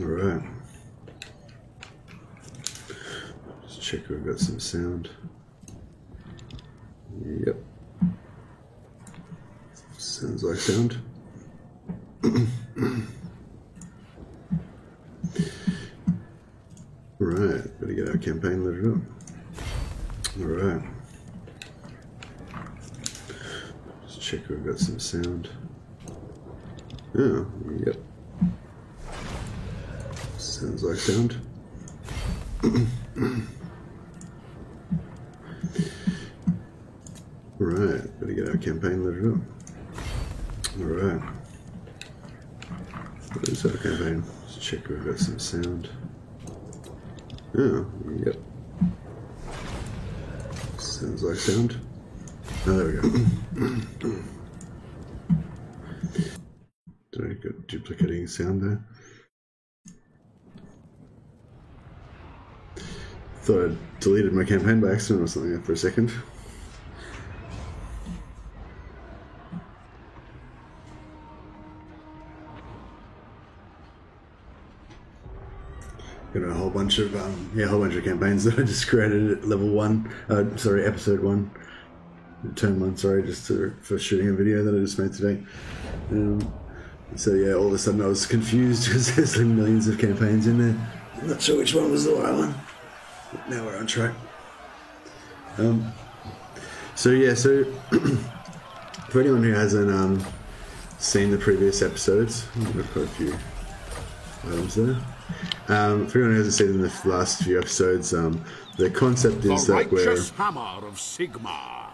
All right. Just check we've got some sound. Yep. Sounds like sound. Right, better get our campaign loaded up. All right. Just check we've got some sound. Oh, yep. Sounds like sound. Right, better get our campaign loaded up. All right. What is our campaign? Let's check we've got some sound. Oh, yep. Sounds like sound. Oh, there we go. Did I get duplicating sound there? Thought I'd deleted my campaign by accident or something there for a second. Got a whole bunch of campaigns that I just created at level 1. Episode 1, turn 1. Sorry, just for shooting a video that I just made today. So yeah, all of a sudden I was confused because there's like millions of campaigns in there. I'm not sure which one was the right one. But now we're on track. So for anyone who hasn't seen the previous episodes, I've got quite a few items there. For anyone who hasn't seen the last few episodes, the concept is that we're... The righteous hammer of Sigmar.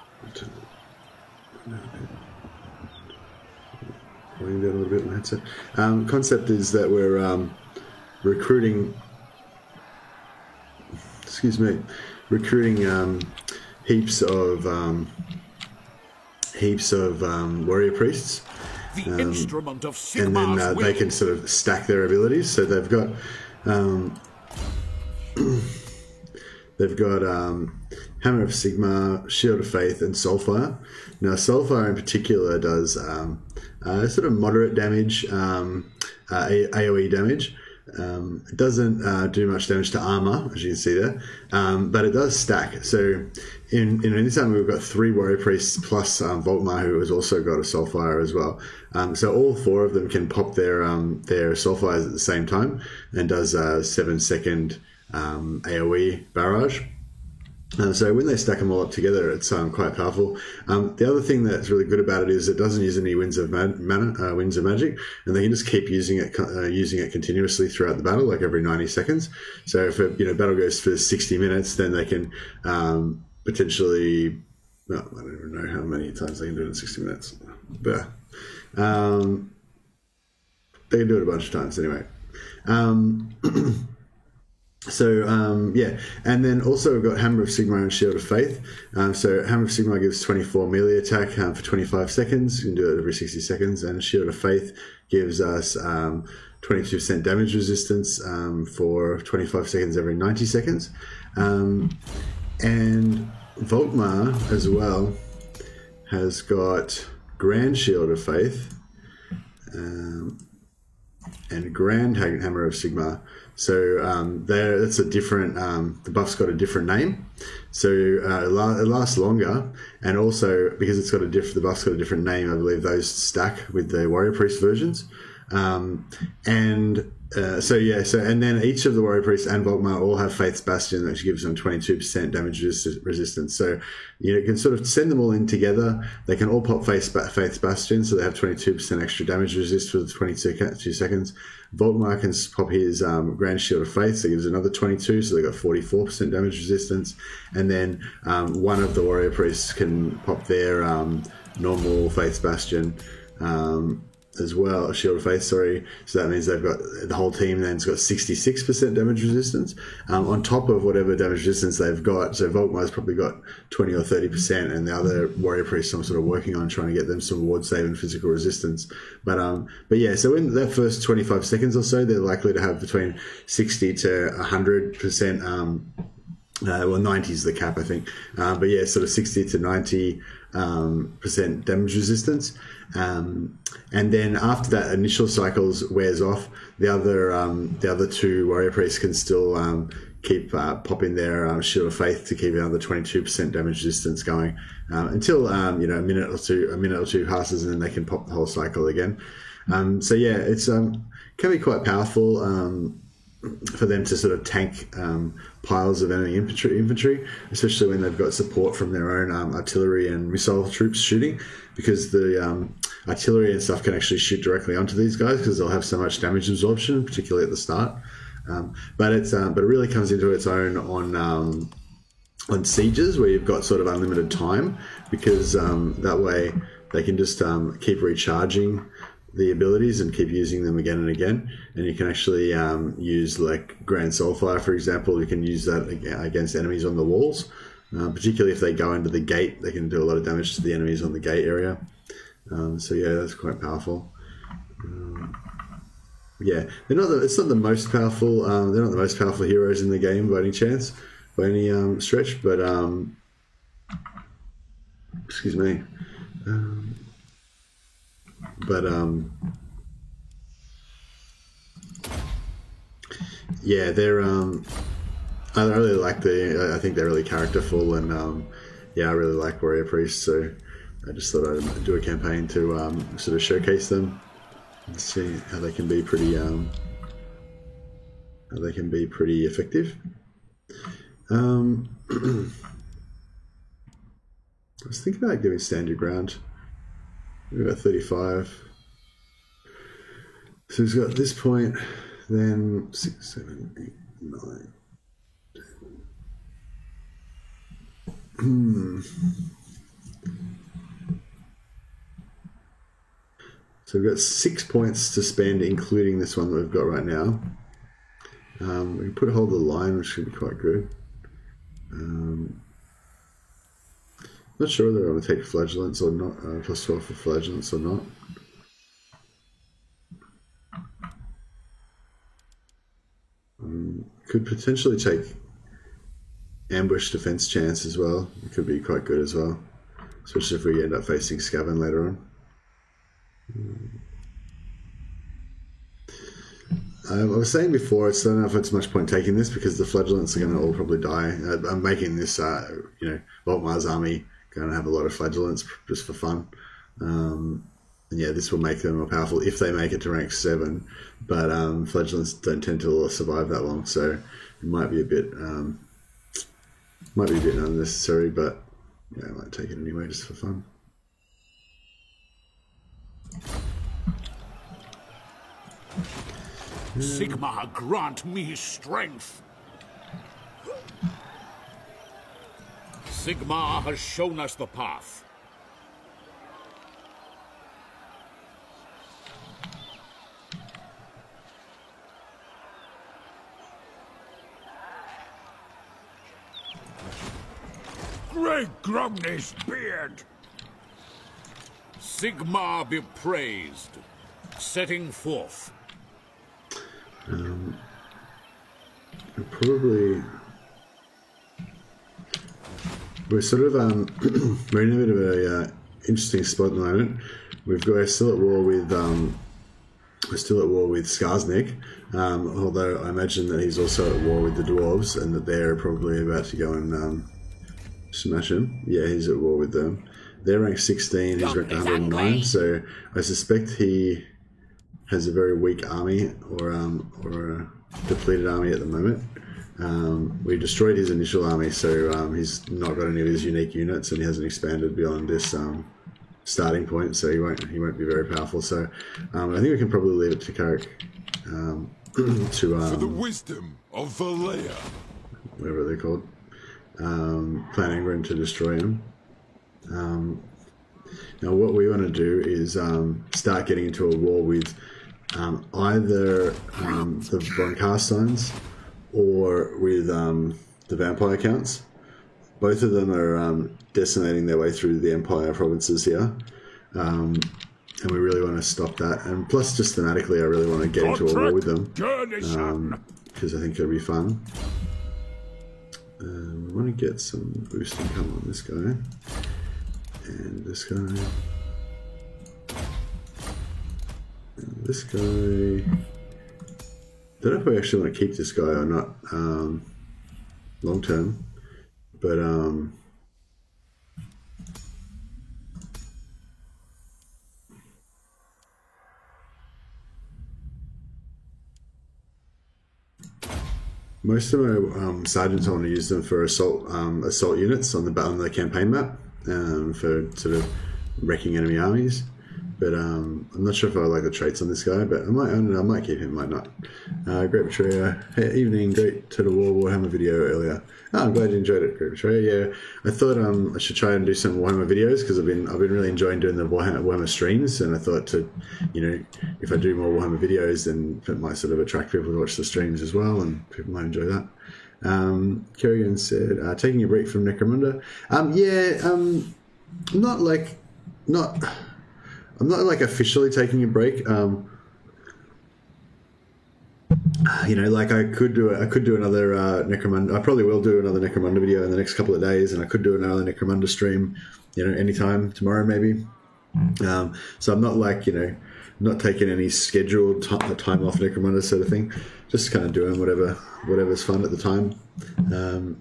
Playing down a little bit on the headset. Concept is that we're recruiting heaps of warrior priests. The instrument of Sigmar's and then they can sort of stack their abilities. So they've got Hammer of Sigmar, Shield of Faith, and Soulfire. Now, Soulfire in particular does sort of moderate damage, AoE damage. It doesn't do much damage to armor, as you can see there, but it does stack. So in this army, we've got 3 warrior priests plus Volkmar, who has also got a Soulfire as well. So all 4 of them can pop their Soulfires at the same time, and does a 7-second AoE barrage. So when they stack them all up together, it's quite powerful. The other thing that's really good about it is it doesn't use any winds of magic, and they can just keep using it continuously throughout the battle, like every 90 seconds. So if a battle goes for 60 minutes, then they can potentially, well, I don't even know how many times they can do it in 60 minutes, but they can do it a bunch of times anyway. And then also we've got Hammer of Sigmar and Shield of Faith. So Hammer of Sigmar gives 24 melee attack for 25 seconds. You can do it every 60 seconds. And Shield of Faith gives us 22% damage resistance for 25 seconds every 90 seconds. And Volkmar as well has got Grand Shield of Faith and Grand Hammer of Sigmar. So that's a different, the buff's got a different name. So it lasts longer, and also because it's got the buff's got a different name, I believe those stack with the Warrior Priest versions. And then each of the Warrior Priests and Volkmar all have Faith's Bastion, which gives them 22% damage resistance. So you can sort of send them all in together. They can all pop Faith's Bastion, so they have 22% extra damage resist for the 22 seconds. Volkmar can pop his Grand Shield of Faith, so it gives another 22, so they got 44% damage resistance. And then one of the Warrior Priests can pop their normal Faith's Bastion as well, Shield of Faith, sorry. So that means they've got, the whole team then's got 66% damage resistance on top of whatever damage resistance they've got. So Volkmar's probably got 20 or 30%, and the other Warrior Priests I'm sort of working on trying to get them some ward save and physical resistance. But yeah, so in that first 25 seconds or so, they're likely to have between 60 to 100%, well, 90 is the cap, I think. But yeah, sort of 60 to 90 percent damage resistance, and then after that initial cycles wears off, the other two warrior priests can still keep popping their Shield of Faith to keep another 22% damage resistance going until a minute or two passes, and then they can pop the whole cycle again. So yeah, it's can be quite powerful for them to sort of tank piles of enemy infantry, especially when they've got support from their own artillery and missile troops shooting, because the artillery and stuff can actually shoot directly onto these guys because they'll have so much damage absorption, particularly at the start. But it really comes into its own on sieges where you've got sort of unlimited time, because that way they can just keep recharging the abilities and keep using them again and again. And you can actually use like Grand Soulfire, for example. You can use that against enemies on the walls, particularly if they go into the gate. They can do a lot of damage to the enemies on the gate area. So yeah, that's quite powerful. Yeah, it's not the most powerful. They're not the most powerful heroes in the game by any chance, by any stretch. But excuse me. Yeah, they're I really like I think they're really characterful, and yeah, I really like warrior priests. So I just thought I'd do a campaign to sort of showcase them and see how they can be pretty effective. I was thinking about giving Stand Your Ground. Maybe about 35. So he's got this point, then 6, 7, 8, 9, 10. So we've got 6 points to spend, including this one that we've got right now. We can put Hold the Line, which should be quite good. Not sure whether I want to take Flagellants or not, plus 12 for Flagellants or not. Could potentially take Ambush Defense Chance as well. It could be quite good as well, especially if we end up facing Skaven later on. I was saying before, I don't know if it's much point taking this because the Flagellants are going to all probably die. I'm making this, Volkmar's army going to have a lot of Flagellants just for fun. And yeah, this will make them more powerful if they make it to rank 7. But Flagellants don't tend to survive that long, so it might be a bit unnecessary. But yeah, I might take it anyway just for fun. Sigmar, grant me strength. Sigmar has shown us the path. Great Grumney's beard! Sigmar be praised. Setting forth. We're sort of we're in a bit of a interesting spot at the moment. We're still at war with Skarsnik, although I imagine that he's also at war with the dwarves and that they're probably about to go and smash him. Yeah, he's at war with them. They're ranked 16, he's ranked 109, so I suspect he has a very weak army or a depleted army at the moment. We destroyed his initial army, so he's not got any of his unique units, and he hasn't expanded beyond this starting point, so he won't be very powerful. So I think we can probably leave it to Carrick for the wisdom of Valea, whatever they're called, Clan Angren to destroy him. Now what we want to do is start getting into a war with either the Von Carsteins or with the vampire counts. Both of them are decimating their way through the Empire provinces here, and we really want to stop that. And plus, just thematically, I really want to get into a war with them because I think it'll be fun. We want to get some boost income on this guy. And this guy. And this guy. Don't know if I actually want to keep this guy or not long term, but most of my sergeants, I want to use them for assault units on the campaign map for sort of wrecking enemy armies. But I'm not sure if I like the traits on this guy, but I don't know, I might keep him, might not. Great Betrayer, hey, evening, great Total War Warhammer video earlier. Oh, I'm glad you enjoyed it, Great Betrayer. Yeah, I thought I should try and do some Warhammer videos because I've been really enjoying doing the Warhammer streams, and I thought to, if I do more Warhammer videos, then it might sort of attract people to watch the streams as well, and people might enjoy that. Kerrigan said, taking a break from Necromunda. I'm not like officially taking a break. I could do another Necromunda. I probably will do another Necromunda video in the next couple of days, and I could do another Necromunda stream, anytime tomorrow maybe. So I'm not like not taking any scheduled time off Necromunda sort of thing. Just kind of doing whatever's fun at the time.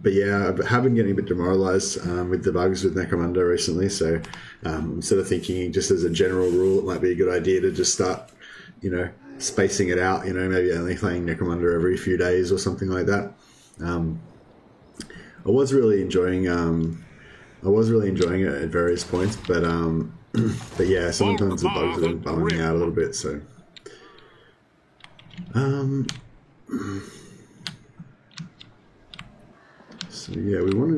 But yeah, I have been getting a bit demoralized with the bugs with Necromunda recently, so I'm sort of thinking, just as a general rule, it might be a good idea to just start, spacing it out, maybe only playing Necromunda every few days or something like that. I was really enjoying it at various points, but yeah, sometimes the bugs are bumming me out a little bit, so so yeah, we want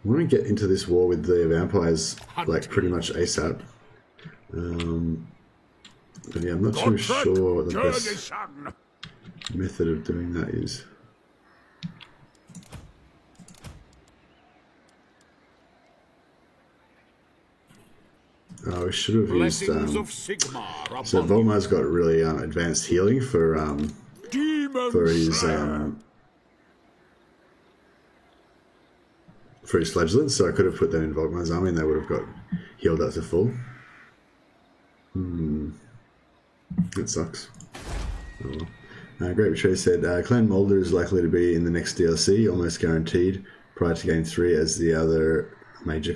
to get into this war with the vampires like pretty much ASAP. But yeah, I'm not too sure what the best method of doing that is. Oh, we should have used. So Volmar's got really advanced healing for his fledglings, so I could have put them in Volmar's army and they would have got healed up to full. That sucks. Oh well. Great Betrayer said, Clan Moulder is likely to be in the next DLC, almost guaranteed, prior to Game 3, as the other major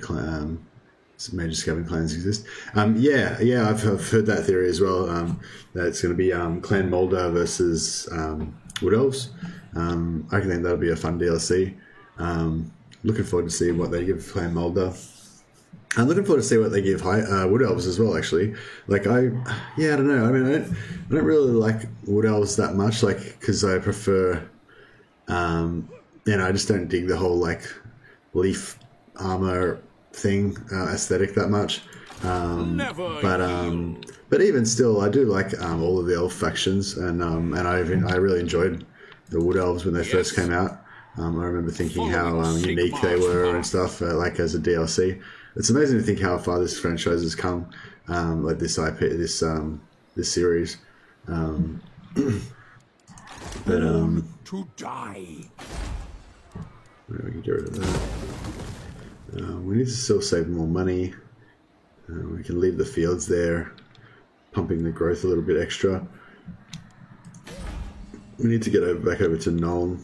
scavenging clans exist. Yeah, I've heard that theory as well, that it's going to be Clan Moulder versus Wood Elves. I think that'll be a fun DLC. Looking forward to see what they give Clan Moulder. I'm looking forward to see what they give Wood Elves as well, actually. Like, I don't know. I mean, I don't really like Wood Elves that much, like, because I prefer, I just don't dig the whole, like, leaf armor thing aesthetic that much. But even still, I do like all of the elf factions, and I really enjoyed the Wood Elves when they first came out. I remember thinking how unique they were and stuff, like as a DLC. It's amazing to think how far this franchise has come, like this IP, this series. To die. We can get rid of that. We need to still save more money. We can leave the fields there, pumping the growth a little bit extra. We need to get back over to Nuln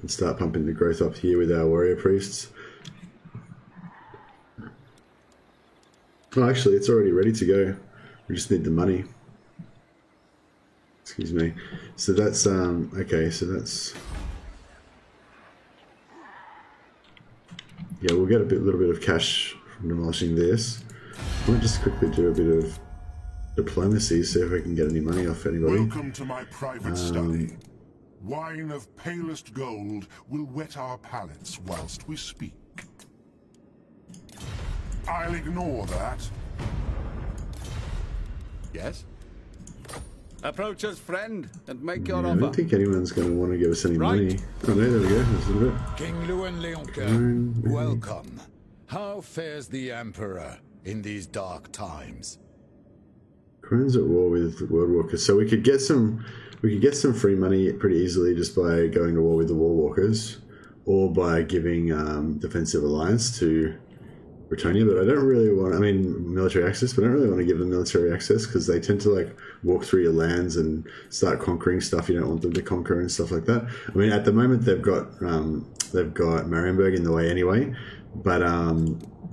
and start pumping the growth up here with our warrior priests. Oh, actually, it's already ready to go. We just need the money. Excuse me. So that's, okay, so that's... Yeah, we'll get a little bit of cash from demolishing this. I might just quickly do a bit of diplomacy, see if I can get any money off anybody. Welcome to my private study. Wine of palest gold will whet our palates whilst we speak. I'll ignore that. Yes? Approach us, friend, and make your I offer. don't think anyone's going to want to give us any money. Oh no, there we go. That's a little bit. King Lewin Leonca. Welcome. How fares the Emperor in these dark times? Crown's at war with World Walkers, so we could get some free money pretty easily just by going to war with the War Walkers, or by giving Defensive Alliance to Bretonnia, but I don't really want, I mean, military access, but I don't really want to give them military access because they tend to like walk through your lands and start conquering stuff you don't want them to conquer and stuff like that. I mean, at the moment they've got Marienburg in the way anyway, but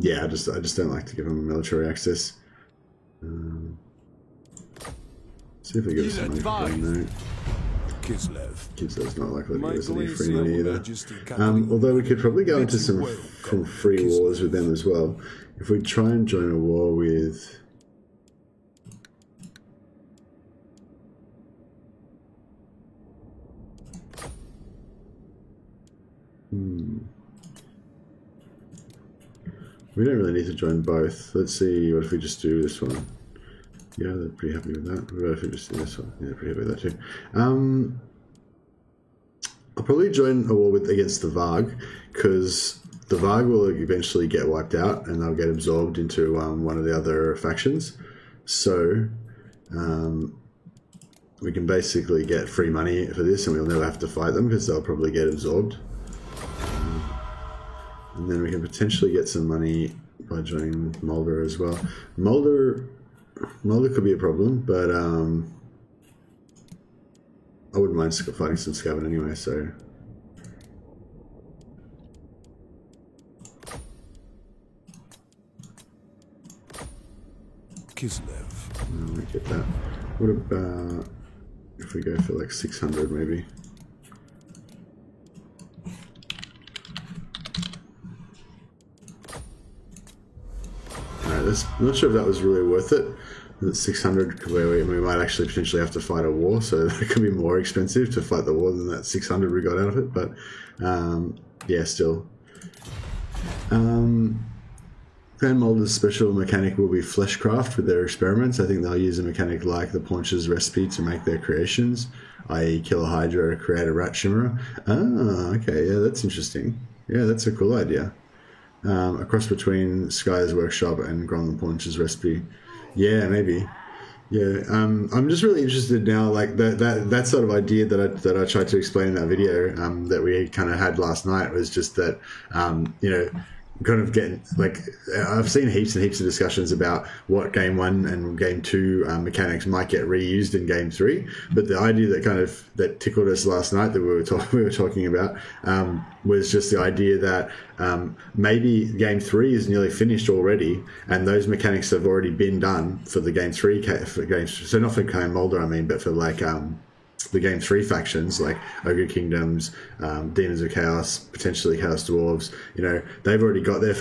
yeah, I just don't like to give them military access. See if they give us some money for doing that. Kislev's not likely to give us any free money either. Although we could probably go into some free wars with them as well. If we try and join a war with... We don't really need to join both. Let's see, what if we just do this one? Yeah, they're pretty happy with that. What if we just do this one? Yeah, they're pretty happy with that too. I'll probably join a war against the Varg, because the Varg will eventually get wiped out and they'll get absorbed into one of the other factions. So we can basically get free money for this and we'll never have to fight them because they'll probably get absorbed. And then we can potentially get some money by joining Moldor as well. Moldor could be a problem, but I wouldn't mind fighting some Skaven anyway, so... Kislev. We get that. What about if we go for like 600 maybe? Alright, I'm not sure if that was really worth it. 600, where we might actually potentially have to fight a war, so it could be more expensive to fight the war than that 600 we got out of it, but yeah, still. Clan Moldor's special mechanic will be Fleshcraft with their experiments. I think they'll use a mechanic like the Paunch's recipe to make their creations, i.e. kill a Hydra to create a Rat Shimmerer. Ah, okay, yeah, that's interesting. Yeah, that's a cool idea. A cross between Sky's Workshop and Grom the Paunch's recipe. Yeah, maybe. Yeah, I'm just really interested now, like that sort of idea that I tried to explain in that video that we kind of had last night was just that, you know, kind of getting, like, I've seen heaps and heaps of discussions about what Game 1 and Game 2 mechanics might get reused in Game 3, but the idea that tickled us last night that we were talking about was just the idea that maybe Game 3 is nearly finished already, and those mechanics have already been done for the Game 3 so not for Clan Moldor, I mean, but for like the Game 3 factions like Ogre Kingdoms, Demons of Chaos, potentially Chaos Dwarves. You know, they've already got their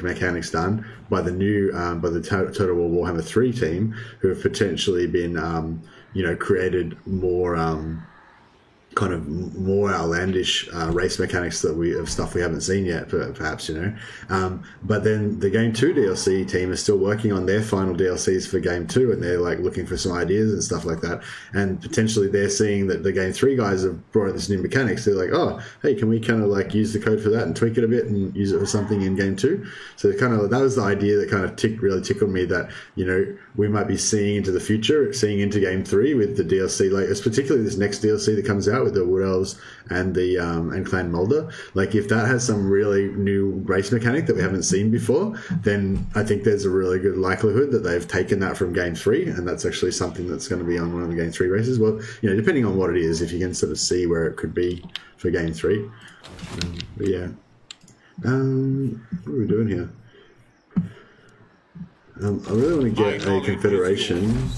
mechanics done by the new by the Total War Warhammer 3 team, who have potentially been you know, created more kind of more outlandish race mechanics of stuff we haven't seen yet, perhaps, you know. But then the Game 2 DLC team is still working on their final DLCs for Game 2, and they're like looking for some ideas and stuff like that. And potentially they're seeing that the Game 3 guys have brought this new mechanics. They're like, oh, hey, can we kind of like use the code for that and tweak it a bit and use it for something in Game 2? So kind of that was the idea that kind of really tickled me, that, you know, we might be seeing into the future, seeing into Game 3 with the DLC, like it's particularly this next DLC that comes out with the Wood Elves and the and Clan Moldor. Like, if that has some really new race mechanic that we haven't seen before, then I think there's a really good likelihood that they've taken that from Game 3, and that's actually something that's going to be on one of the Game 3 races. Well, you know, depending on what it is, if you can sort of see where it could be for Game 3. But yeah. What are we doing here? I really want to get a Confederation.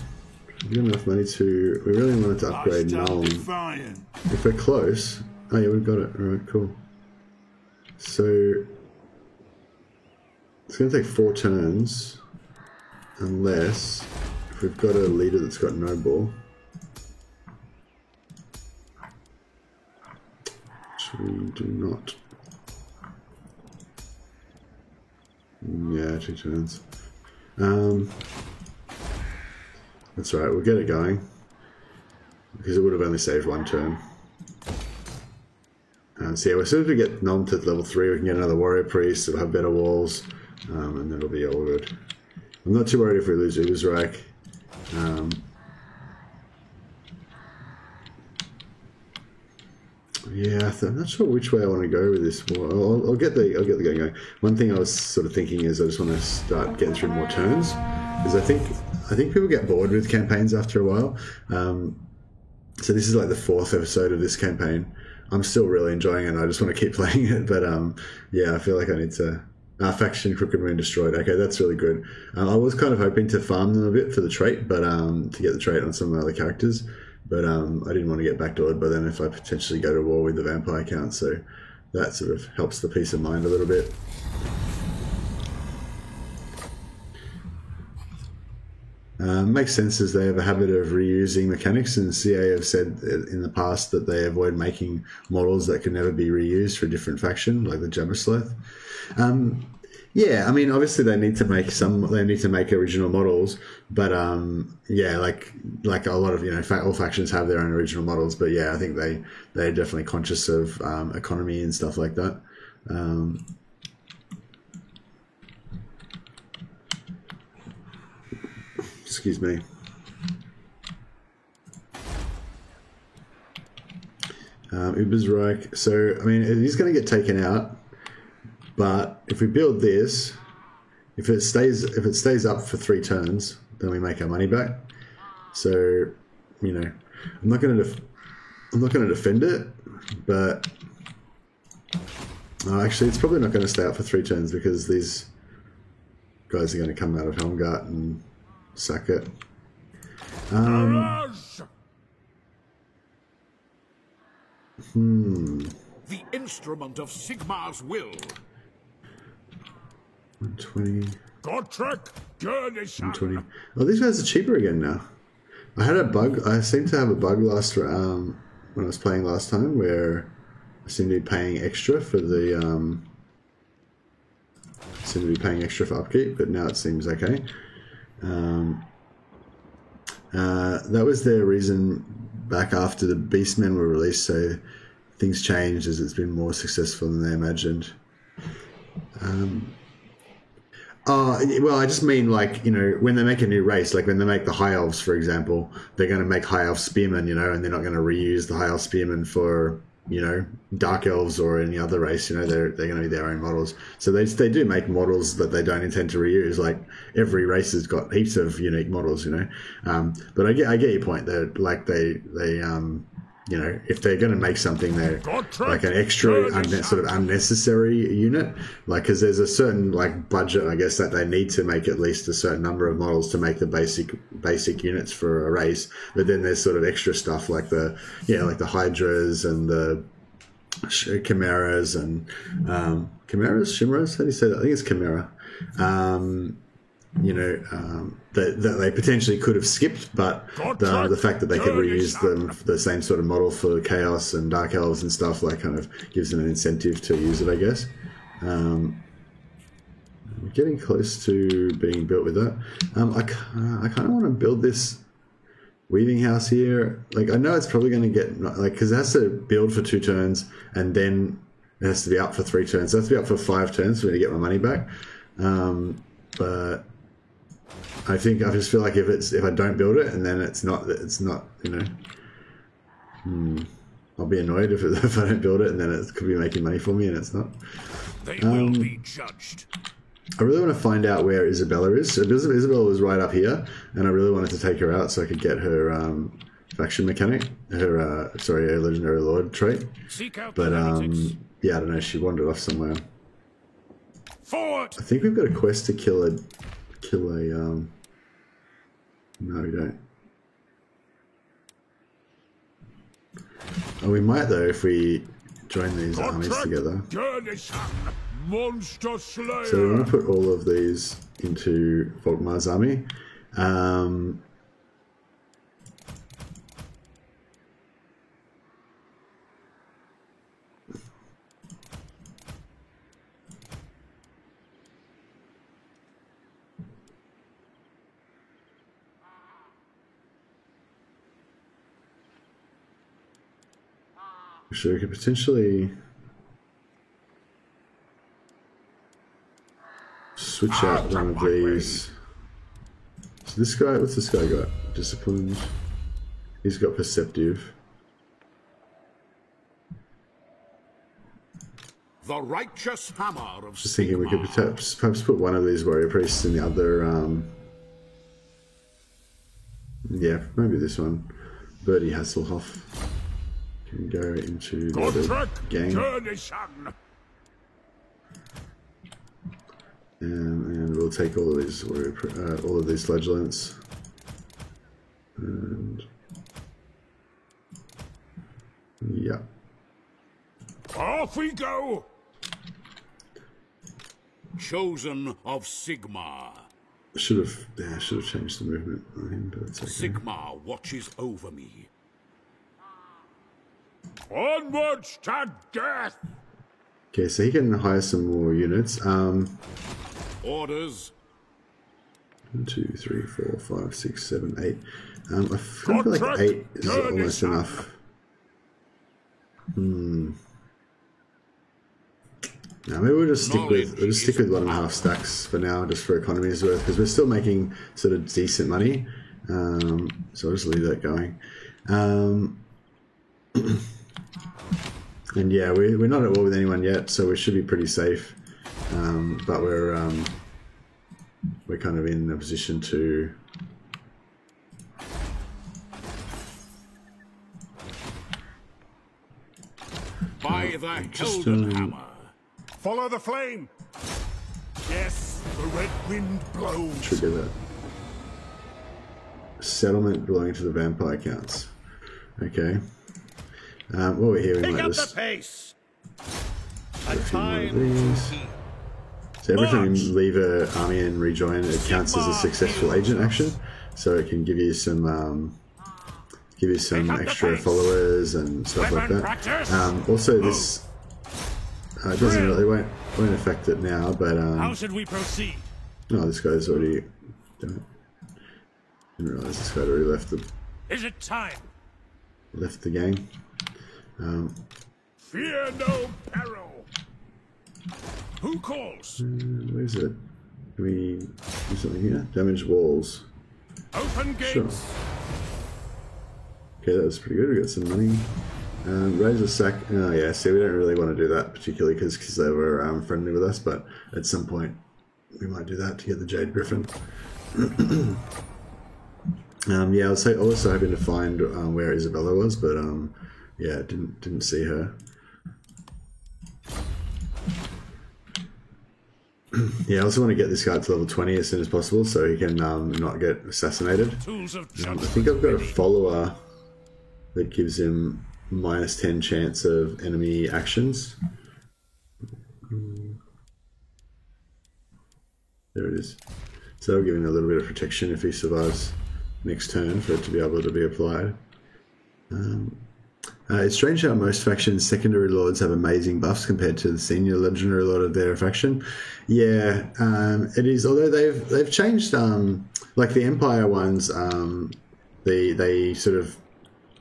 We have enough money to... We really wanted to upgrade Nuln. If we're close... Oh yeah, we've got it. Alright, cool. So... It's going to take 4 turns. Unless... If we've got a leader that's got Noble. Which we do not. Yeah, 2 turns. That's right, we'll get it going, because it would have only saved 1 turn. So yeah, as soon as we get Nuln to level 3, we can get another Warrior Priest, it'll have better walls, and then it'll be all good. I'm not too worried if we lose Ubersreich. Yeah, I'm not sure which way I want to go with this. Well, I'll get the going. One thing I was sort of thinking is I just want to start getting through more turns, because I think people get bored with campaigns after a while. So this is like the 4th episode of this campaign. I'm still really enjoying it. I just want to keep playing it, but yeah, I feel like I need to. Faction Crooked Moon destroyed. Okay, that's really good. I was kind of hoping to farm them a bit for the trait, but to get the trait on some of the other characters. But I didn't want to get backdoored by them if I potentially go to war with the vampire count, so that sort of helps the peace of mind a little bit. Makes sense, as they have a habit of reusing mechanics, and CA have said in the past that they avoid making models that can never be reused for a different faction, like the Jabbersleth. Yeah, I mean, obviously they need to make original models, but yeah, like a lot of, you know, all factions have their own original models, but yeah, I think they're definitely conscious of economy and stuff like that. Excuse me. Ubersreich. So, I mean, it is going to get taken out, but if we build this, if it stays up for 3 turns, then we make our money back. So, you know, I'm not going to defend it, but actually, it's probably not going to stay up for 3 turns, because these guys are going to come out of Helmgart and sack it. The instrument of Sigmar's will. 120. Gotrek, 120. Oh, these guys are cheaper again now. I had a bug. I seemed to have a bug when I was playing last time, where I seemed to be paying extra for the upkeep, but now it seems okay. That was their reason back after the Beastmen were released, so things changed as it's been more successful than they imagined. Well, I just mean, like, you know, when they make a new race, like when they make the High Elves, for example, they're going to make High Elf Spearmen, you know, and they're not going to reuse the High Elf Spearmen for, you know, Dark Elves or any other race. You know, they're going to be their own models. So they do make models that they don't intend to reuse. Like, every race has got heaps of unique models, you know. But I get your point. They're like they you know, if they're going to make something, they're like an extra sort of unnecessary unit, like, because there's a certain, like, budget, I guess, that they need to make at least a certain number of models to make the basic units for a race. But then there's sort of extra stuff like the Hydras and the Chimeras and Chimeras. How do you say that? I think it's Chimera. You know, that they potentially could have skipped, but the fact that they could reuse them, the same sort of model for Chaos and Dark Elves and stuff, like, kind of gives them an incentive to use it, I guess. I'm getting close to being built with that. I kind of want to build this weaving house here. Like, I know it's probably going to get, like, because it has to build for 2 turns, and then it has to be up for 3 turns. So it has to be up for 5 turns for me to get my money back. But I just feel like if I don't build it, and then it's not, you know, I'll be annoyed if I don't build it, and then it could be making money for me, and it's not. They will be judged. I really want to find out where Isabella is. So Isabella was right up here, and I really wanted to take her out so I could get her faction mechanic, her legendary lord trait. But yeah, I don't know. She wandered off somewhere. Forward. I think we've got a quest to kill a. No, we don't. Oh, we might though if we join these armies together. Monster Slayer. So we're going to put all of these into Volkmar's army. So we could potentially switch out one of these. So this guy, what's this guy got? Disciplined. He's got Perceptive. The righteous hammer of Just thinking we could Sigmar. perhaps put one of these warrior priests in the other. Yeah, maybe this one. Bertie Hasselhoff can go into the Godtrek gang. Journeyson. And we'll take all of these all of these flagellants. And yeah. Off we go. Chosen of Sigmar. Should have changed the movement on him, but it's okay. Sigmar watches over me. Onwards to death. Okay, so he can hire some more units. Orders. 1, 2, 3, 4, 5, 6, 7, 8. I feel like 8 is almost enough. No, maybe we'll just stick with 1.5 stacks for now, just for economy's worth, because we're still making sort of decent money. So I'll just leave that going. And yeah, we're not at war with anyone yet, so we should be pretty safe. But we're kind of in a position to By the Helden Hammer. Follow the flame! Yes, the red wind blows. trigger that. Settlement belonging to the vampire counts. Okay. What we're here, we Pick might up just the pace. a A few more of time these. to heal. So every time you leave an army and rejoin, it counts as a successful agent action. So it can give you some extra followers and stuff like that. Also, this it doesn't really won't affect it now, but How should we proceed? oh, this guy's already done it. Didn't realize this guy had already left Is it time? the gang. Fear no peril. Who calls? Where is it? Can we do something here? Damage walls. Open gates. Sure. Okay, that was pretty good. We got some money. Raise a sack. Oh yeah, see, we don't really want to do that particularly because they were friendly with us, but at some point we might do that to get the Jade Griffin. Yeah, I was also hoping to find where Isabella was, but yeah, didn't see her. Yeah, I also want to get this guy to level 20 as soon as possible so he can not get assassinated. Tools of I justice. think I've got a follower that gives him -10 chance of enemy actions. There it is. So that'll give him a little bit of protection if he survives next turn for it to be able to be applied. It's strange how most factions' secondary lords have amazing buffs compared to the senior legendary lord of their faction. Yeah, it is. Although they've changed, like the Empire ones, they sort of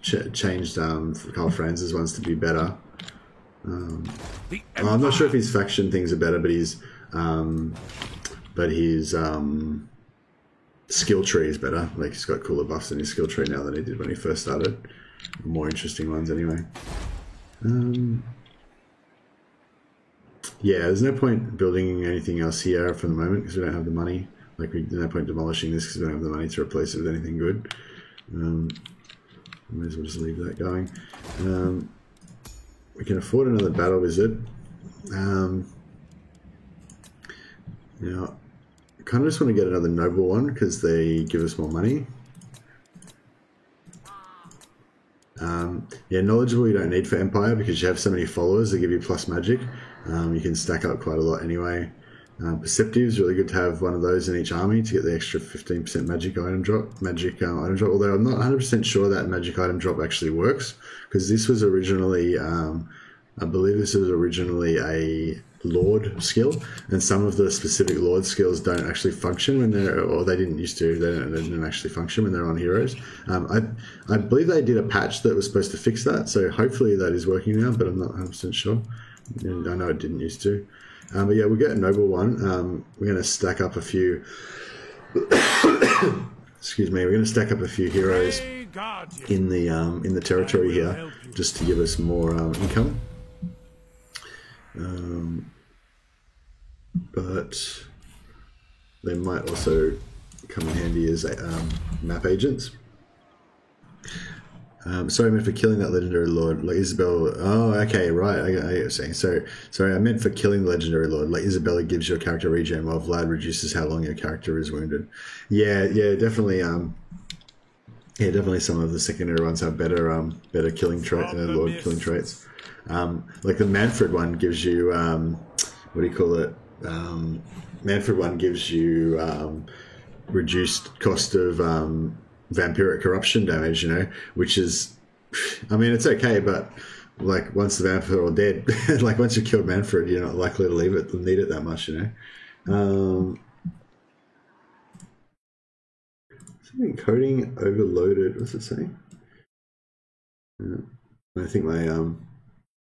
changed Karl Franz's ones to be better. I'm not sure if his faction things are better, but his skill tree is better. Like he's got cooler buffs in his skill tree now than he did when he first started. More interesting ones anyway. Yeah, there's no point building anything else here for the moment because we don't have the money. Like, there's no point demolishing this because we don't have the money to replace it with anything good. Might as well just leave that going. We can afford another battle wizard. Now, I kind of just want to get another noble one because they give us more money. Yeah, knowledgeable you don't need for Empire because you have so many followers that give you plus magic. You can stack up quite a lot anyway. Perceptive is really good to have one of those in each army to get the extra 15% magic item drop. Although I'm not 100% sure that magic item drop actually works because this was originally, I believe this was originally a Lord skill, and some of the specific Lord skills don't actually function when they're, or they didn't used to. They didn't actually function when they're on heroes. I believe they did a patch that was supposed to fix that, so hopefully that is working now, but I'm not 100% sure. And I know it didn't used to. But yeah, we'll get a noble one. We're going to stack up a few. Excuse me. We're going to stack up a few heroes in the territory here, just to give us more income. But they might also come in handy as map agents. Sorry, I meant for killing that legendary lord, like Isabella. Oh, okay, right. I get what you're saying. So, sorry, I meant for killing the legendary lord. Like Isabella gives your character regen, while Vlad reduces how long your character is wounded. Yeah, definitely. Definitely. Some of the secondary ones have better killing lord killing traits. Like the Manfred one gives you what do you call it? Manfred one gives you reduced cost of vampiric corruption damage, you know, which is, I mean, it's okay, but like once the vampire are all dead, like once you've killed Manfred, you're not likely to need it that much, you know. Something coding overloaded. What's it saying? I think my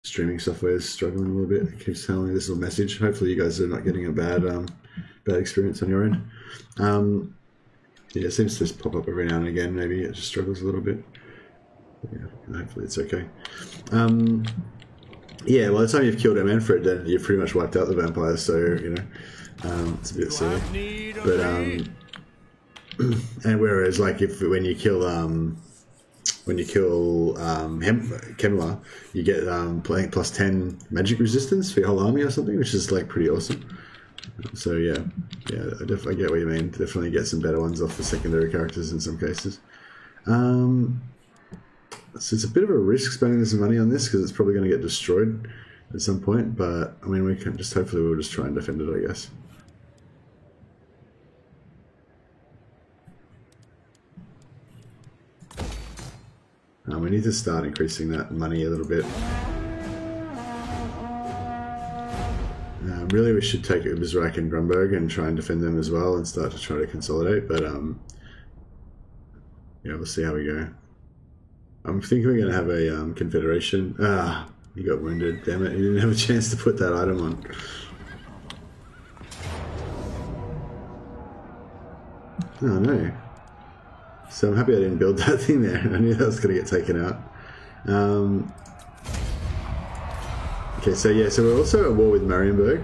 streaming software is struggling a little bit. It keeps telling me this little message. Hopefully, you guys are not getting a bad experience on your end. Yeah, it seems to just pop up every now and again. Maybe it just struggles a little bit. Yeah, hopefully it's okay. Yeah, by the time you've killed Manfred, then you've pretty much wiped out the vampires. So you know, it's a bit silly. But and whereas like when you kill Kemla, you get +10 magic resistance for your whole army or something, which is like pretty awesome. So yeah, I get what you mean. Definitely get some better ones off the secondary characters in some cases. So it's a bit of a risk spending this money on this because it's probably going to get destroyed at some point. But I mean, we can just hopefully we'll just try and defend it, I guess. We need to start increasing that money a little bit. Really, we should take Bismarck and Grunberg and try and defend them as well and start to try to consolidate, but yeah, we'll see how we go. I'm thinking we're going to have a confederation. He got wounded, damn it, he didn't have a chance to put that item on. Oh no. So I'm happy I didn't build that thing there. I knew that was going to get taken out. Okay, so yeah, so we're also at war with Marienburg.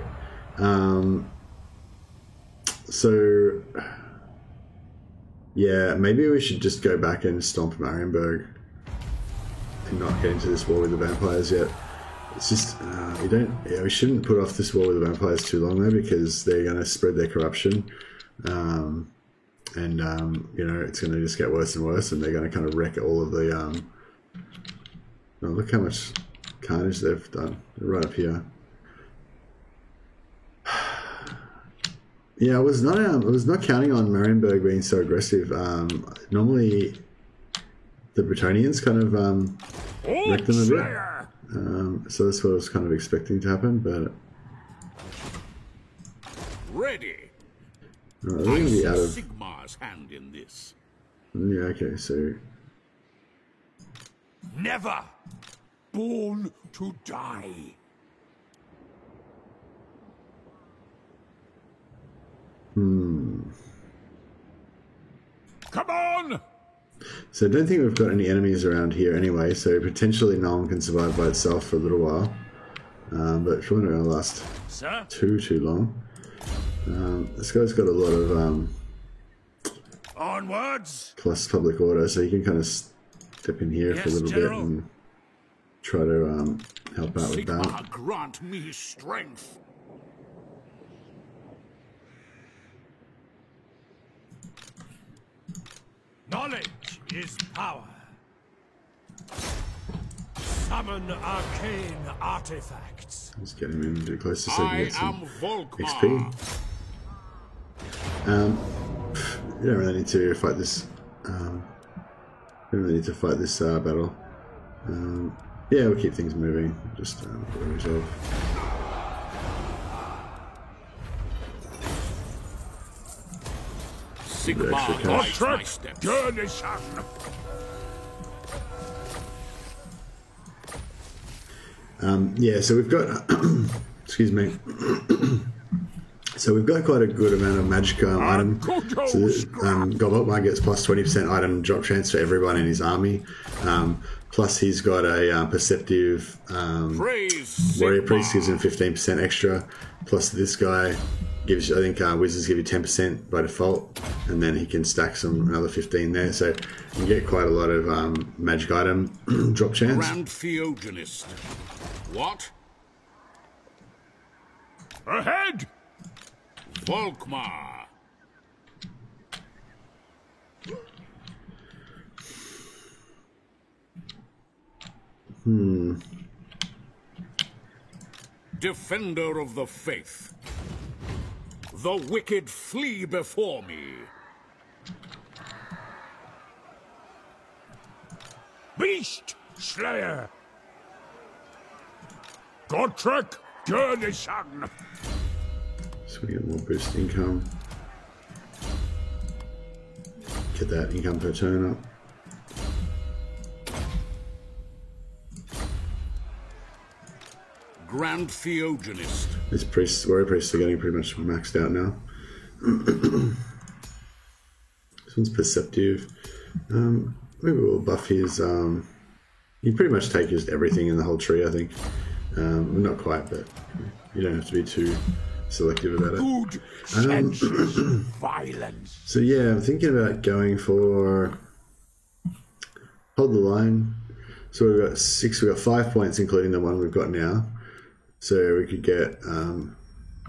So yeah, maybe we should just go back and stomp Marienburg and not get into this war with the vampires yet. It's just we shouldn't put off this war with the vampires too long though, because they're going to spread their corruption. And you know, it's going to just get worse and worse, and they're going to kind of wreck all of the oh, look how much carnage they've done. They're right up here. Yeah, I was not counting on Marienburg being so aggressive. Normally the Bretonnians kind of wreck them a bit. So that's what I was kind of expecting to happen, but Ready. they're going to be out of Sigmar's hand in this. Yeah, okay, so Never born to die. Come on! So I don't think we've got any enemies around here anyway, so potentially Nuln can survive by itself for a little while. But it's probably not going to last too long. This guy's got a lot of Onwards! plus public order, so you can kind of step in here for a little bit and try to help out with that. Sigmar, grant me strength. Knowledge is power. Summon arcane artifacts. Let's get him in a bit closer so he I can get some am Volkmar. XP. You don't really need to fight this. Don't really need to fight this battle. Yeah, we'll keep things moving. Just resolve. Sigmar guides my steps. Yeah, so we've got excuse me. So we've got quite a good amount of magic item. So Golbotmar gets plus 20% item drop chance for everyone in his army. Plus he's got a perceptive warrior priest, gives him 15% extra. Plus this guy gives, I think wizards give you 10% by default, and then he can stack another 15 there. So you get quite a lot of magic item drop chance. Grand Theogenist. What? Ahead! Volkmar. Defender of the faith. The wicked flee before me. Beast Slayer! Gotrek Gurnishan! So we get more boost income. Get that income per turn up. Grand Theogenist. These warrior priests are getting pretty much maxed out now. This one's perceptive. Maybe we'll buff his. You pretty much take just everything in the whole tree, I think. Not quite, but you don't have to be too selective about it. Good senses violence. So yeah, I'm thinking about going for hold the line. So we've got 6. We've got 5 points, including the one we've got now. So we could get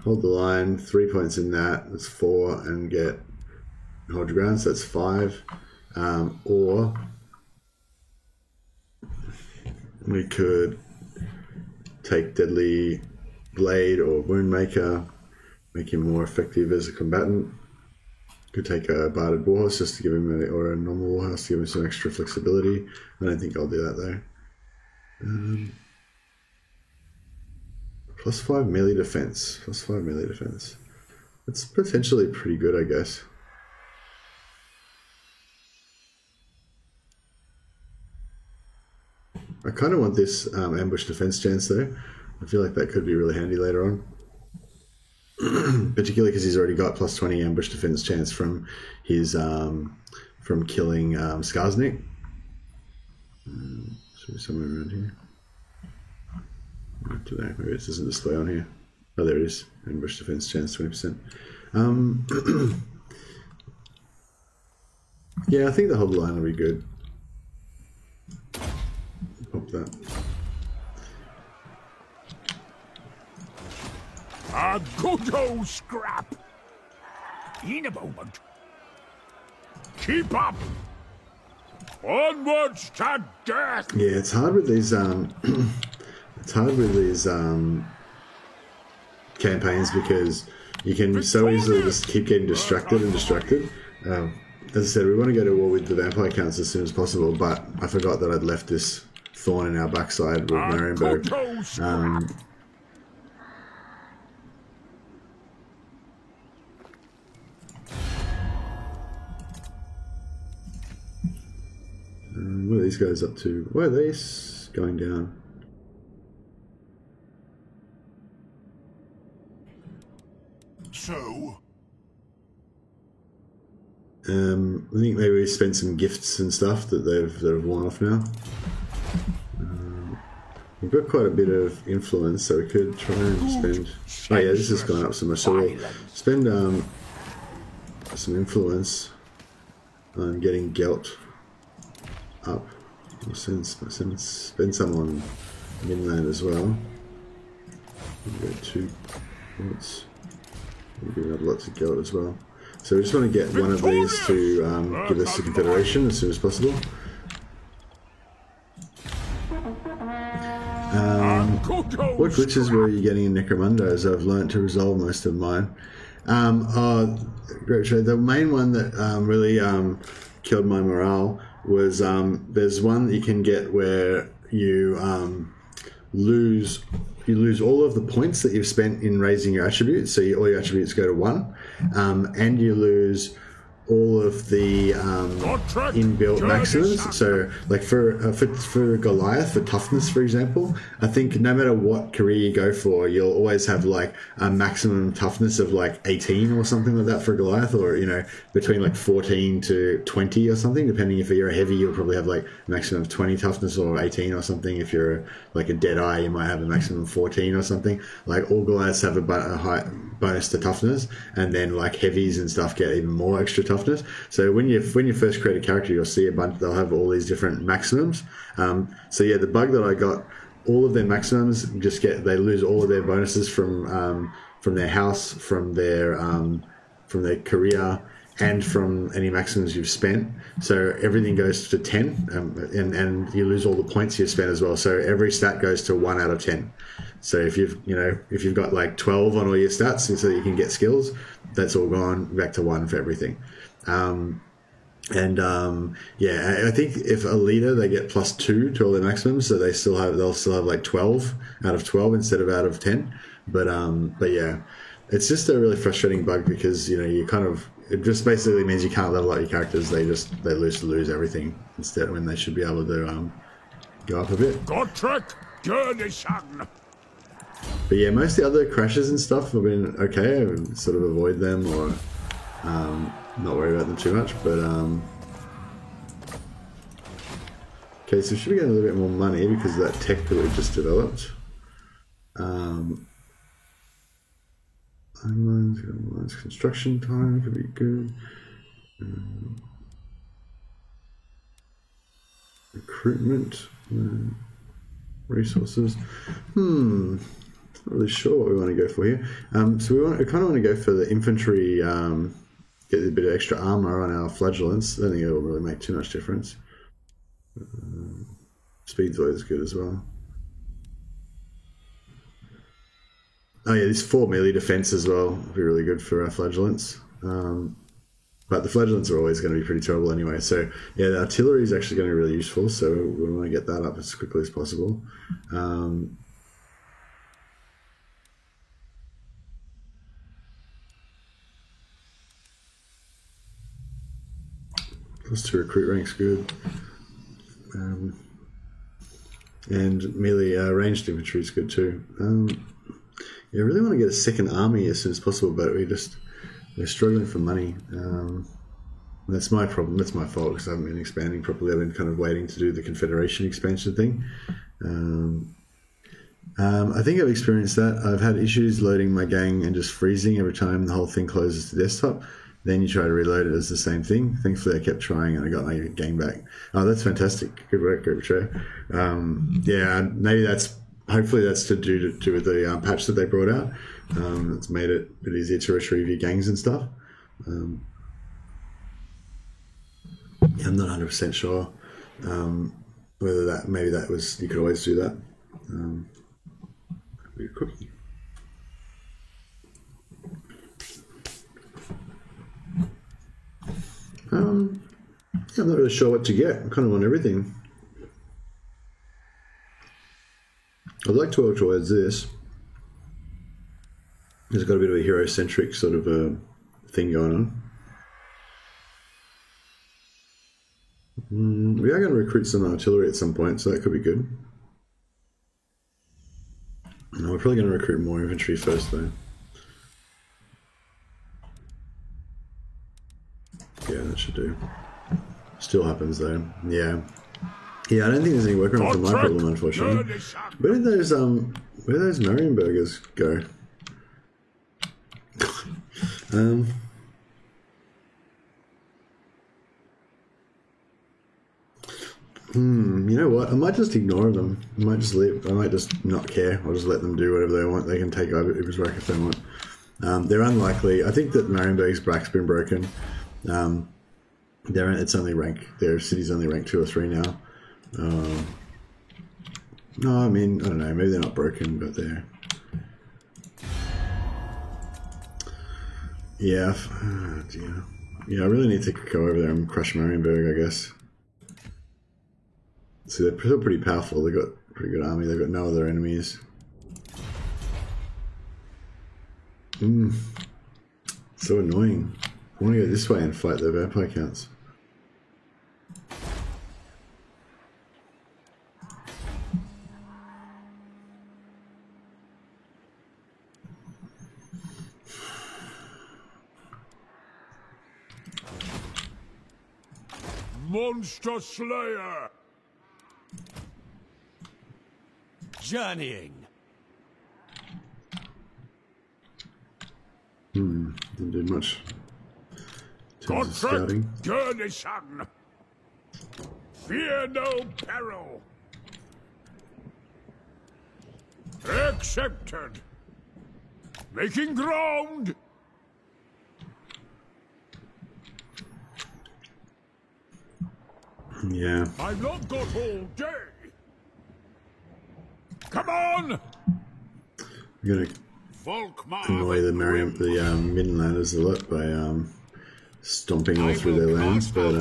hold the line, 3 points in that. That's 4, and get hold your ground. So that's 5. Or we could take Deadly Blade or Woundmaker, make him more effective as a combatant. Could take a Barded Warhorse just to give him or a normal Warhorse to give him some extra flexibility. I don't think I'll do that though. Plus 5 melee defense. Plus 5 melee defense. That's potentially pretty good, I guess. I kind of want this ambush defense chance though. I feel like that could be really handy later on. Particularly because he's already got plus 20 ambush defense chance from his from killing Skarsnik. So somewhere around here. Not today. Maybe it doesn't display on here. Oh, there it is. Ambush defense chance 20%. Yeah, I think the hold line will be good. Pop that. A good old scrap. In a moment. Keep up. Onwards to death. Yeah, it's hard with these. It's hard with these campaigns because you can so easily just keep getting distracted. As I said, we want to go to war with the vampire counts as soon as possible, but I forgot that I'd left this thorn in our backside with Marienburg. What are these guys up to? Why are they going down? So? I think maybe we spend some gifts and stuff that they've worn off now. We've got quite a bit of influence, so we could try and spend. Oh yeah, this has gone up so much. So we'll spend some influence on getting Gelt up. We'll spend some on Midland as well. We'll go 2 points. We'll give out lots of Gelt as well. So we just want to get one of these to give us the Confederation as soon as possible. What glitches were you getting in Necromunda, as I've learnt to resolve most of mine? Great show. The main one that really killed my morale was there's one that you can get where you lose all of the points that you've spent in raising your attributes, so all your attributes go to 1, and you lose all of the inbuilt maximums. So, like for Goliath, for toughness, for example, I think no matter what career you go for, you'll always have like a maximum toughness of like 18 or something like that for Goliath, or between like 14 to 20 or something, depending. If you're a heavy, you'll probably have like a maximum of 20 toughness, or 18 or something. If you're like a Deadeye, you might have a maximum of 14 or something. Like all Goliaths have a high bonus to toughness, and then like heavies and stuff get even more extra toughness. So when you first create a character, you'll see a bunch. They'll have all these different maximums. So yeah, the bug that I got, all of their maximums they lose all of their bonuses from their house, from their career, and from any maximums you've spent. So everything goes to 10, and you lose all the points you've spent as well. So every stat goes to 1 out of 10. So if you've got like 12 on all your stats, so that you can get skills, that's all gone back to 1 for everything. I think if a leader, they get +2 to all their maximums, so they'll still have like 12 out of 12 instead of out of 10. But yeah, it's just a really frustrating bug, because it just basically means you can't level up your characters. They lose everything instead, when they should be able to go up a bit. Gotrek, Gurnishan. But yeah, most of the other crashes and stuff have been okay. I sort of avoid them, or not worry about them too much. But okay, so we should be getting a little bit more money because of that tech that we just developed. Timelines, construction time could be good. Recruitment, resources. Not really sure what we want to go for here. So we kind of want to go for the infantry. Get a bit of extra armor on our flagellants. I don't think it'll really make too much difference. Speed's always good as well. Oh yeah, this 4 melee defense as well would be really good for our flagellants. But the flagellants are always going to be pretty terrible anyway. So yeah, the artillery is actually going to be really useful. So we want to get that up as quickly as possible. +2 recruit rank's good. And melee ranged infantry is good too. Yeah, I really want to get a second army as soon as possible, but we're struggling for money. That's my problem. That's my fault, because I haven't been expanding properly. I've been kind of waiting to do the Confederation expansion thing. I think I've experienced that. I've had issues loading my gang and just freezing every time the whole thing closes to desktop. Then you try to reload it as the same thing. Thankfully, I kept trying and I got my gang back. Oh, that's fantastic. Good work, Group. Yeah, maybe hopefully that's to do with the patch that they brought out. It's made it a bit easier to retrieve your gangs and stuff. I'm not 100% sure whether maybe that was, you could always do that. Be a cookie. I'm not really sure what to get. I kind of want everything. I'd like to work towards this. It's got a bit of a hero-centric sort of a thing going on. We are going to recruit some artillery at some point, so that could be good. No, we're probably going to recruit more infantry first, though. Yeah, that should do. Still happens, though. Yeah. Yeah, I don't think there's any workaround for my problem, unfortunately. Where did those Marienburgers go? You know what? I might just ignore them. I might just not care. I'll just let them do whatever they want. They can take over Ibersreich if they want. They're unlikely. I think that Marienburg's back's been broken. It's only their city's only rank 2 or 3 now. No, I mean, I don't know, maybe they're not broken, but they're... Yeah, dear. Yeah, I really need to go over there and crush Marienburg, I guess. See, they're still pretty powerful. They've got a pretty good army. They've got no other enemies. So annoying. I want to go this way and fight the vampire counts. Monster Slayer! Journeying. Didn't do much. In terms of scouting. Gurnishan! Fear no peril! Accepted! Making ground! Yeah. I've not got all day! Come on! We're gonna annoy the Midlanders a lot by stomping all through their lands, but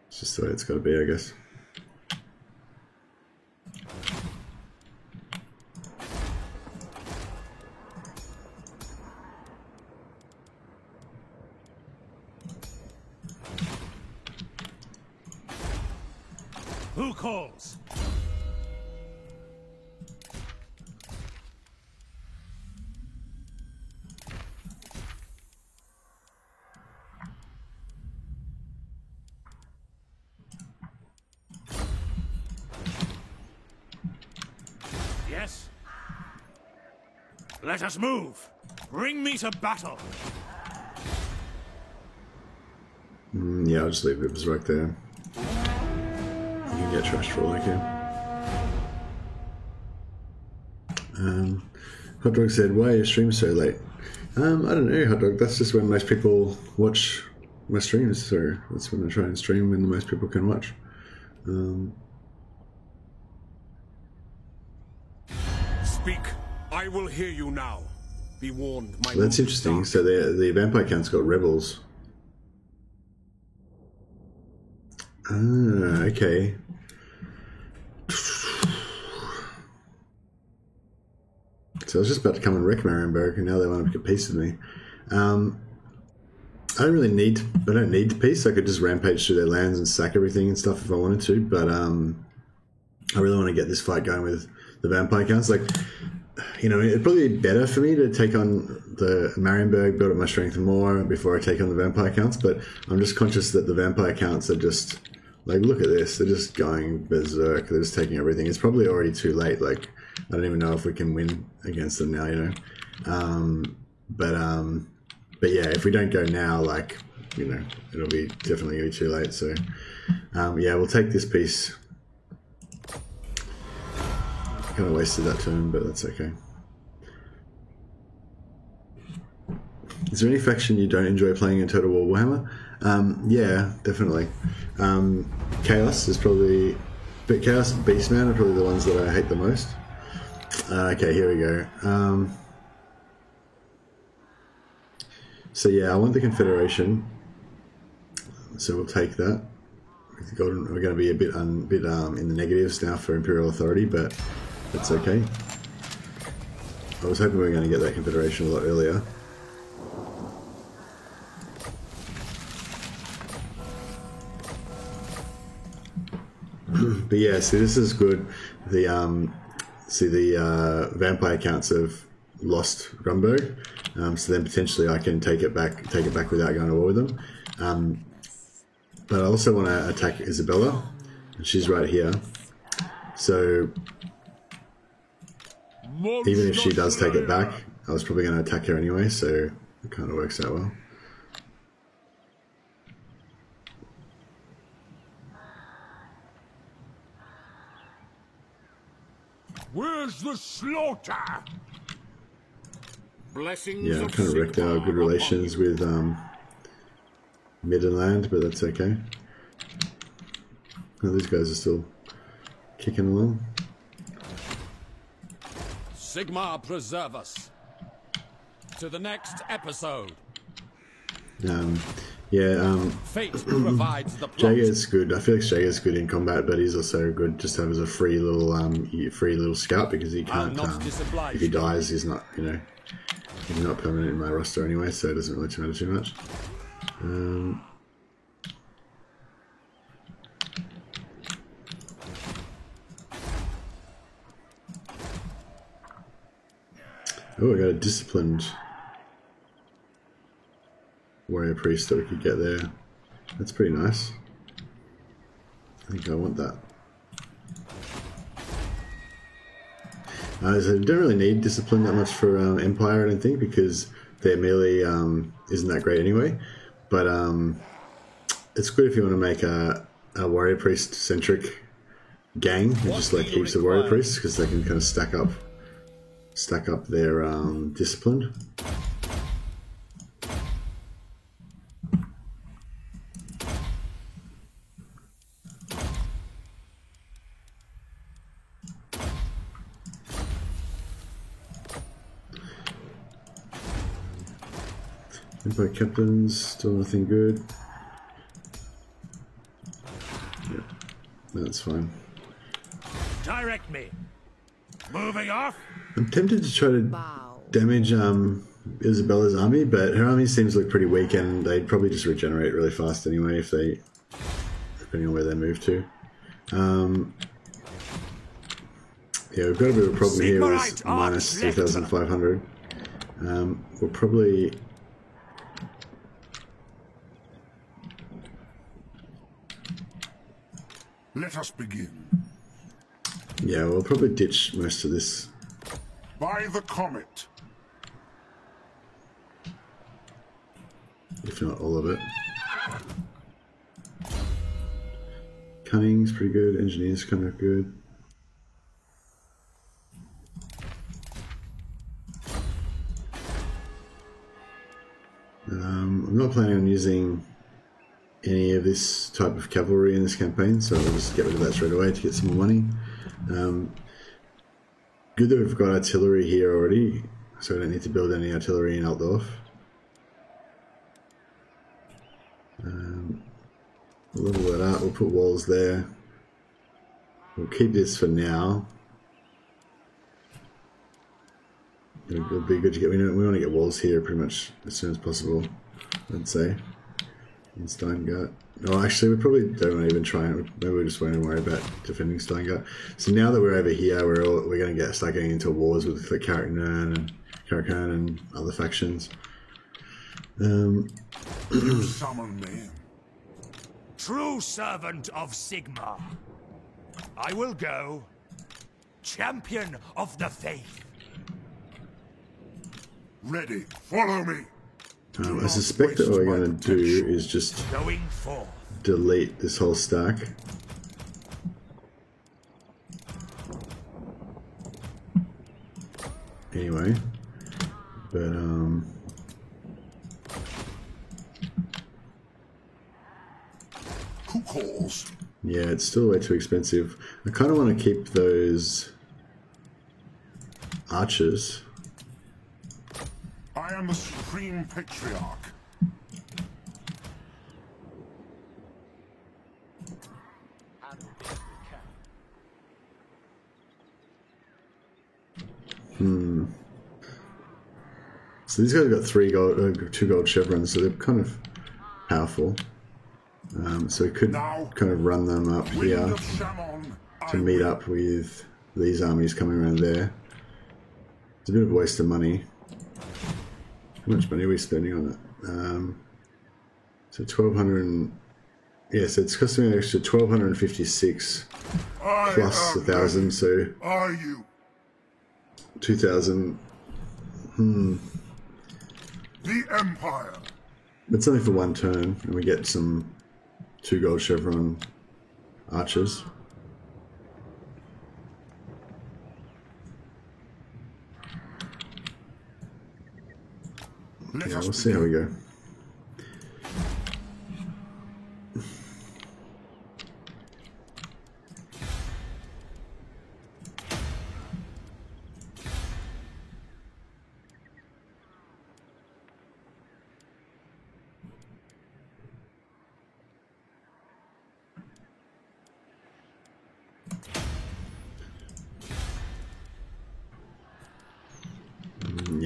it's just the way it's got to be, I guess. Who calls? Yes? Let us move. Bring me to battle. Yeah, I'll just leave Rivers right there. You can get trashed for all I care. Hot Dog said, why are your streams so late? I don't know, Hot Dog. That's just when most people watch my streams, so that's when I try and stream when the most people can watch. Speak. I will hear you now. Be warned, my That's interesting. So the vampire count's got rebels. Ah, okay. So I was just about to come and wreck Marienburg, and now they want to get peace with me. I don't need to peace. I could just rampage through their lands and sack everything and stuff if I wanted to. But I really want to get this fight going with the vampire counts. Like, you know, it'd probably be better for me to take on the Marienburg, build up my strength more before I take on the vampire counts. But I'm just conscious that the vampire counts are just like, look at this. They're just going berserk. They're just taking everything. It's probably already too late. Like, I don't even know if we can win against them now, you know. But yeah, if we don't go now, like, you know, it'll be definitely gonna be too late. So yeah, we'll take this piece. Kind of wasted that turn, but that's okay. Is there any faction you don't enjoy playing in Total War Warhammer? Yeah, definitely. Chaos is probably, but Chaos and Beastman are probably the ones that I hate the most. Okay, here we go. So yeah, I want the Confederation. So we'll take that. We're going to be a bit in the negatives now for Imperial Authority, but that's okay. I was hoping we were going to get that Confederation a lot earlier. But yeah, see, this is good. The vampire counts have lost Grunberg, so then potentially I can take it back without going to war with them. But I also want to attack Isabella, and she's right here. So even if she does take it back, I was probably going to attack her anyway, so it kind of works out well. Where's the slaughter? Blessings. Yeah, I kind of wrecked our good relations with Midland, but that's okay. Oh, these guys are still kicking along. Sigmar preserve us. To the next episode. Yeah, Fate provides the plot. Jaeger's good. I feel like Jaeger's good in combat, but he's also good just to have as a free little scout because he can't. not disoblige If he you. dies, he's not. He's not permanent in my roster anyway, so it doesn't really matter too much. Oh, I got a disciplined warrior priest that we could get there. That's pretty nice. I think I want that. So I don't really need discipline that much for Empire, I don't think, because their melee isn't that great anyway. But it's good if you want to make a warrior priest centric gang, with just like heaps of warrior priests, because they can kind of stack up their discipline. Empire captains, still nothing good. Yep, that's fine. Direct me. Moving off. I'm tempted to try to damage Isabella's army, but her army seems to look pretty weak, and they'd probably just regenerate really fast anyway if they, depending on where they move to. Yeah, we've got a bit of a problem here with minus 3,500. We'll probably. Let us begin. Yeah, we'll probably ditch most of this. By the comet. If not all of it. Cunning's pretty good, engineer's kind of good. I'm not planning on using any of this type of cavalry in this campaign, so I'll just get rid of that straight away to get some more money. Good that we've got artillery here already, so we don't need to build any artillery in Altdorf. We'll level that up, we'll put walls there. We'll keep this for now. It'll be good to get, we want to get walls here pretty much as soon as possible, I'd say. In Steingart. No, actually, we probably don't want to even try it. Maybe we just won't worry about defending Steingart. So now that we're over here, we're going to start getting into wars with the Karakhan and other factions. You summon me. True servant of Sigmar. I will go. Champion of the faith. Ready. Follow me. I suspect that what we're going to do is just Going forth. delete this whole stack. Anyway, but Who calls? yeah, it's still way too expensive. I kind of want to keep those archers. I am the Supreme Patriarch. So these guys got 2 gold chevrons, so they're kind of powerful. So we could kind of run them up Wind here of Shaman, to meet up with these armies coming around there. It's a bit of a waste of money. How much money are we spending on it? So 1,200. Yeah, so it's costing me an extra 1,256 plus 1,000, so Are you 2,000. the Empire? It's only for one turn, and we get some 2 gold chevron archers. Let Yeah, us we'll see how we go.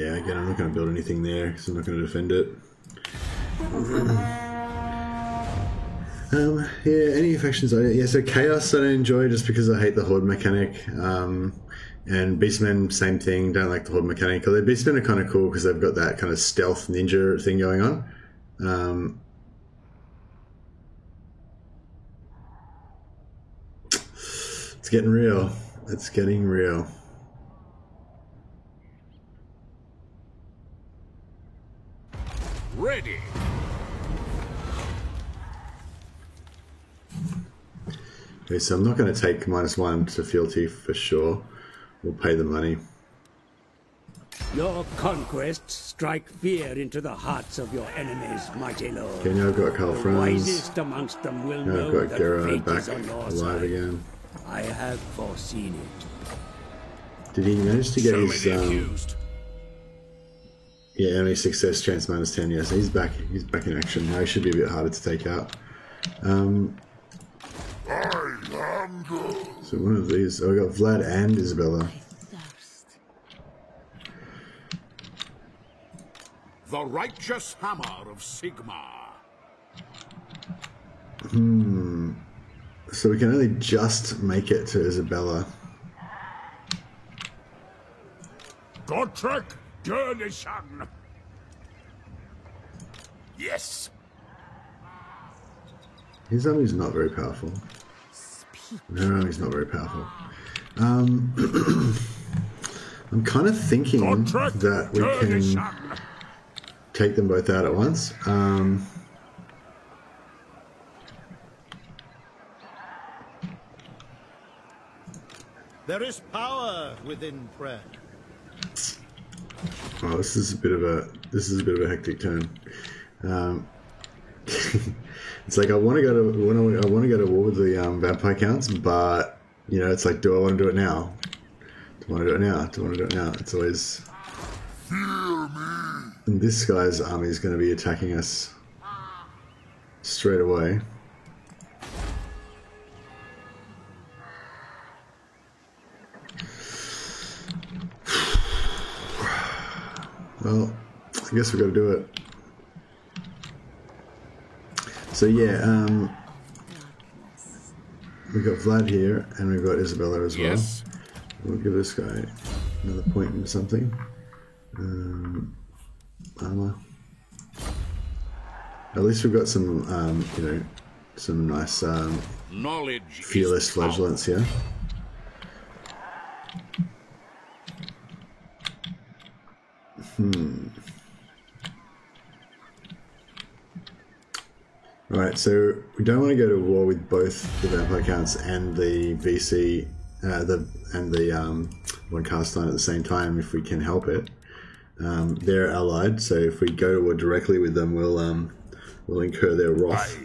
yeah, again, I'm not going to build anything there because I'm not going to defend it. Yeah, any factions? Yeah, so Chaos I don't enjoy just because I hate the Horde mechanic. And Beastmen, same thing, don't like the Horde mechanic. Although Beastmen are kind of cool because they've got that kind of stealth ninja thing going on. It's getting real. It's getting real. Ready. Okay, so I'm not going to take -1 to fealty for sure. We'll pay the money. Your conquests strike fear into the hearts of your enemies, mighty lord. Okay, now I've got Karl The Franz. wisest amongst them will Now know I've got that Gerard fate back is on your alive side. again. I have foreseen it. Did he manage to get So his... many accused. Yeah, only success chance -10. Yeah, so he's back. He's back in action now. He should be a bit harder to take out. So one of these. Oh, I got Vlad and Isabella. The righteous hammer of Sigmar. So we can only just make it to Isabella. Gotrek Gurnishan. Yes. His army's not very powerful. Her army's not very powerful. I'm kind of thinking Gotrek that we can Gurnishan. take them both out at once. There is power within prayer. Oh, this is a bit of a hectic turn. It's like I want to go to war with the vampire counts, but you know, it's like, do I want to do it now? Do I want to do it now? Do I want to do it now? It's always. And this guy's army is going to be attacking us straight away. Well, I guess we've got to do it. So yeah, we've got Vlad here, and we've got Isabella as well. Yes. We'll give this guy another point into something. Armor. At least we've got some, you know, some nice Knowledge fearless is power. flagellants here. Alright, so we don't want to go to war with both the vampire counts and the VC, and the Von Carstein at the same time if we can help it. They're allied, so if we go to war directly with them, we'll incur their wrath.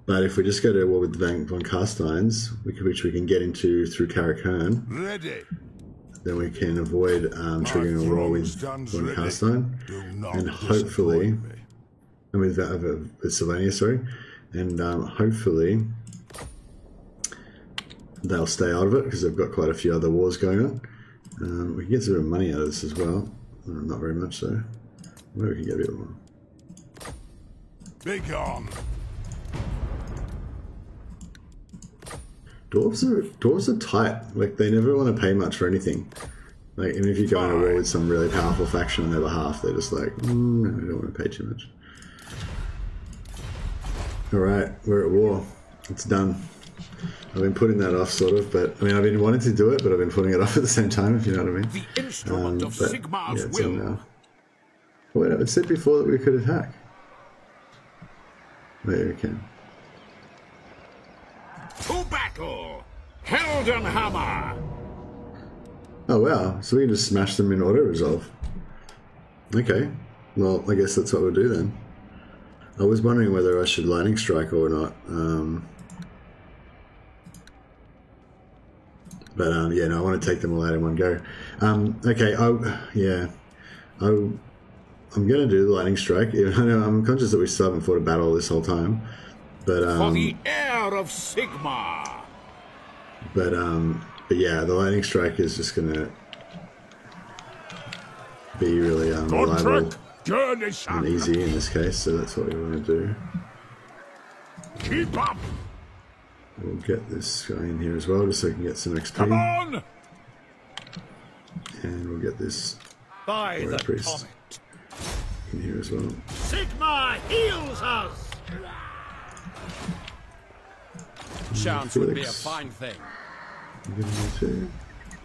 But if we just go to war with the Von Carsteins, which we can get into through Karakern, Ready. then we can avoid triggering a war with Von Carstein, and hopefully, I mean with Sylvania, sorry, and hopefully they'll stay out of it because they've got quite a few other wars going on. We can get some bit of money out of this as well, not very much so. Maybe we can get a bit more. Big on. Dwarves are tight. Like, they never want to pay much for anything. Like, even if you go into war with some really powerful faction on their behalf, they're just like, no, I don't want to pay too much. Alright, we're at war. It's done. I've been putting that off, sort of, but, I mean, I've been wanting to do it, but I've been putting it off at the same time, if you know what I mean. The instrument of Sigmar's it's in will. now. Oh, wait, it said before that we could attack. Maybe we can. To battle! Heldenhammer! Oh wow, so we can just smash them in auto-resolve. Okay, well, I guess that's what we'll do then. I was wondering whether I should lightning strike or not. Yeah, no, I want to take them all out in one go. Okay, I'm going to do the lightning strike. I know I'm conscious that we still haven't fought a battle this whole time. But, For the heir of Sigmar! But yeah, the lightning strike is just gonna be really reliable Gurnishan. and easy in this case, so that's what we want to do. Keep up. We'll get this guy in here as well, just so we can get some XP. Come on. And we'll get this By warrior the priest comet. in here as well. Sigma heals us. Chance would be a fine thing. Give him a 2.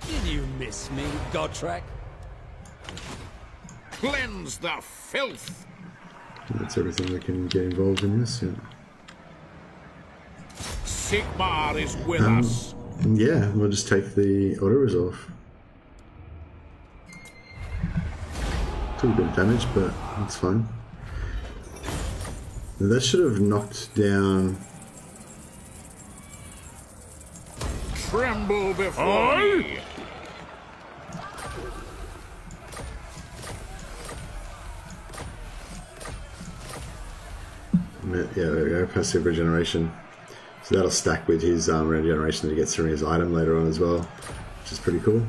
Did you miss me, Gotrek? Cleanse the filth. That's everything we can get involved in this, yeah. Sigmar is with us. Yeah, we'll just take the auto-resolve. Took a bit of damage, but that's fine. That should have knocked down... Tremble before me. Yeah, there we go, passive regeneration. So that'll stack with his regeneration that he gets from his item later on as well, which is pretty cool.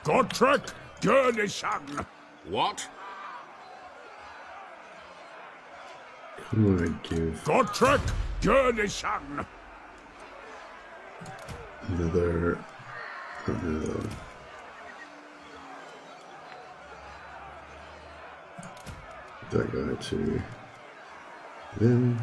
Gotrek Gurnishan. What? I'm gonna give Gotrek Gurnishan. another one. That guy to them.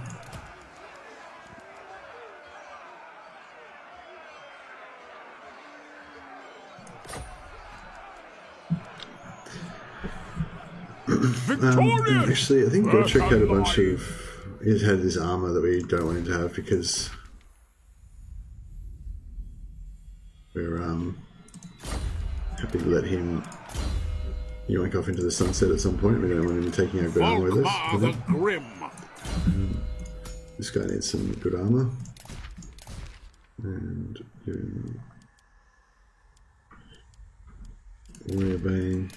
Actually, I think Gotrek had a bunch of... He had this armor that we don't want him to have because we're happy to let him yoink off into the sunset at some point. We don't want him taking our ground with us. Volkmar the Grim. This guy needs some good armor. And give him Warrior Bane.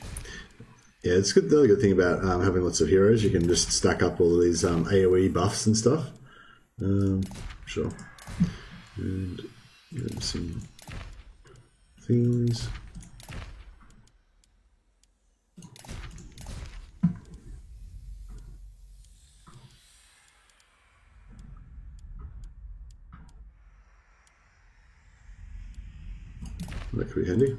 Yeah, it's good. The other good thing about having lots of heroes, you can just stack up all of these AoE buffs and stuff. Sure. And give him some things. That could be handy.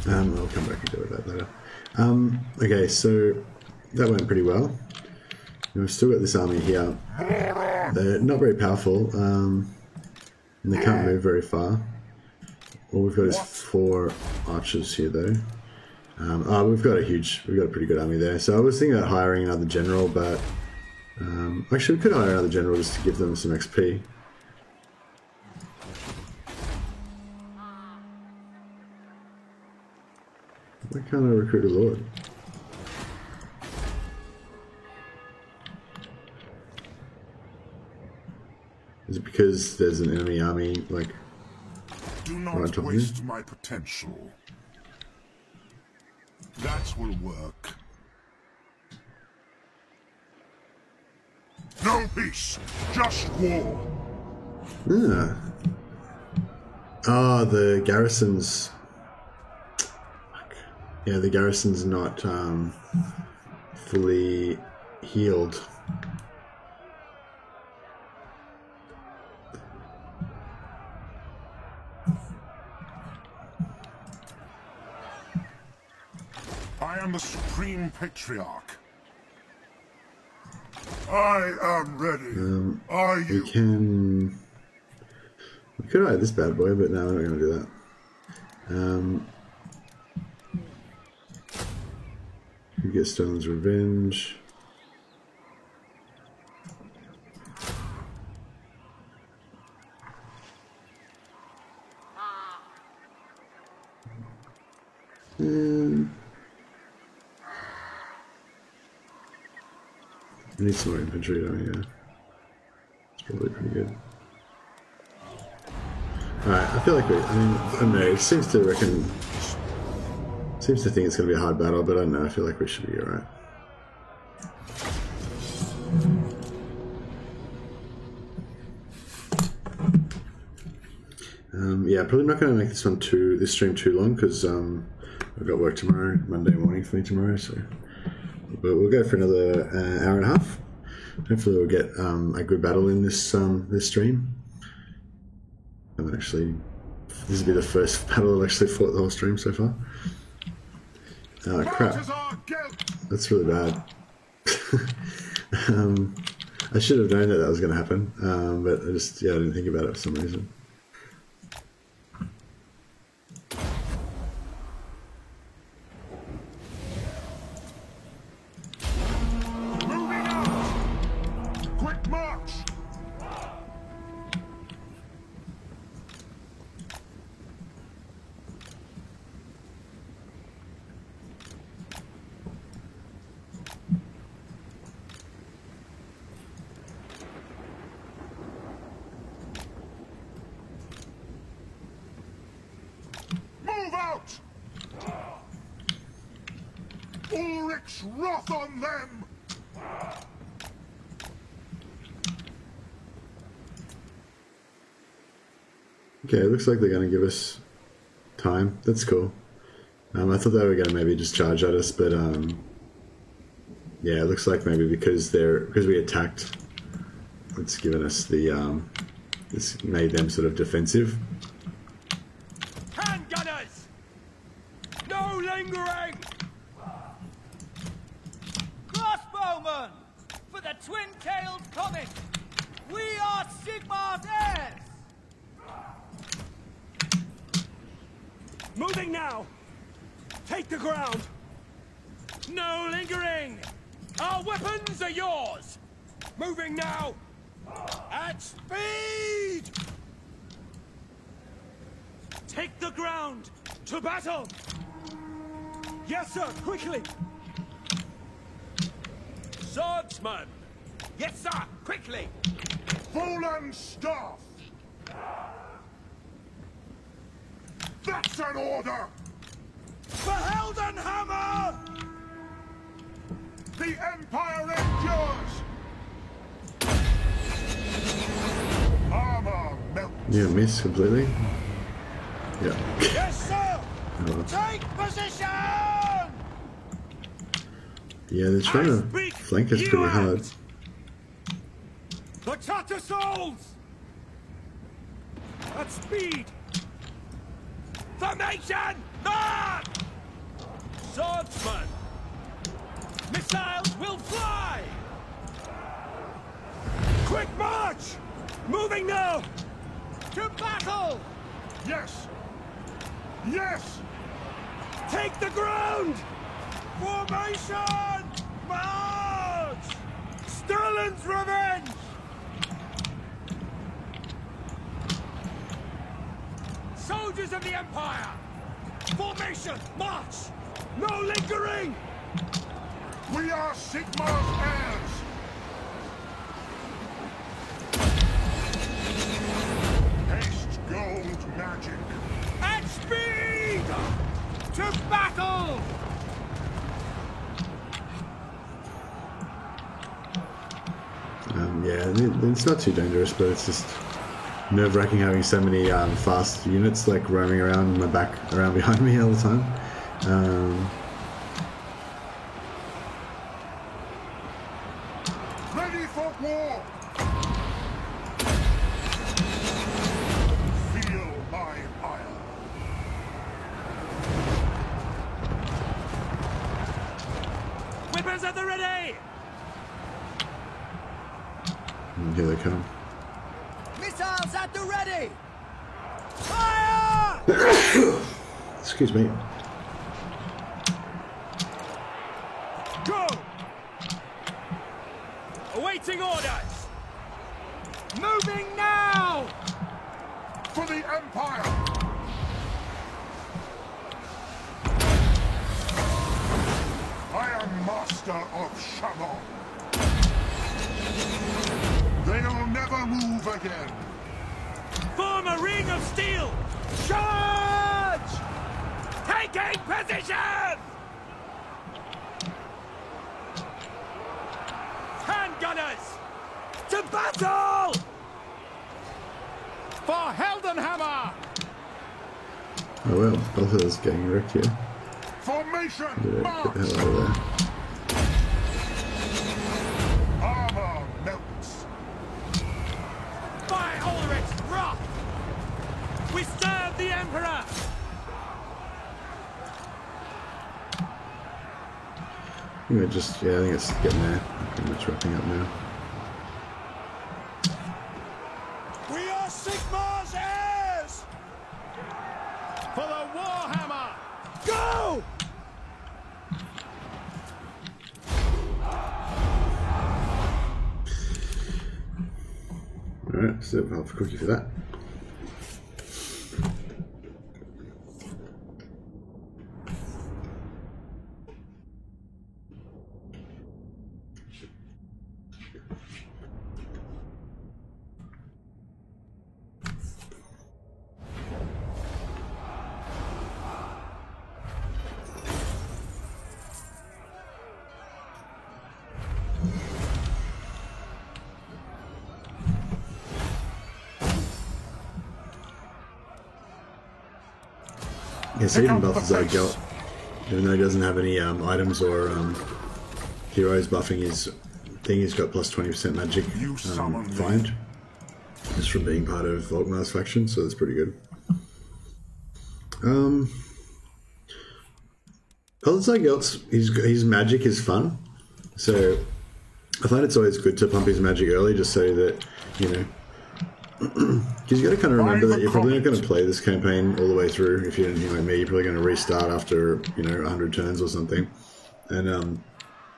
I'll come back and do that later. Okay, so that went pretty well. We've still got this army here. They're not very powerful, and they can't move very far. All we've got is 4 archers here, though. We've got a pretty good army there. So I was thinking about hiring another general, but actually we could hire another general just to give them some XP. Why can't I recruit a lord? Is it because there's an enemy army, like, Do not waste my potential. That will work. No peace, just war. Yeah. Ah, the garrison's... Yeah, the garrison's not fully healed. I am the Supreme Patriarch. I am ready. Are you? We could hide this bad boy, but no, we're not going to do that. We get Stone's Revenge. And we need some more infantry down here. It's probably pretty good. Alright, I feel like I don't know, it seems to think it's going to be a hard battle, but I don't know, I feel like we should be alright. Yeah, probably not going to make this stream too long because I've got work tomorrow, Monday morning for me tomorrow. So, but we'll go for another hour and a half. Hopefully, we'll get a good battle in this stream. This will be the first battle I've actually fought the whole stream so far. Oh crap! That's really bad. I should have known that was going to happen, but I didn't think about it for some reason. Moving out! Quick march! Move out! Ulrich's wrath on them! Okay, it looks like they're going to give us time. That's cool. I thought they were going to maybe just charge at us, but yeah, it looks like maybe because we attacked, it's given us the it's made them sort of defensive. Handgunners! No lingering! Crossbowmen! For the twin-tailed comet! We are Sigmar's heirs! Moving now! Take the ground! No lingering! Our weapons are yours! Moving now! At speed! Take the ground! To battle! Yes, sir! Quickly! Swordsman! Yes, sir! Quickly! Fallen staff! That's an order! For Heldenhammer! The Empire endures! Armor melts! Yeah, miss completely. Yeah. Yes, sir! Oh. Take position! Yeah, they're trying to flank us pretty hard. The Tattersouls! At speed! Formation! March! Swordsman! Missiles will fly! Quick march! Moving now! To battle! Yes! Yes! Take the ground! Formation! March! Stalin's revenge! Soldiers of the Empire! Formation! March! No lingering! We are Sigmar's heirs! Haste gold magic! At speed! To battle! Yeah, it's not too dangerous, but it's just nerve-wracking having so many fast units like roaming around my back, around behind me all the time. Ready for war! Feel my ire! Whippers at the ready! And here they come. Missiles at the ready! Fire! Excuse me. Go! Awaiting orders! Moving now! For the Empire! I am master of Shamar. They'll never move again. Form a ring of steel! Charge! Taking position! Handgunners! To battle! For Heldenhammer! Oh well, Balthazar's getting wrecked here. Formation! Get the hell out of there. Armor melts! By Ulrich's wrath! We serve the Emperor! I think it's getting there. Pretty much wrapping up now. We are Sigmar's heirs! For the Warhammer! Go! Alright, so half a cookie for that. Yeah, so even Balthazar Gelt, even though he doesn't have any items or heroes buffing his thing, he's got plus 20% magic find, just from being part of Volkmar's faction, so that's pretty good. Balthazar Gelt's, his magic is fun, so I find it's always good to pump his magic early, just so that, you know, because you got to kind of remember that you're probably not going to play this campaign all the way through. If you're anything like me, you're probably going to restart after, you know, 100 turns or something. And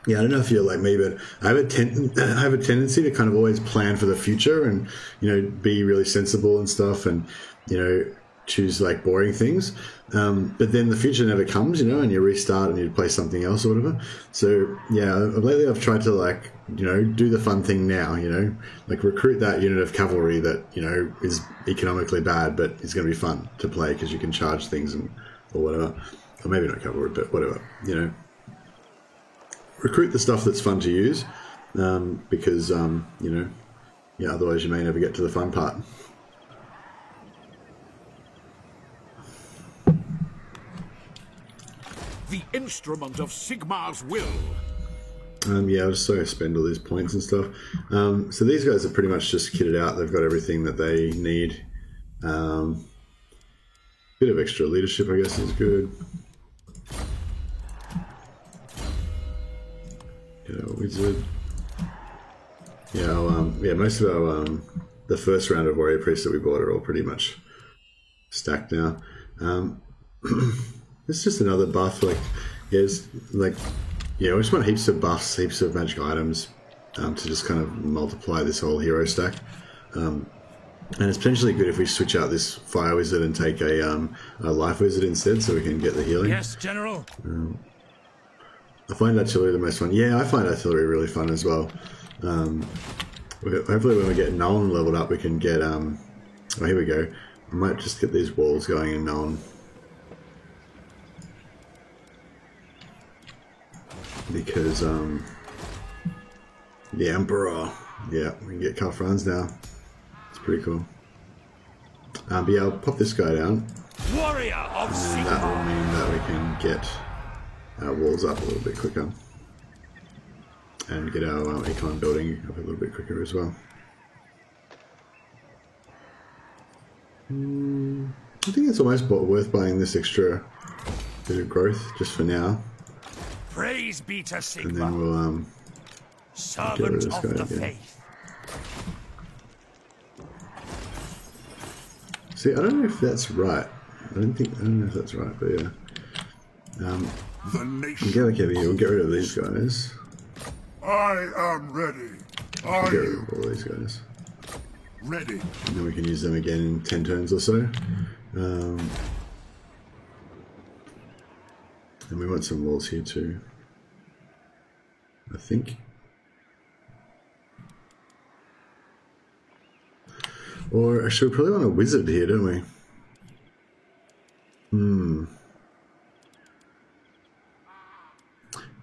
yeah, I don't know if you're like me, but I have a tendency to kind of always plan for the future and, you know, be really sensible and stuff, and, you know, choose like boring things. But then the future never comes, you know, and you restart and you play something else or whatever. So yeah, lately I've tried to, like, you know, do the fun thing now, you know, like recruit that unit of cavalry that, you know, is economically bad, but it's going to be fun to play because you can charge things and or whatever. Or maybe not cavalry, but whatever, you know. Recruit the stuff that's fun to use, because, you know, yeah, otherwise you may never get to the fun part. The instrument of Sigmar's will. Yeah, I'll just sort of spend all these points and stuff. So these guys are pretty much just kitted out. They've got everything that they need. Bit of extra leadership, I guess, is good. Get our wizard. Yeah, yeah, most of our the first round of warrior priests that we bought are all pretty much stacked now. It's just another buff. Like, yeah, it's like, yeah, we just want heaps of buffs, heaps of magic items, to just kind of multiply this whole hero stack. And it's potentially good if we switch out this fire wizard and take a life wizard instead, so we can get the healing. Yes, General. I find artillery the most fun. Yeah, I find artillery really fun as well. Hopefully when we get Nuln leveled up, we can get, oh, here we go. I might just get these walls going in Nuln. Because, the Emperor, yeah, we can get Kafrans now. It's pretty cool. But yeah, I'll pop this guy down. Warrior of and that will mean that we can get our walls up a little bit quicker. And get our econ building up a little bit quicker as well. I think it's almost worth buying this extra bit of growth, just for now. Praise be to Sigmar. And then we'll servant get rid of this of guy the again. faith. See, I don't know if that's right. I don't know if that's right, but yeah. The nation. We'll get rid of these guys. I am ready. Are Get rid you of all these guys. ready? And then we can use them again in 10 turns or so. And we want some walls here too, I think. Or actually, we probably want a wizard here, don't we?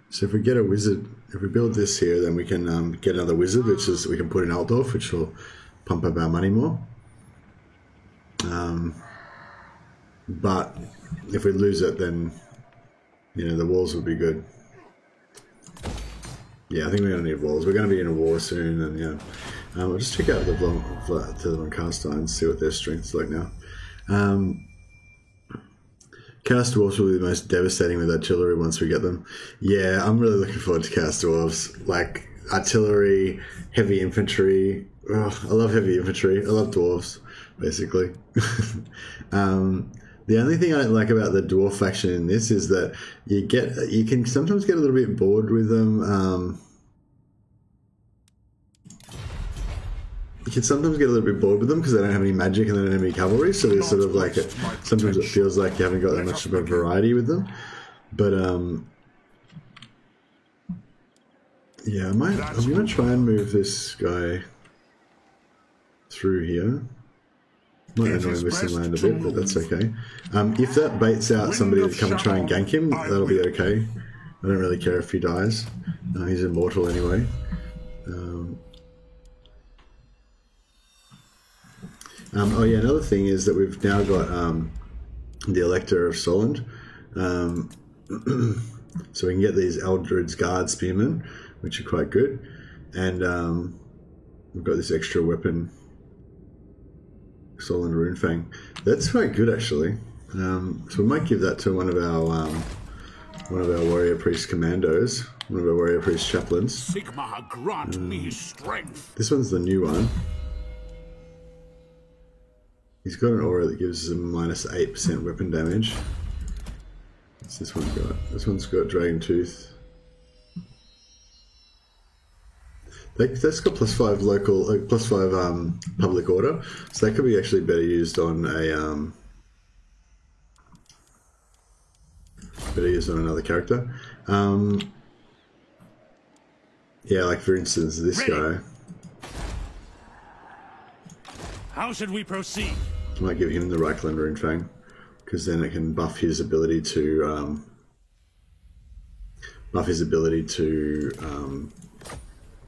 So if we get a wizard, if we build this here, then we can get another wizard, which is we can put in Altdorf, which will pump up our money more. but if we lose it, then you know the walls would be good. Yeah, I think we're going to need walls. We're going to be in a war soon, and yeah. We'll just check out the Von Carstein and see what their strength's like now. Chaos Dwarves will be the most devastating with artillery once we get them. Yeah, I'm really looking forward to Chaos Dwarves. Like, artillery, heavy infantry. Oh, I love heavy infantry. I love dwarves, basically. The only thing I don't like about the dwarf faction in this is that you can sometimes get a little bit bored with them. You can sometimes get a little bit bored with them because they don't have any magic and they don't have any cavalry, so they're sort of like sometimes it feels like you haven't got that much of a variety with them. But yeah, I'm gonna try and move this guy through here. Might annoy missing land a bit, but that's okay. If that baits out somebody to come and try and gank him, that'll be okay. I don't really care if he dies. He's immortal anyway. Oh yeah, another thing is that we've now got the Elector of Solent. So we can get these Eldred's Guard Spearmen, which are quite good. And we've got this extra weapon, Solent Runefang. That's quite good actually. So we might give that to one of our warrior priest commandos, one of our warrior priest chaplains. Sigmar, grant me strength. This one's the new one. He's got an aura that gives him minus 8% weapon damage. What's this one got? This one's got Dragon Tooth. That's got +5 local, +5 public order, so that could be actually better used on a another character. Yeah, like for instance this guy. How should we proceed? I might give him the Reichland Runefang, because then it can buff his ability to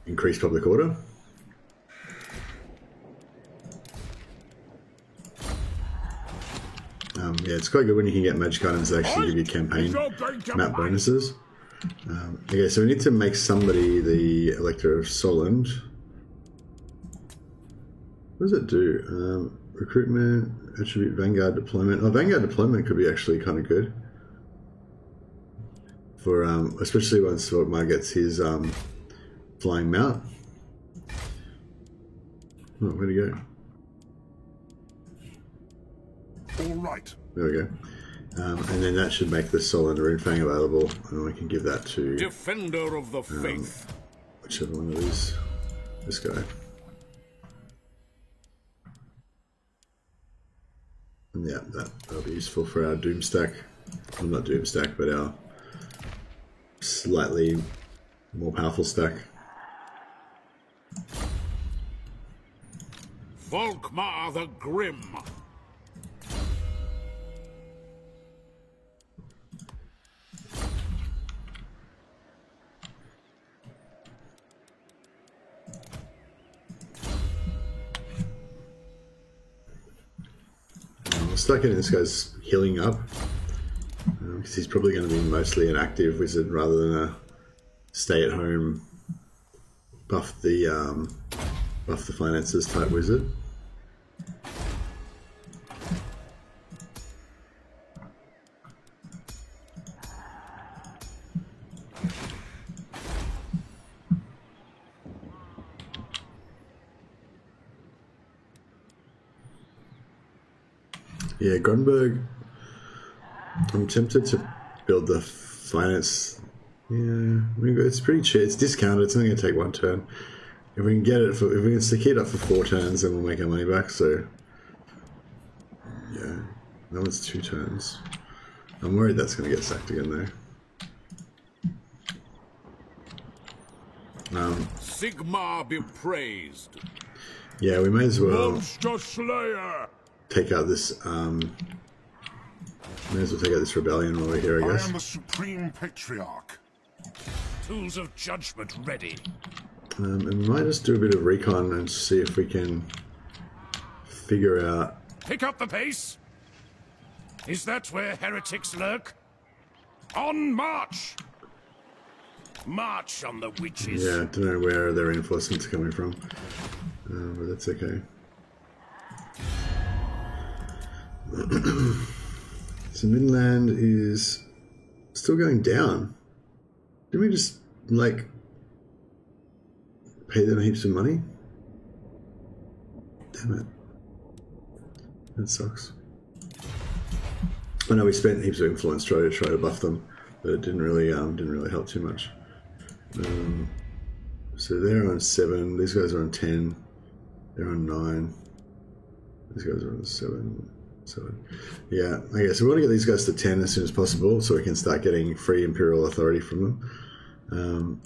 increase public order. Yeah, it's quite good when you can get magic items that actually give you campaign map bonuses. Okay, so we need to make somebody the Elector of Solent. What does it do? Recruitment, attribute, Vanguard deployment. Oh, Vanguard deployment could be actually kind of good. For, especially once Volkmar gets his flying mount. Oh, where'd he go? All right. There we go. And then that should make the Solent Runefang available, and we can give that to Defender of the Faith. Whichever one of these. This guy. And yeah, that'll be useful for our Doom stack. Well, not Doom stack, but our slightly more powerful stack. Volkmar the Grim. I'll start getting this guy's healing up, because he's probably going to be mostly an active wizard rather than a stay-at-home buff the finances type wizard. Yeah, Grunberg. I'm tempted to build the finance. Yeah, I mean, it's pretty cheap. It's discounted. It's only going to take 1 turn. If we can get it, if we can stick it up for 4 turns, then we'll make our money back. So, yeah, that was 2 turns. I'm worried that's going to get sacked again, though. Sigmar be praised. Yeah, we may as well Monster Slayer. take out this. May as well take out this rebellion while we're here, I guess. I am the Supreme Patriarch. Tools of judgment ready. And we might just do a bit of recon and see if we can figure out. Pick up the pace. Is that where heretics lurk? On march! March on the witches. Yeah, I don't know where their reinforcements are coming from, but that's okay. So Midland is still going down. Didn't we just, like, pay them heaps of money? Damn it. That sucks. I know we spent heaps of influence trying to buff them, but it didn't really help too much. So they're on 7. These guys are on 10. They're on 9. These guys are on 7. Yeah, okay, so we want to get these guys to 10 as soon as possible so we can start getting free Imperial authority from them.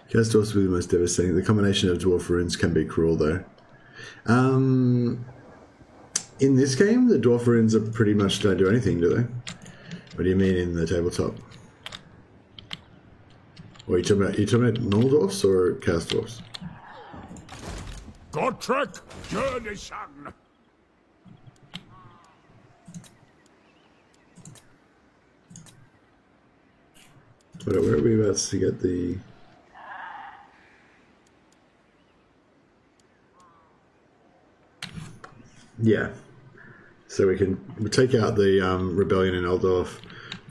Chaos Dwarfs will be the most devastating. The combination of Dwarf Runes can be cruel, though. In this game, the Dwarf Runes are pretty much don't do anything, do they? What do you mean in the tabletop? Or are you talking about normal dwarfs or Chaos Dwarfs? Gotrek Jörnisson! Where are we about to get the... Yeah. So we'll take out the rebellion in Eldorf,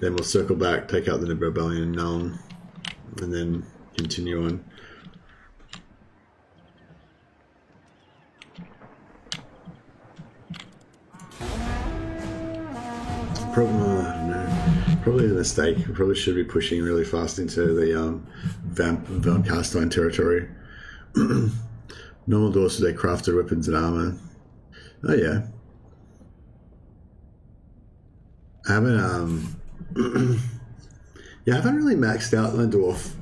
then we'll circle back, take out the rebellion in Nuln, and then continue on. Probably a mistake. We probably should be pushing really fast into the Von Carstein territory. Normal dwarfs with their crafted weapons and armor. Oh yeah. I haven't I haven't really maxed out my dwarf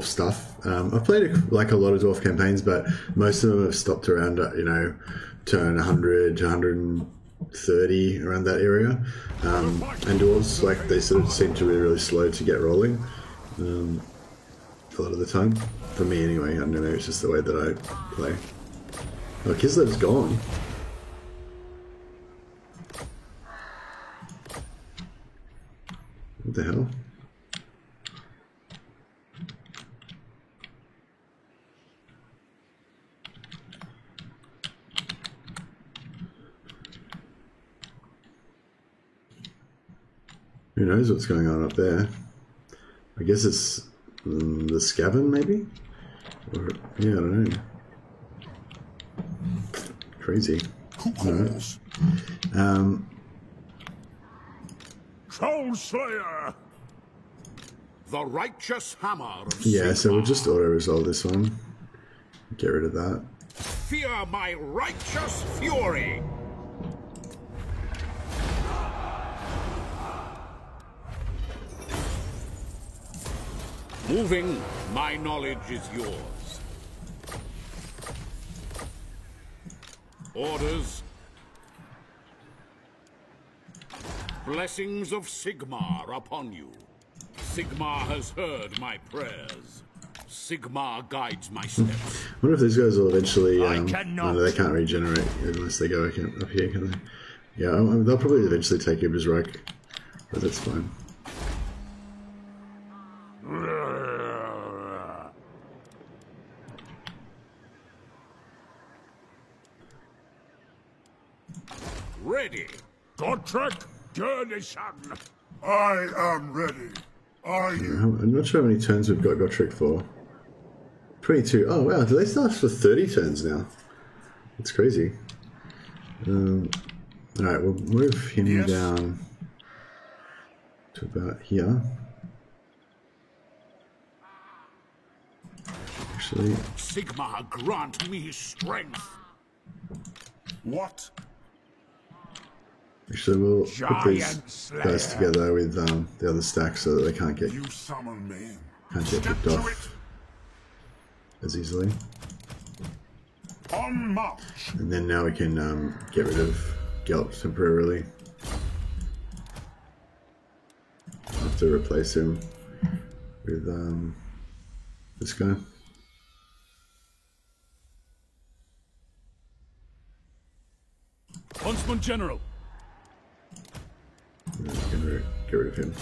stuff. I've played like a lot of dwarf campaigns, but most of them have stopped around turn 100 to 130 around that area. And dwarves, like, they sort of seem to be really slow to get rolling a lot of the time. For me anyway, I don't know, it's just the way that I play. Oh, Kislev's gone. What the hell? Who knows what's going on up there? I guess it's the Skaven, maybe? Or, yeah, I don't know. Crazy. Alright. Troll Slayer! The righteous hammer of Yeah, Sigmar. so we'll just auto-resolve this one. Get rid of that. Fear my righteous fury! Moving, my knowledge is yours. Orders. Blessings of Sigmar upon you. Sigmar has heard my prayers. Sigmar guides my steps. I wonder if these guys will eventually... no, they can't regenerate unless they go up here, can they? Yeah, they'll probably eventually take Ibizrak, but that's fine. Ready. Gotrek Jörnisson! I am ready. Are you? I'm not sure how many turns we've got Gotrek for. 22. Oh, wow. Do they start for 30 turns now? That's crazy. Alright, we'll move him down to about here. Actually... Sigmar, grant me strength. What? Actually, we'll put these guys together with the other stack so that they can't get picked off as easily. On march. And then now we can get rid of Gelp temporarily. I'll have to replace him with this guy. Huntsman General. I'm gonna get rid of him.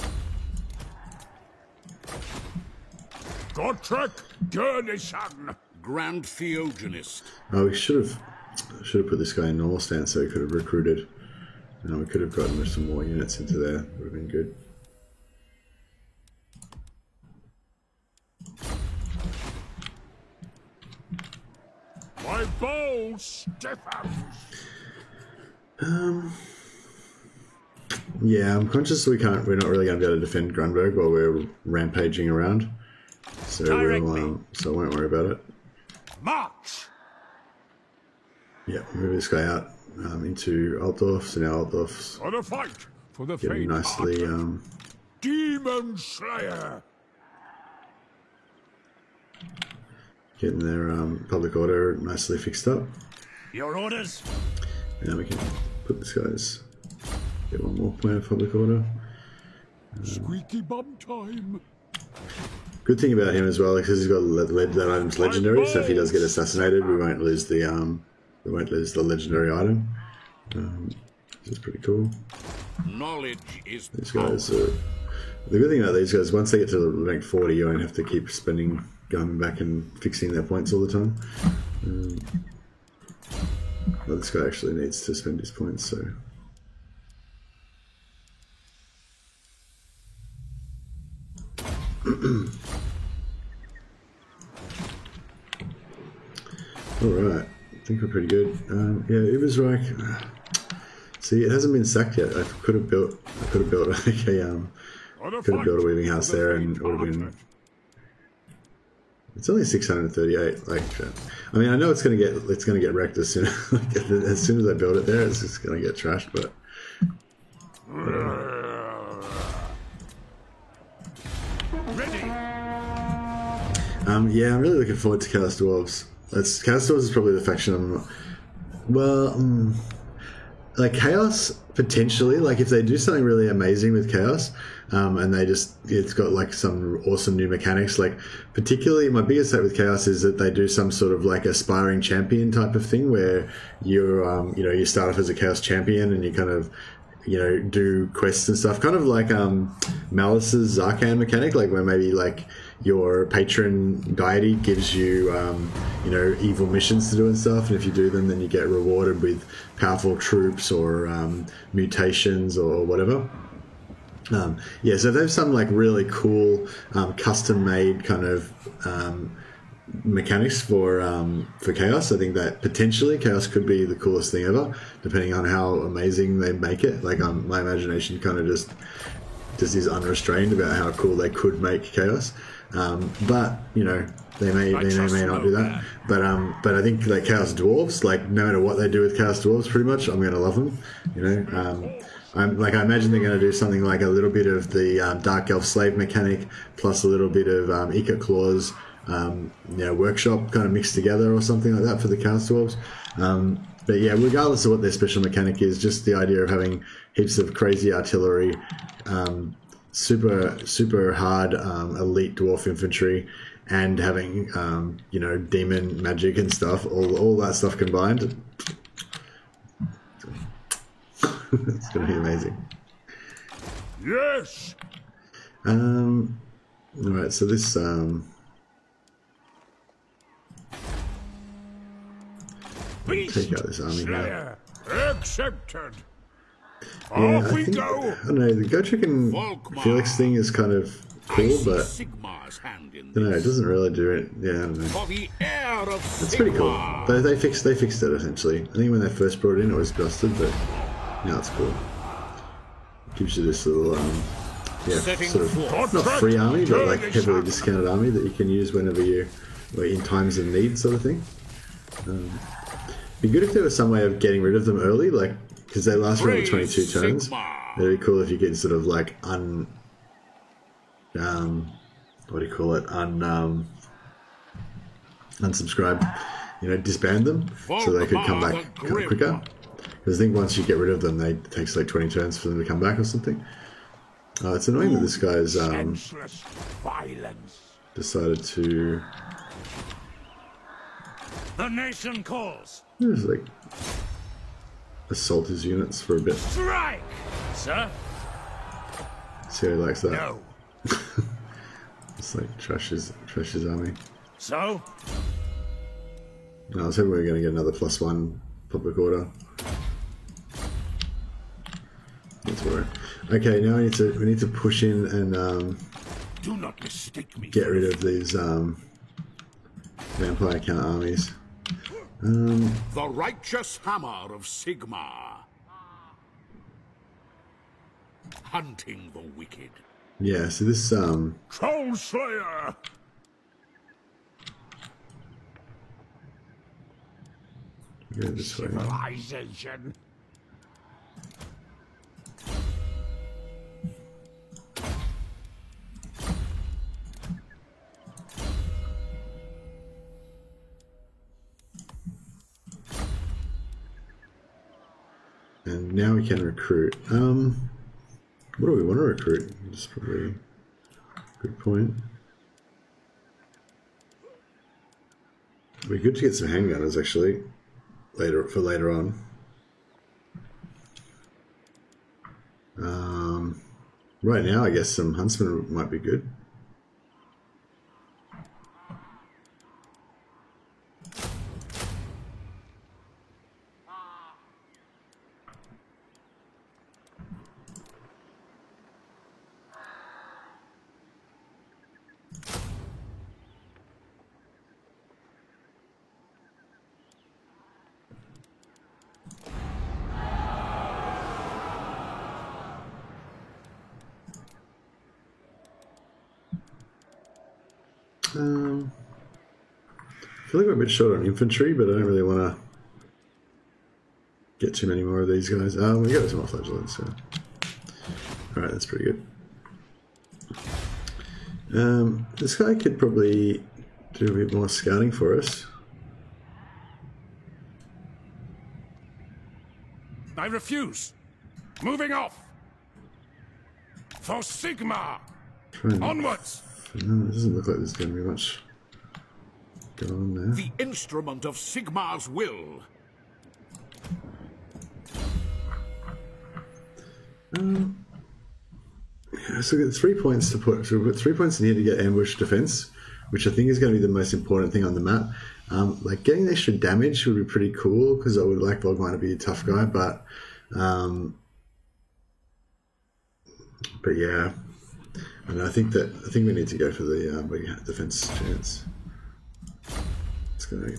Gotrek Gurnishan. Grand Theogenist. Oh, we should have put this guy in normal stance so he could have recruited. We could have gotten some more units into there. Would have been good. My bow stiffens. Yeah, I'm conscious we're not really going to be able to defend Grunberg while we're rampaging around. So so I won't worry about it. March. Yeah, move this guy out into Altdorf. So now Altdorf's For the fight, for the getting nicely. Demon Slayer. Getting their public order nicely fixed up. Your orders. Now we can put this guy's. Get one more point of public order. Squeaky bum time. Good thing about him as well, because he's got that item's legendary. So if he does get assassinated, we won't lose the legendary item. Which is pretty cool. Knowledge is these guys are. The good thing about these guys, once they get to rank 40, you won't have to keep going back and fixing their points all the time. Well, this guy actually needs to spend his points, so. Alright, I think we're pretty good. Yeah, Ubersreich. See, it hasn't been sacked yet. I could have built like a weaving house there, and it would have been. It's only 638. Like, I mean, I know it's gonna get wrecked as soon as soon as I build it there. It's just gonna get trashed, but. Yeah, I'm really looking forward to Chaos Dwarves. Chaos Dwarves is probably the faction I'm. Well, like Chaos potentially. Like if they do something really amazing with Chaos, and it's got like some awesome new mechanics. Like particularly, my biggest hope with Chaos is that they do some sort of like aspiring champion type of thing where you're, you start off as a Chaos champion and you kind of. Do quests and stuff, kind of like Malice's Zarkan mechanic, like where maybe like your patron deity gives you, evil missions to do and stuff, and if you do them, then you get rewarded with powerful troops or mutations or whatever. Yeah, so there's some like really cool custom-made kind of mechanics for Chaos. I think that potentially Chaos could be the coolest thing ever, depending on how amazing they make it. Like my imagination kind of just is unrestrained about how cool they could make Chaos. But they may not do that. But I think like Chaos Dwarves, like no matter what they do with Chaos Dwarves, pretty much I'm gonna love them. I imagine they're going to do something like a little bit of the Dark Elf slave mechanic plus a little bit of Ikat Claw's workshop kind of mixed together or something like that for the Chaos Dwarves. But yeah, regardless of what their special mechanic is, just the idea of having heaps of crazy artillery, super hard elite dwarf infantry, and having demon magic and stuff, all that stuff combined. It's going to be amazing. Yes. All right, so this take out this army here. Accepted. Yeah, Off we go. I don't know, the Gotrek and Felix thing is kind of cool, but I don't know, it doesn't really do it. Yeah, I don't know. It's pretty cool. They fixed it essentially. I think when they first brought it in, it was busted, but now it's cool. It gives you this little, sort of not free army, but like heavily discounted army that you can use whenever you're in times of need, sort of thing. Be good if there was some way of getting rid of them early, like because they last for only 22 turns. It'd be cool if you could sort of like unsubscribe, disband them so they could come back quicker. Because I think once you get rid of them, it takes like 20 turns for them to come back or something. It's annoying that this guy's decided to. The nation calls. There's like assault his units for a bit. Strike, sir. See how he likes that. No. It's like trash his army. So? No, I was hoping we were going to get another +1 public order. That's worry. Okay, now we need to push in and Do not mistake me. get rid of these vampire count armies. The righteous hammer of Sigmar. Hunting the wicked. Yeah, so this Troll Slayer. go this way. Civilization. And now we can recruit. What do we want to recruit? That's probably a good point. It'd be good to get some handgunners actually later on. Right now, I guess some huntsmen might be good. I feel like we're a bit short on infantry, but I don't really want to get too many more of these guys. We got some more flagellants, so. Alright, that's pretty good. This guy could probably do a bit more scouting for us. I refuse. Moving off. For Sigmar. Onwards. No, it doesn't look like there's going to be much going on there. The instrument of Sigmar's will. Yeah, so we've got 3 points to put. So we've got 3 points in here to get ambush defense, which I think is going to be the most important thing on the map. Like getting extra damage would be pretty cool because I would like Volkmar to be a tough guy, but yeah, and I think we need to go for the defense chance. It's going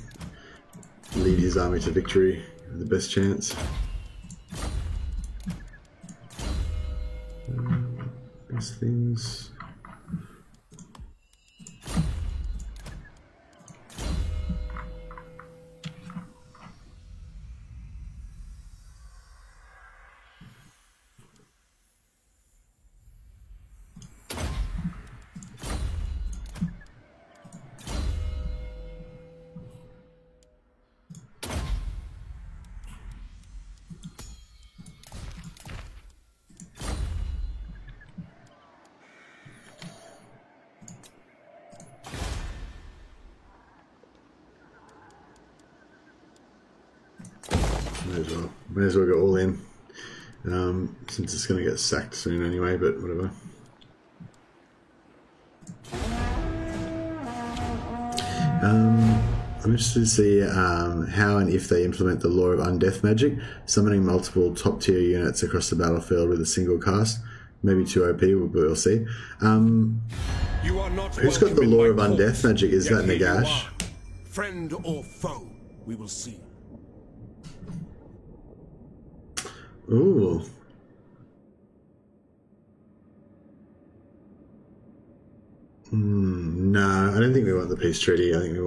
to lead his army to victory with the best chance. These things. May as well go all in, since it's going to get sacked soon anyway, but whatever. I'm interested to see how and if they implement the law of undeath magic, summoning multiple top tier units across the battlefield with a single cast. Maybe too OP, we'll see. Who's got the law of undeath magic? Is that Nagash? Friend or foe, we will see. Ooh. No, I don't think we want the peace treaty. I think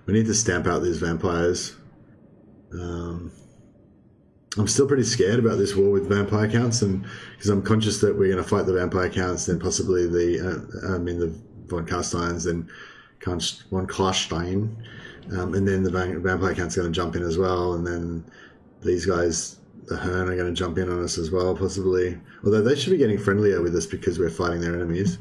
we need to stamp out these vampires. I'm still pretty scared about this war with vampire counts, and because I'm conscious that we're going to fight the vampire counts, then possibly the von Carsteins, then von Karstein, and then the vampire count's going to jump in as well, and then these guys, the Hern, are going to jump in on us as well, possibly. Although they should be getting friendlier with us because we're fighting their enemies.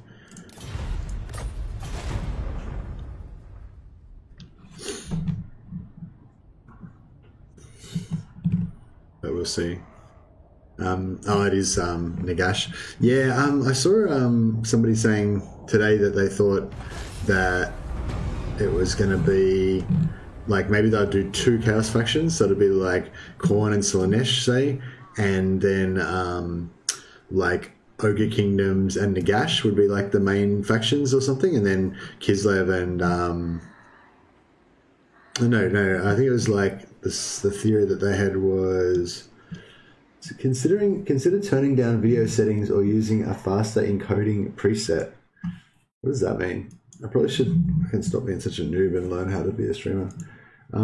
we'll see. It is Nagash. Yeah, I saw somebody saying today that they thought that it was going to be like maybe they'll do 2 Chaos factions, so it'll be like Khorne and Slaanesh, say, and then like Ogre Kingdoms and Nagash would be like the main factions or something, and then Kislev and no, I think it was like this, the theory that they had was consider turning down video settings or using a faster encoding preset. What does that mean? I probably I can stop being such a noob and learn how to be a streamer. I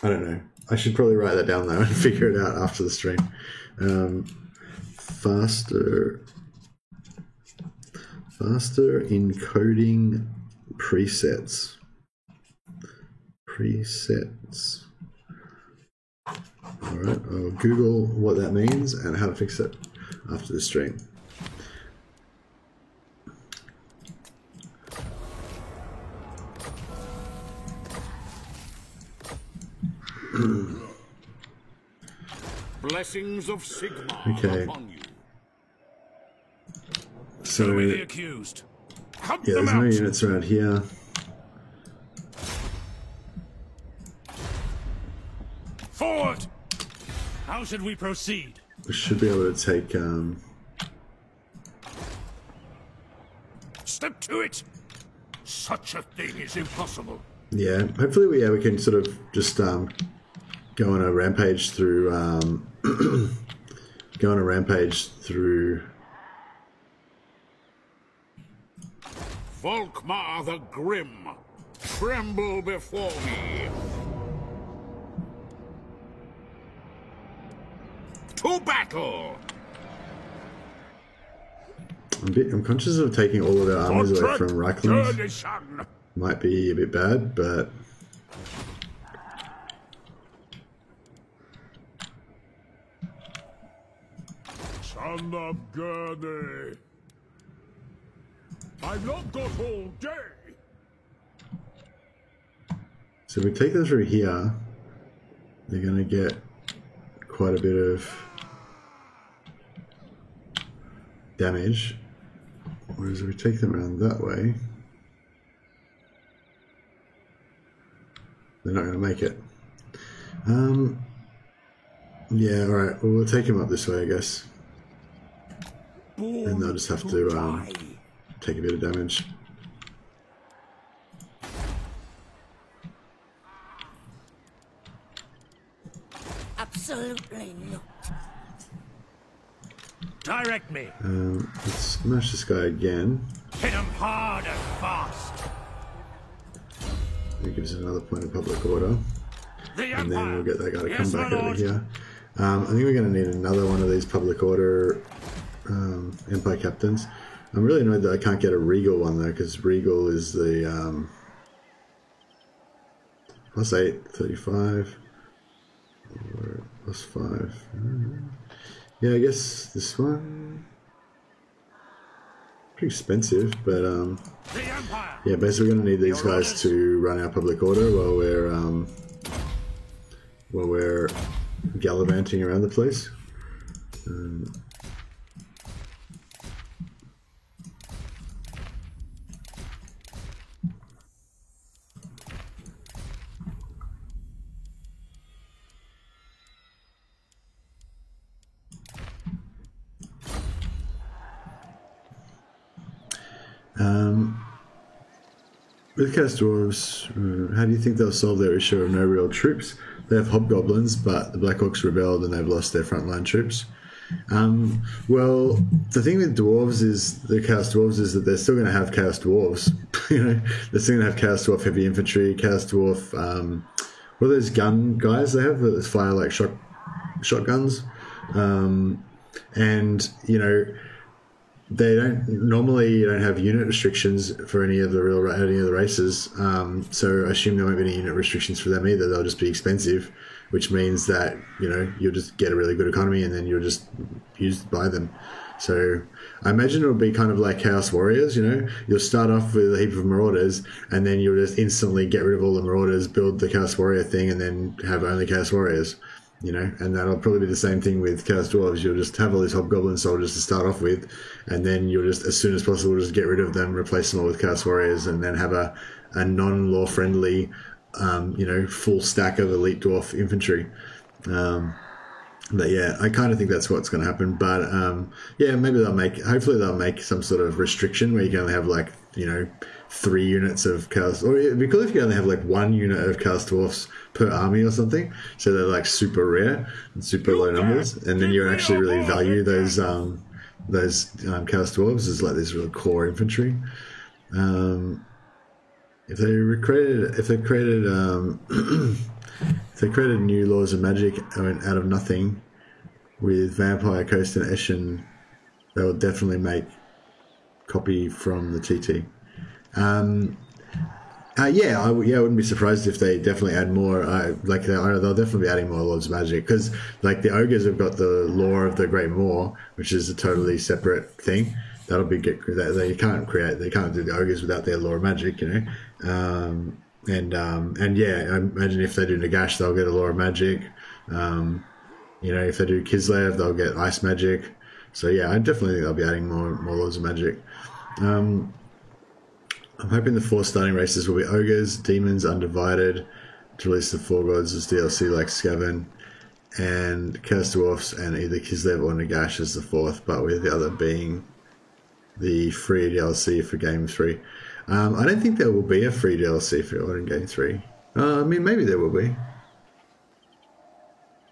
don't know. I should probably write that down though and figure it out after the stream. Faster encoding presets. Alright, I'll Google what that means and how to fix it after the stream. Blessings of Sigmar upon you. So the accused. Yeah, there's no units around here. Forward! How should we proceed? We should be able to take Step to it! Such a thing is impossible. Yeah, hopefully we can sort of just go on a rampage through Volkmar the Grim, tremble before me. To battle! I'm conscious of taking all of their armies away from Reichland. Might be a bit bad, but Son of Gurney, I've not got all day. so if we take them through here, they're going to get quite a bit of damage. Whereas if we take them around that way, they're not going to make it. Yeah, alright, well, we'll take him up this way, I guess. And they'll just have to take a bit of damage. Absolutely not. Direct me. Let's smash this guy again. Hit him hard and fast. That gives us another point of public order. And then we'll get that guy to come back over here. I think we're going to need another one of these public order Empire captains. I'm really annoyed that I can't get a Regal one though, because Regal is the +8, 35, or +5. Yeah, I guess this one pretty expensive, but yeah, basically we're going to need these guys to run our public order while we're gallivanting around the place. With Chaos Dwarves, how do you think they'll solve their issue of no real troops? They have hobgoblins, but the Black Orcs rebelled and they've lost their frontline troops. Well, the thing with dwarves is the Chaos Dwarves is that they're still going to have Chaos Dwarves. You know, they're still going to have Chaos Dwarf heavy infantry, Chaos Dwarf. What are those gun guys they have that fire like shotguns? And you know, they don't normally have unit restrictions for any of the races. So I assume there won't be any unit restrictions for them either. They'll just be expensive, which means that, you know, you'll just get a really good economy and then you're just used by them. So I imagine it'll be kind of like Chaos Warriors, you know? You'll start off with a heap of Marauders, and then you'll just instantly get rid of all the Marauders, build the Chaos Warrior thing, and then have only Chaos Warriors, you know? And that'll probably be the same thing with Chaos Dwarves. You'll just have all these Hobgoblin soldiers to start off with, and then you'll just, as soon as possible, just get rid of them, replace them all with Chaos Warriors, and then have a non-law friendly, you know, full stack of elite dwarf infantry. But yeah, I kind of think that's what's going to happen. But yeah, maybe hopefully they'll make some sort of restriction where you can only have like, you know, 3 units of Chaos, or it'd be cool if you only have like 1 unit of Chaos Dwarfs per army or something. So they're like super rare and super low numbers, and then you actually really value those Chaos Dwarves as like this real core infantry. If they created new laws of magic out of nothing with Vampire, Coast, and Eshin, they will definitely make copy from the TT. Yeah, I wouldn't be surprised if they definitely add more. They'll definitely be adding more Lords of Magic, because like the Ogres have got the Law of the Great Maw, which is a totally separate thing. That'll be they can't do the Ogres without their Law of Magic, you know. And yeah, I imagine if they do Nagash, they'll get a Law of Magic. You know, if they do Kislev, they'll get Ice Magic. So yeah, I definitely think they'll be adding more Lords of Magic. I'm hoping the 4 starting races will be Ogres, Demons, Undivided, to release the 4 gods as DLC like Skaven, and Chaos Dwarfs, and either Kislev or Nagash as the 4th, but with the other being the free DLC for Game 3. I don't think there will be a free DLC for Order in Game 3. I mean, maybe there will be.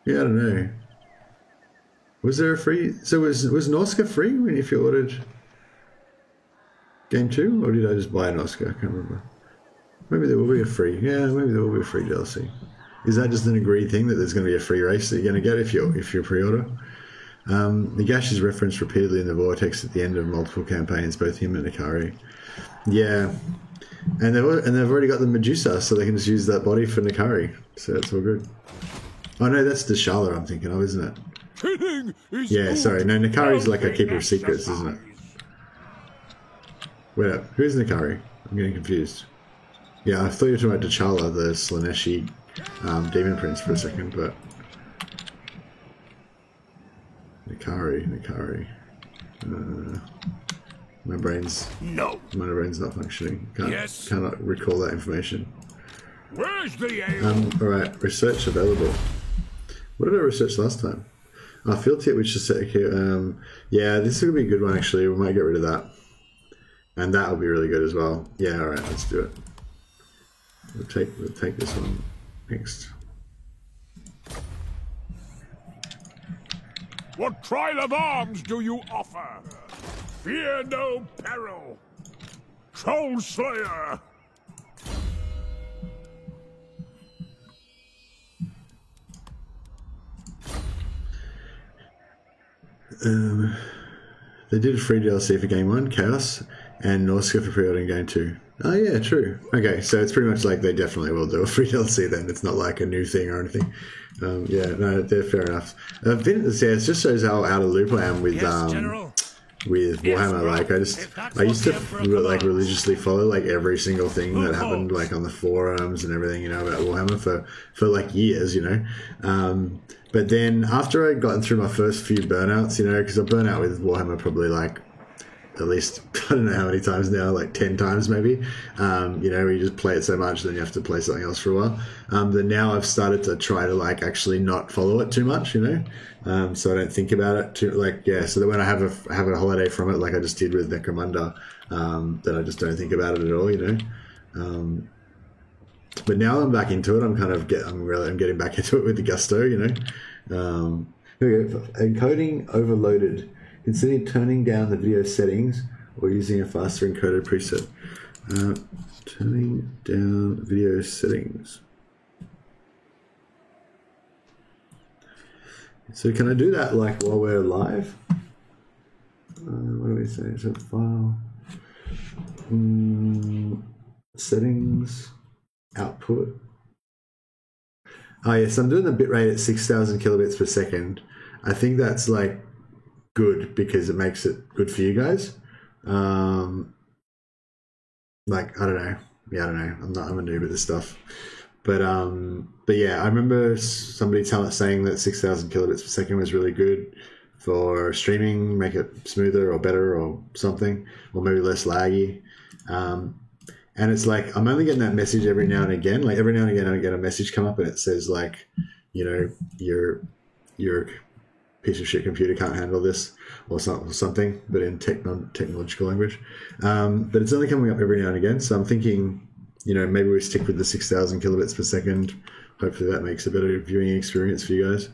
Yeah, I don't know. Was there a free... So was Norska free if you ordered Game 2? Or did I just buy Norska? I can't remember. Maybe there will be a free... Yeah, maybe there will be a free DLC. Is that just an agreed thing that there's going to be a free race that you're going to get if you pre-order? Nagash is referenced repeatedly in the Vortex at the end of multiple campaigns, both him and Ikari. Yeah, and they've already got the Medusa, so they can just use that body for Nikari. So that's all good. Oh no, that's Deshala I'm thinking of, isn't it? Yeah, sorry. No, Nikari's like a keeper of secrets, isn't it? Wait up, who's Nikari? I'm getting confused. Yeah, I thought you were talking about T'Challa, the Slaneshi demon prince for a second, but Nikari. My brain's not functioning. Cannot recall that information. Where's the ale? Alright, research available. What did I research last time? Field tip, which is set here. Yeah, this is gonna be a good one actually. We might get rid of that. And that will be really good as well. Yeah, alright, let's do it. We'll take this one next. What trial of arms do you offer? Fear no peril. Troll Slayer. They did a free DLC for Game 1, Chaos, and Norska for pre-ordering Game 2. Oh yeah, true. Okay, so it's pretty much like they definitely will do a free DLC then. It's not like a new thing or anything. Yeah, no, they're fair enough. It just shows how out of loop I am with with Warhammer. Like I used to like religiously follow like every single thing that happened like on the forums and everything, you know, about Warhammer for like years, you know. But then after I'd gotten through my first few burnouts, you know, because I burn out with Warhammer probably like at least, I don't know how many times now, like 10 times maybe, you know, where you just play it so much then you have to play something else for a while. But now I've started to try to like actually not follow it too much, you know, so I don't think about it too, like, yeah, so that when I have a holiday from it, like I just did with Necromunda, then I just don't think about it at all, you know. But now I'm back into it, I'm getting back into it with the gusto, you know. Here we go. Encoding overloaded. Consider turning down the video settings or using a faster encoded preset. Turning down video settings. So can I do that like while we're live? What do we say? So file, settings, output. Oh yes, I'm doing the bitrate at 6,000 kilobits per second. I think that's like good because it makes it good for you guys. Like, I don't know. Yeah, I don't know. I'm a noob at this stuff. But yeah, I remember somebody saying that 6,000 kilobits per second was really good for streaming, make it smoother or better or something, or maybe less laggy. And it's like, I'm only getting that message every now and again. Like every now and again, I get a message come up and it says like, you know, your piece of shit computer can't handle this or something, but in technological language. But it's only coming up every now and again. So I'm thinking, you know, maybe we stick with the 6,000 kilobits per second. Hopefully that makes a better viewing experience for you guys.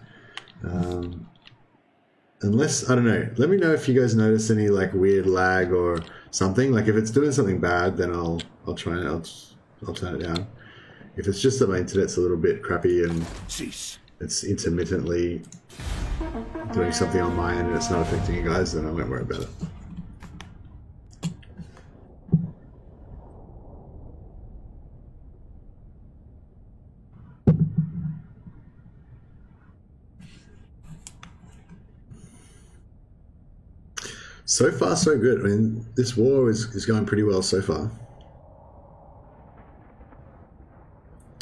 Unless, I don't know, let me know if you guys notice any like weird lag or something. Like if it's doing something bad, then I'll try and I'll turn it down. If it's just that my internet's a little bit crappy and it's intermittently doing something on my end and it's not affecting you guys, then I won't worry about it. So far, so good. I mean, this war is going pretty well so far.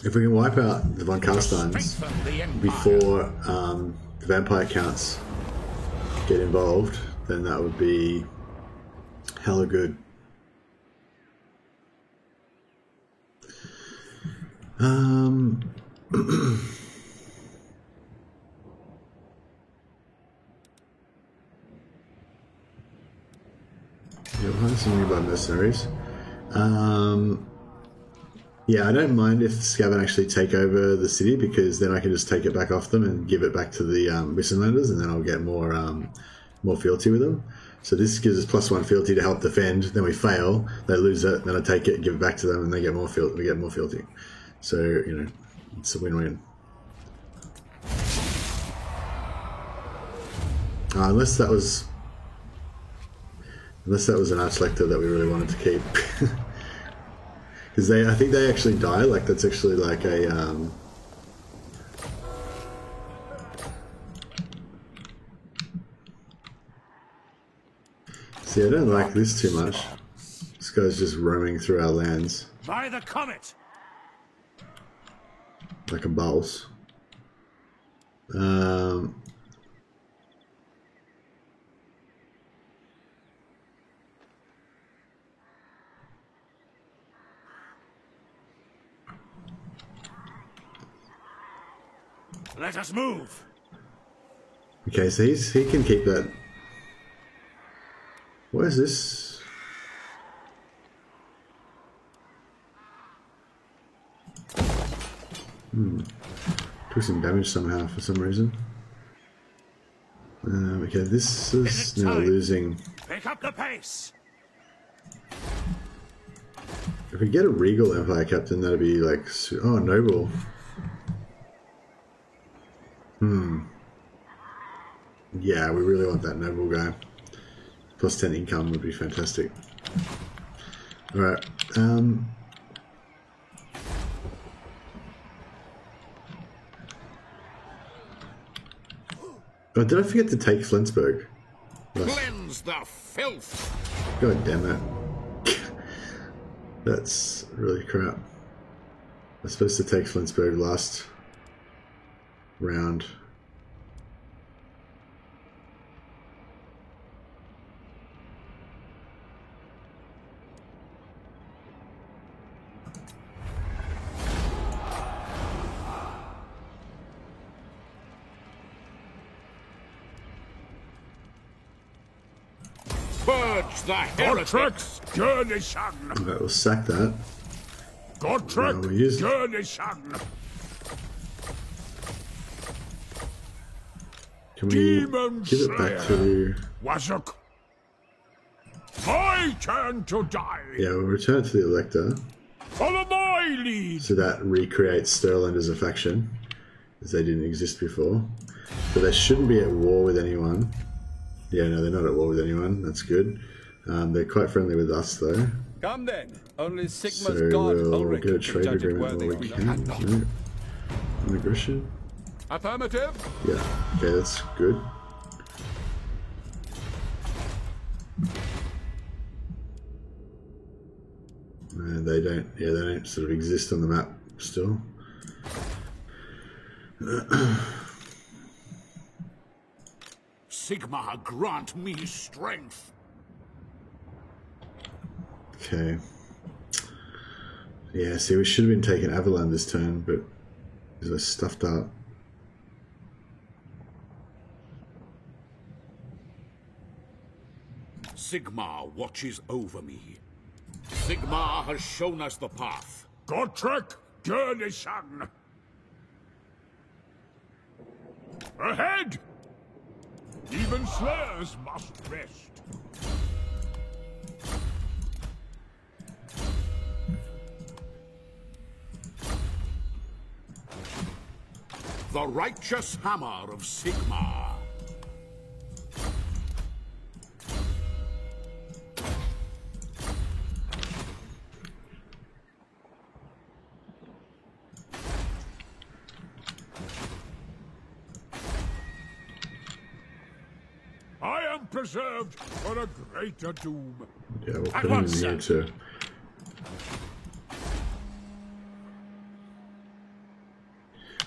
If we can wipe out the Von Carsteins before the vampire counts get involved, then that would be hella good. You'll find some nearby mercenaries. Yeah, I don't mind if Skaven actually take over the city because then I can just take it back off them and give it back to the Wissenlanders, and then I'll get more fealty with them. So this gives us +1 fealty to help defend. Then we fail, they lose it, then I take it, give it back to them, and they get more fealty. We get more fealty. So you know, it's a win-win. Unless that was an Archlector that we really wanted to keep. Because I think they actually die, like that's actually like a, See, I don't like this too much. This guy's just roaming through our lands. By the comet! Like a boss. Let us move. Okay, so he can keep that. What is this? Took some damage somehow for some reason. Okay, this is now losing. Pick up the pace. If we get a Regal Empire Captain, that'd be like, oh, Noble. Yeah, we really want that Noble guy. +10 income would be fantastic. Alright, oh, did I forget to take Flensburg? Cleanse the filth! God damn it. That's really crap. I was supposed to take Flensburg last round. Purge the heretics! Gurnison! Alright, we'll sack that. Gotrek! Gurnison! Can we give it back to... Wazuk! My turn to die! Yeah, we'll return it to the Elector. Follow my lead! So that recreates Sterland as a faction, as they didn't exist before. But they shouldn't be at war with anyone. Yeah, no, they're not at war with anyone. That's good. They're quite friendly with us, though. Come then. Only Sigma's So god we'll Ulrich get a can trade judge it agreement worthy while we can. No. Aggression. Affirmative. Yeah, okay, that's good. and they don't sort of exist on the map still. Sigmar, grant me strength. Okay. Yeah, see, we should have been taking Avalon this turn, but because I stuffed up. Sigmar watches over me. Sigmar has shown us the path. Gotrek Gurnishan! Ahead! Even slayers must rest. The righteous hammer of Sigmar. I am preserved for a greater doom. Yeah, we'll put him in here too.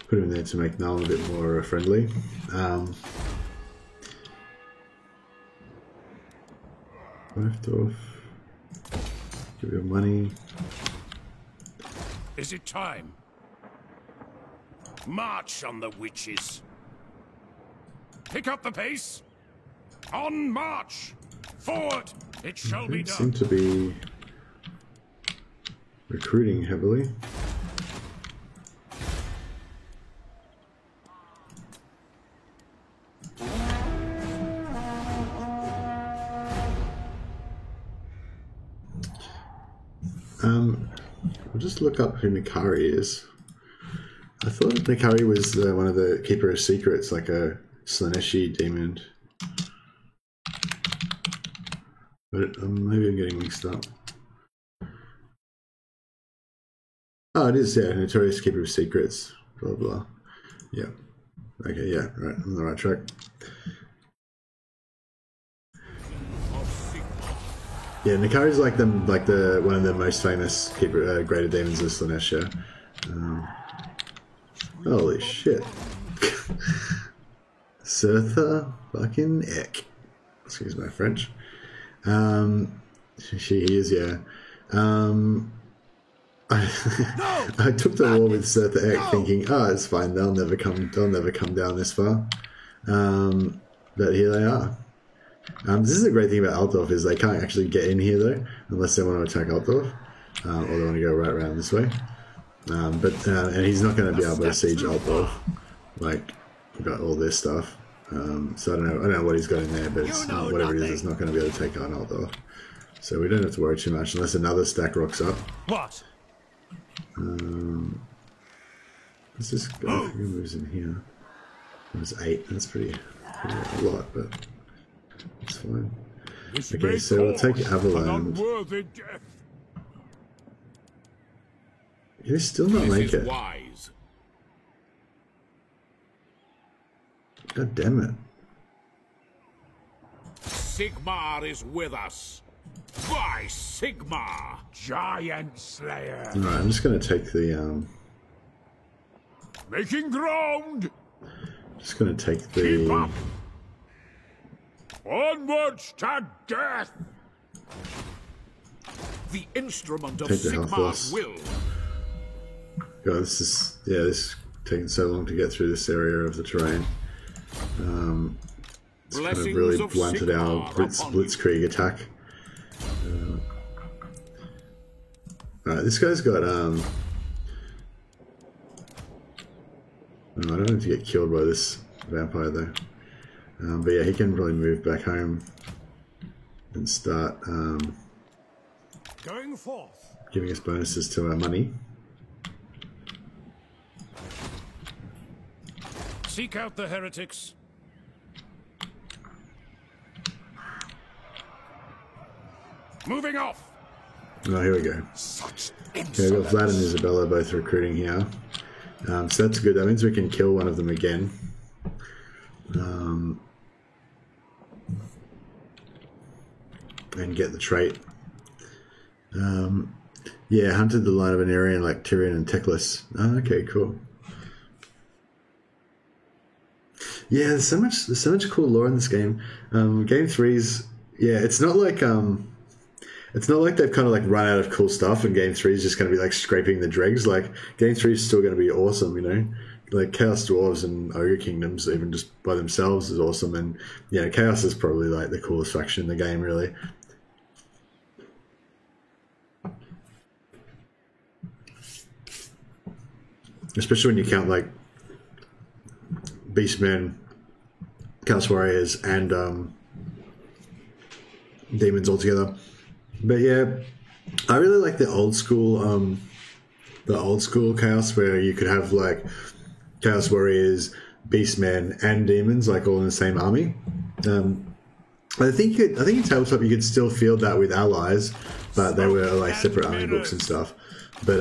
Put him in there to make Null a bit more friendly. Left off. Give you money. Is it time? March on the witches. Pick up the pace. On march! Forward! It shall be done. Seem to be recruiting heavily. I'll just look up who Nikari is. I thought Nikari was one of the Keeper of Secrets, like a Slaaneshi demon. But maybe I'm getting mixed up. Oh, it is, yeah, Notorious Keeper of Secrets, blah blah. Yeah. Okay, yeah, right, I'm on the right track. Yeah, Nikari's like the one of the most famous greater demons of Slaanesh. Holy shit. Surtha fucking Eck. Excuse my French. She is, yeah. I took the war with Surtha Eck thinking, oh, it's fine, they'll never come down this far. But here they are. This is the great thing about Altdorf is they can't actually get in here though, unless they want to attack Altdorf, or they want to go right around this way. And he's not going to be able to siege Altdorf. Like, we've got all this stuff. So I don't know what he's got in there, but it's whatever it is, it's not going to be able to take on Altdorf. So we don't have to worry too much unless another stack rocks up. What? Let's just go. Who moves in here? There's 8. That's pretty a lot, but it's fine. Okay, so we'll take Avalon. You still not make it. Wise. God damn it. Sigmar is with us. By Sigmar! Giant Slayer! Alright, I'm just going to take the, Making ground! Just going to take the... Keep up. Onwards to death! The instrument of Take the Sigmar's will. God, this is taking so long to get through this area of the terrain. It's kind of really blunted our blitzkrieg attack. Alright, this guy's got I don't have to get killed by this vampire though. But yeah, he can probably move back home and start going forth, giving us bonuses to our money. Seek out the heretics. Moving off. Oh, here we go. Okay, we've got Vlad and Isabella both recruiting here. So that's good. That means we can kill one of them again. And get the trait. Yeah, hunted the line of Anarion like Tyrion and Teclis. Oh, okay, cool. Yeah, there's so much cool lore in this game. Game 3's, yeah, it's not like they've kind of like run out of cool stuff and Game 3 is just going to be like scraping the dregs. Like Game 3 is still going to be awesome, you know. Like Chaos Dwarves and Ogre Kingdoms, even just by themselves, is awesome. And yeah, Chaos is probably like the coolest faction in the game, really. Especially when you count like Beastmen, Chaos Warriors, and Demons all together. But yeah, I really like the old school Chaos where you could have like Chaos Warriors, Beastmen, and Demons like all in the same army. I think in Tabletop you could still field that with allies, but they were like separate army books and stuff. But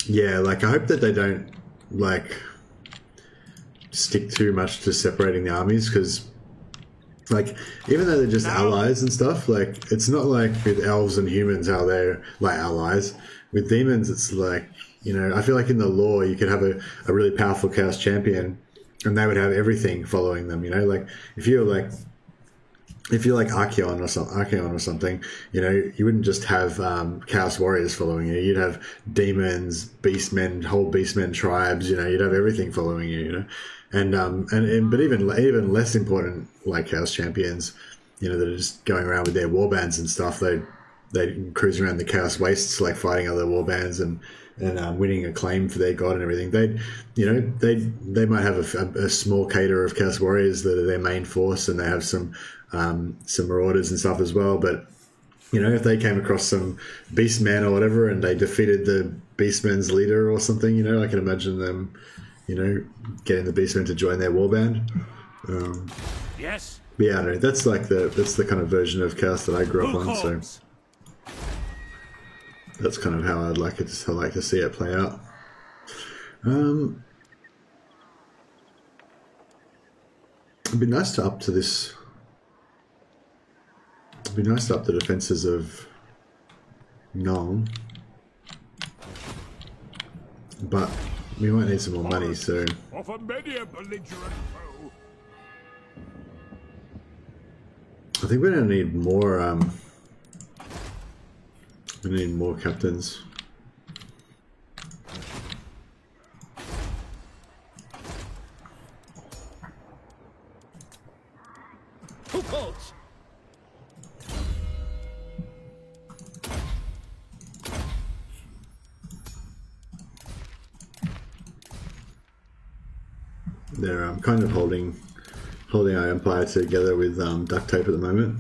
yeah, like I hope that they don't like stick too much to separating the armies, because like even though they're just allies and stuff, like it's not like with elves and humans how they're like allies. With demons, it's like, you know, I feel like in the lore you could have a really powerful Chaos champion and they would have everything following them, you know, like if you're like Archaon or something, you know, you wouldn't just have Chaos Warriors following you. You'd have demons, beastmen, whole beastmen tribes. You know, you'd have everything following you. You know, but even less important, like Chaos champions, you know, that are just going around with their warbands and stuff. They cruise around the Chaos wastes, like fighting other warbands and winning acclaim for their god and everything. They might have a small cater of Chaos Warriors that are their main force, and they have some marauders and stuff as well. But you know, if they came across some beastmen or whatever and they defeated the beastmen's leader or something, you know, I can imagine them, you know, getting the beastmen to join their warband. Yes. Yeah, I know. That's the kind of version of Chaos that I grew up on. So that's kind of how I'd like it. I like to see it play out. It'd be nice to up the defenses of Nong, but we might need some more money. So Offer many a belligerent foe. I think we're gonna need more. We need more captains. Who calls? They're kind of holding our empire together with duct tape at the moment.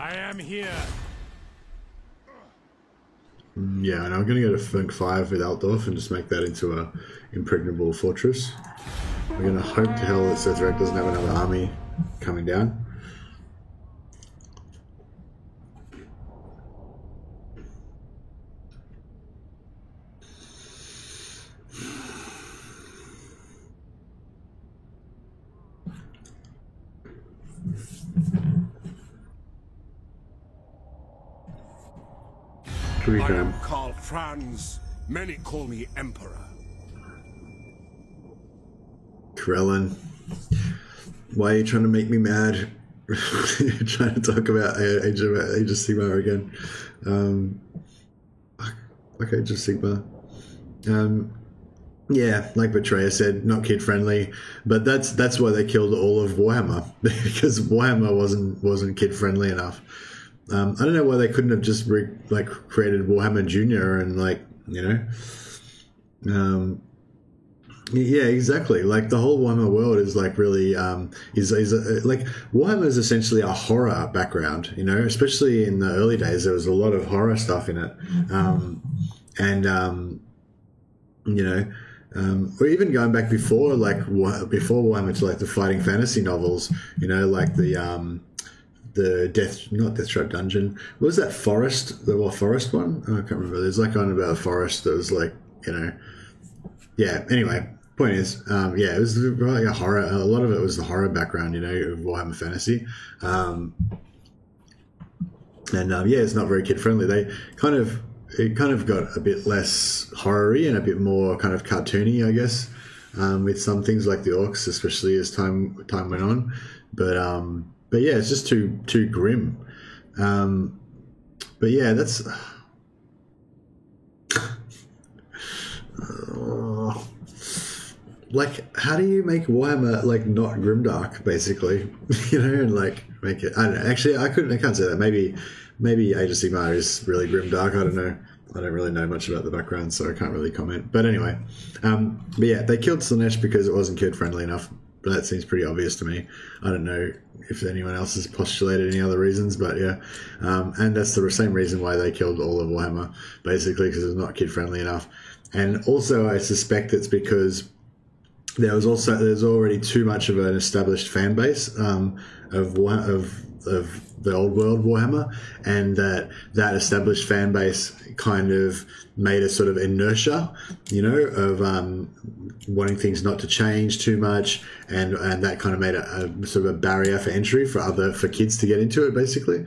I am here. Yeah, and I'm going to go to Funk 5 with Altdorf and just make that into a impregnable fortress. We're going to hope to hell that Sethrak doesn't have another army coming down. I am Karl Franz. Many call me Emperor. Krellin, why are you trying to make me mad? You're trying to talk about Age of Sigmar again. Okay, Age of Sigmar. Yeah, like Betrayer said, not kid friendly, but that's why they killed all of Warhammer because Warhammer wasn't kid friendly enough. I don't know why they couldn't have just created Warhammer Junior and yeah, exactly. Like the whole Warhammer world is like really like Warhammer is essentially a horror background, especially in the early days. There was a lot of horror stuff in it, or even going back before Warhammer to like the fighting fantasy novels, like the not Death Trap Dungeon. What was that forest? The forest one? Oh, I can't remember. There's like one about a forest that was like, yeah. Anyway, point is, it was like a horror. A lot of it was the horror background, of Warhammer Fantasy. It's not very kid friendly. It kind of got a bit less horror-y and a bit more kind of cartoony, I guess, with some things like the orcs, especially as time went on. But yeah, it's just too grim. But yeah, that's. Like, how do you make Warhammer like not grimdark, basically? And like make it. I don't know. Actually, I can't say that. Maybe Age of Sigmar is really grimdark. I don't know. I don't really know much about the background, so I can't really comment. But anyway, but yeah, they killed Slaanesh because it wasn't kid friendly enough. But that seems pretty obvious to me. I don't know if anyone else has postulated any other reasons, but yeah. And that's the same reason why they killed all of Warhammer, basically, because it was not kid friendly enough. And also, I suspect it's because there's already too much of an established fan base of the old world Warhammer, and that established fan base kind of made a sort of inertia, of wanting things not to change too much, and that kind of made a sort of a barrier for entry for kids to get into it, basically.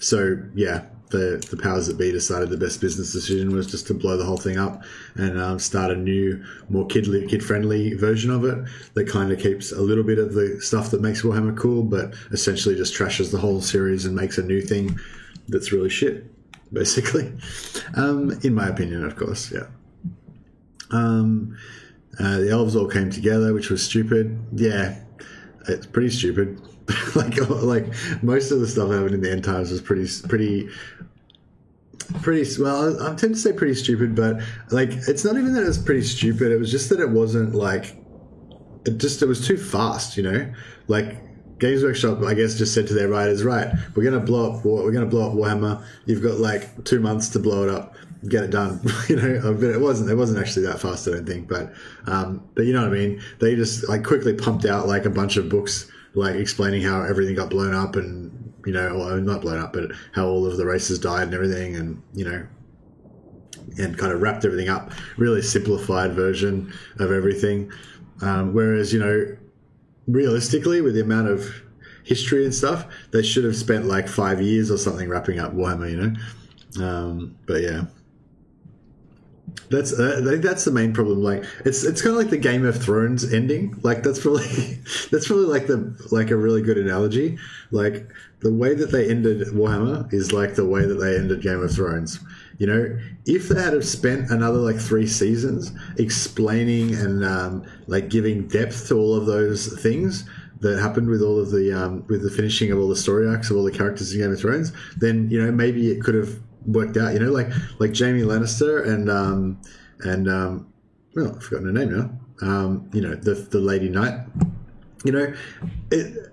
So yeah. The powers that be decided the best business decision was just to blow the whole thing up and start a new, more kid-friendly version of it that kind of keeps a little bit of the stuff that makes Warhammer cool, but essentially just trashes the whole series and makes a new thing that's really shit, basically. In my opinion, of course, yeah. The elves all came together, which was stupid. Yeah, it's pretty stupid. like most of the stuff happening in the end times was pretty well, I'm tempted to say pretty stupid, but like it's not even that it was pretty stupid, it was just that it wasn't like it was too fast, like Games Workshop, I guess, just said to their writers, right, we're gonna blow up Warhammer, you've got like 2 months to blow it up, get it done. But it wasn't actually that fast, I don't think, but you know what I mean, they just like quickly pumped out like a bunch of books like explaining how everything got blown up and, well, not blown up, but how all of the races died and everything, and, and kind of wrapped everything up. Really simplified version of everything. Whereas, realistically, with the amount of history and stuff, they should have spent like 5 years or something wrapping up Warhammer, But yeah. I think that's the main problem. Like it's kind of like the Game of Thrones ending. Like that's probably like a really good analogy. Like the way that they ended Warhammer is like the way that they ended Game of Thrones. If they had have spent another like 3 seasons explaining and like giving depth to all of those things that happened with all of the with the finishing of all the story arcs of all the characters in Game of Thrones, then maybe it could have worked out, like Jaime Lannister and well, I've forgotten her name now. The Lady Knight.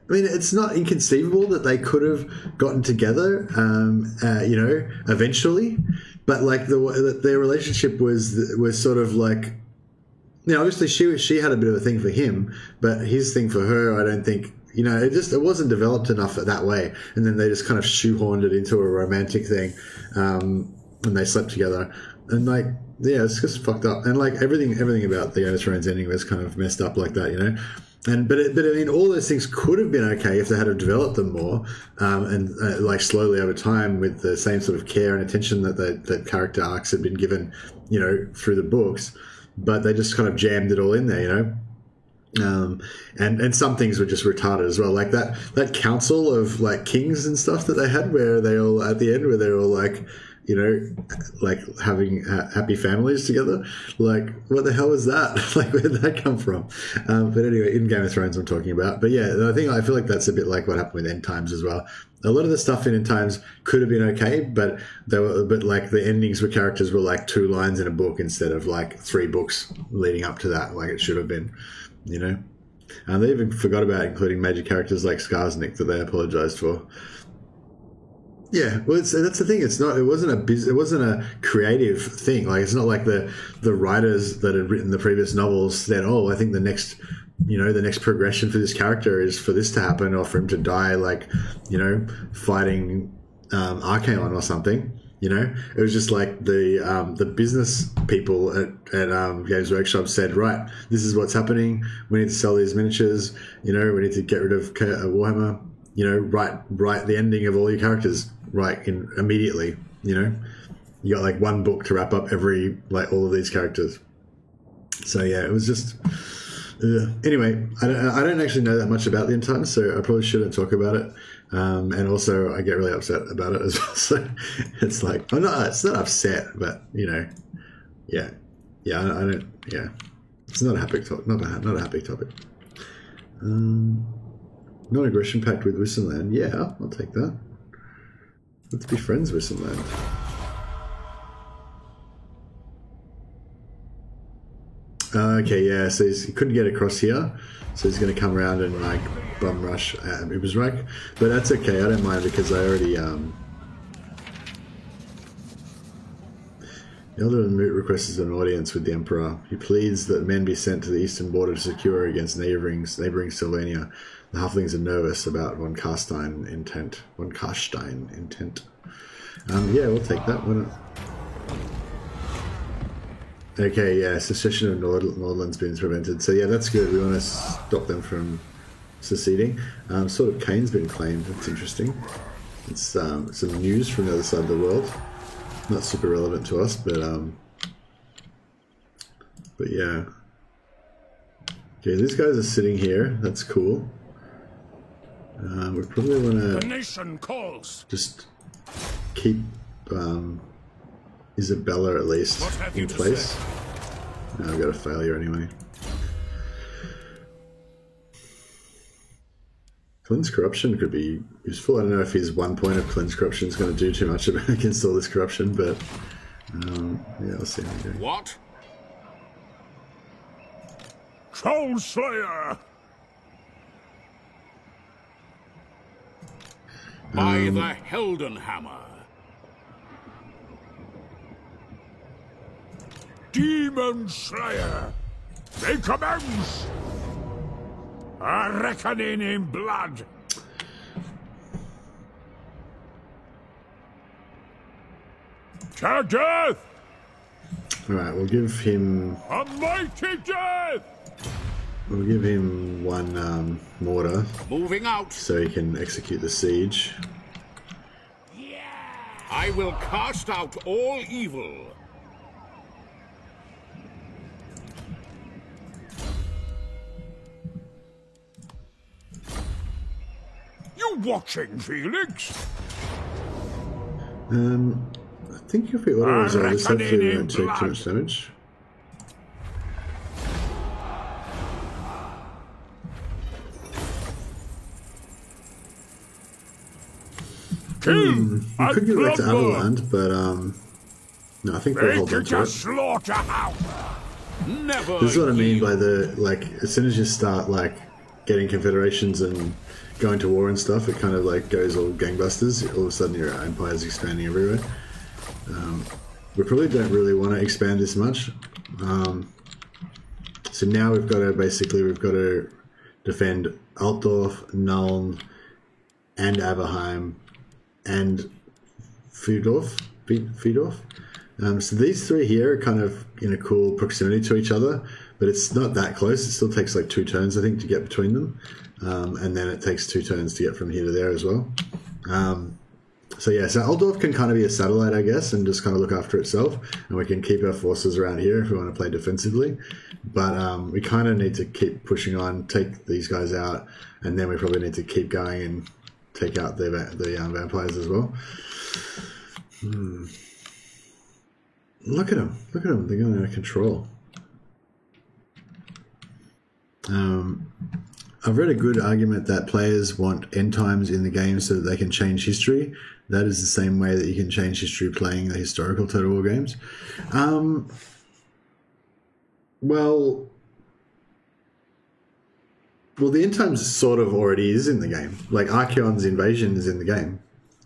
It's not inconceivable that they could have gotten together, eventually, but like their relationship was sort of like, obviously she had a bit of a thing for him, but his thing for her, I don't think. It wasn't developed enough that way, and then they just kind of shoehorned it into a romantic thing, and they slept together, and like, yeah, it's just fucked up, and like everything about the Game of Thrones ending was kind of messed up like that, but I mean, all those things could have been okay if they had developed them more, and like slowly over time with the same sort of care and attention that character arcs had been given, through the books, but they just kind of jammed it all in there, and some things were just retarded as well, like that council of like kings and stuff that they had, where they all at the end, where they're all like, you know, like having happy families together. Like, what the hell is that? Like, where did that come from? But anyway, in Game of Thrones, I'm talking about. But yeah, I feel like that's a bit like what happened with End Times as well. A lot of the stuff in End Times could have been okay, but like the endings where characters were like 2 lines in a book instead of like 3 books leading up to that, like it should have been, you know. And they even forgot about including major characters like Skarsnik that they apologized for. Yeah, well, that's the thing. It wasn't a creative thing. Like, it's not like the writers that had written the previous novels said, "Oh, I think the next progression for this character is for this to happen or for him to die, like, you know, fighting Archaon or something." You know, it was just like the business people at Games Workshop said, "Right, this is what's happening. We need to sell these miniatures. You know, we need to get rid of Warhammer. You know, write the ending of all your characters immediately. You know, you got like 1 book to wrap up all of these characters." So yeah, it was just. Anyway, I don't actually know that much about the End Times, so I probably shouldn't talk about it. And also, I get really upset about it as well. So it's like it's not upset, but you know, yeah, I don't, yeah, it's not a happy topic, not a happy topic. Non-aggression pact with Wissenland, yeah, I'll take that. Let's be friends, Wissenland. Okay, yeah, so he couldn't get across here, so he's going to come around and like bum rush at Ubersreich, but that's okay, I don't mind because I already the Elder of the Moot requests an audience with the Emperor. He pleads that men be sent to the eastern border to secure against neighbouring Sylvania. The halflings are nervous about von Karstein intent. Yeah, we'll take that. Why not? Okay, yeah, secession of Nordland's been prevented. So yeah, that's good. We want to stop them from seceding. Sort of Kane's been claimed. That's interesting. It's some news from the other side of the world. Not super relevant to us, but yeah. Okay, these guys are sitting here. That's cool. We probably want to. The nation calls. Just keep Isabella at least in place. No, I've got a failure anyway. Cleanse Corruption could be useful. I don't know if his 1 point of Cleanse Corruption is going to do too much against all this corruption, but yeah, I'll see how we go. What? Troll Slayer! By the Heldenhammer. Demon Slayer! They commence! A reckoning in blood! To death! Alright, we'll give him... A mighty death! We'll give him 1 mortar. Moving out. So he can execute the siege. Yeah. I will cast out all evil. You watching, Felix? I think if we auto resolve this, hopefully we won't take too much damage. We could get back to Averland, but no, I think we'll hold on to it. This is what I mean by as soon as you start getting confederations and going to war and stuff, it kind of goes all gangbusters. All of a sudden your empire's expanding everywhere. We probably don't really want to expand this much. So now we've got to defend Altdorf, Nuln, and Averheim, and Fudorf. So these 3 here are kind of in a cool proximity to each other, but it's not that close. It still takes 2 turns, I think, to get between them. And then it takes 2 turns to get from here to there as well. So Altdorf can kind of be a satellite, I guess, and just kind of look after itself. And we can keep our forces around here if we want to play defensively. But we kind of need to keep pushing on, take these guys out, and then we probably need to keep going and take out the vampires as well. Look at them. Look at them. They're going out of control. I've read a good argument that players want end times in the game so that they can change history. That is the same way that you can change history playing the historical Total War games. Well, the end times sort of already is in the game. Like Archeon's invasion is in the game,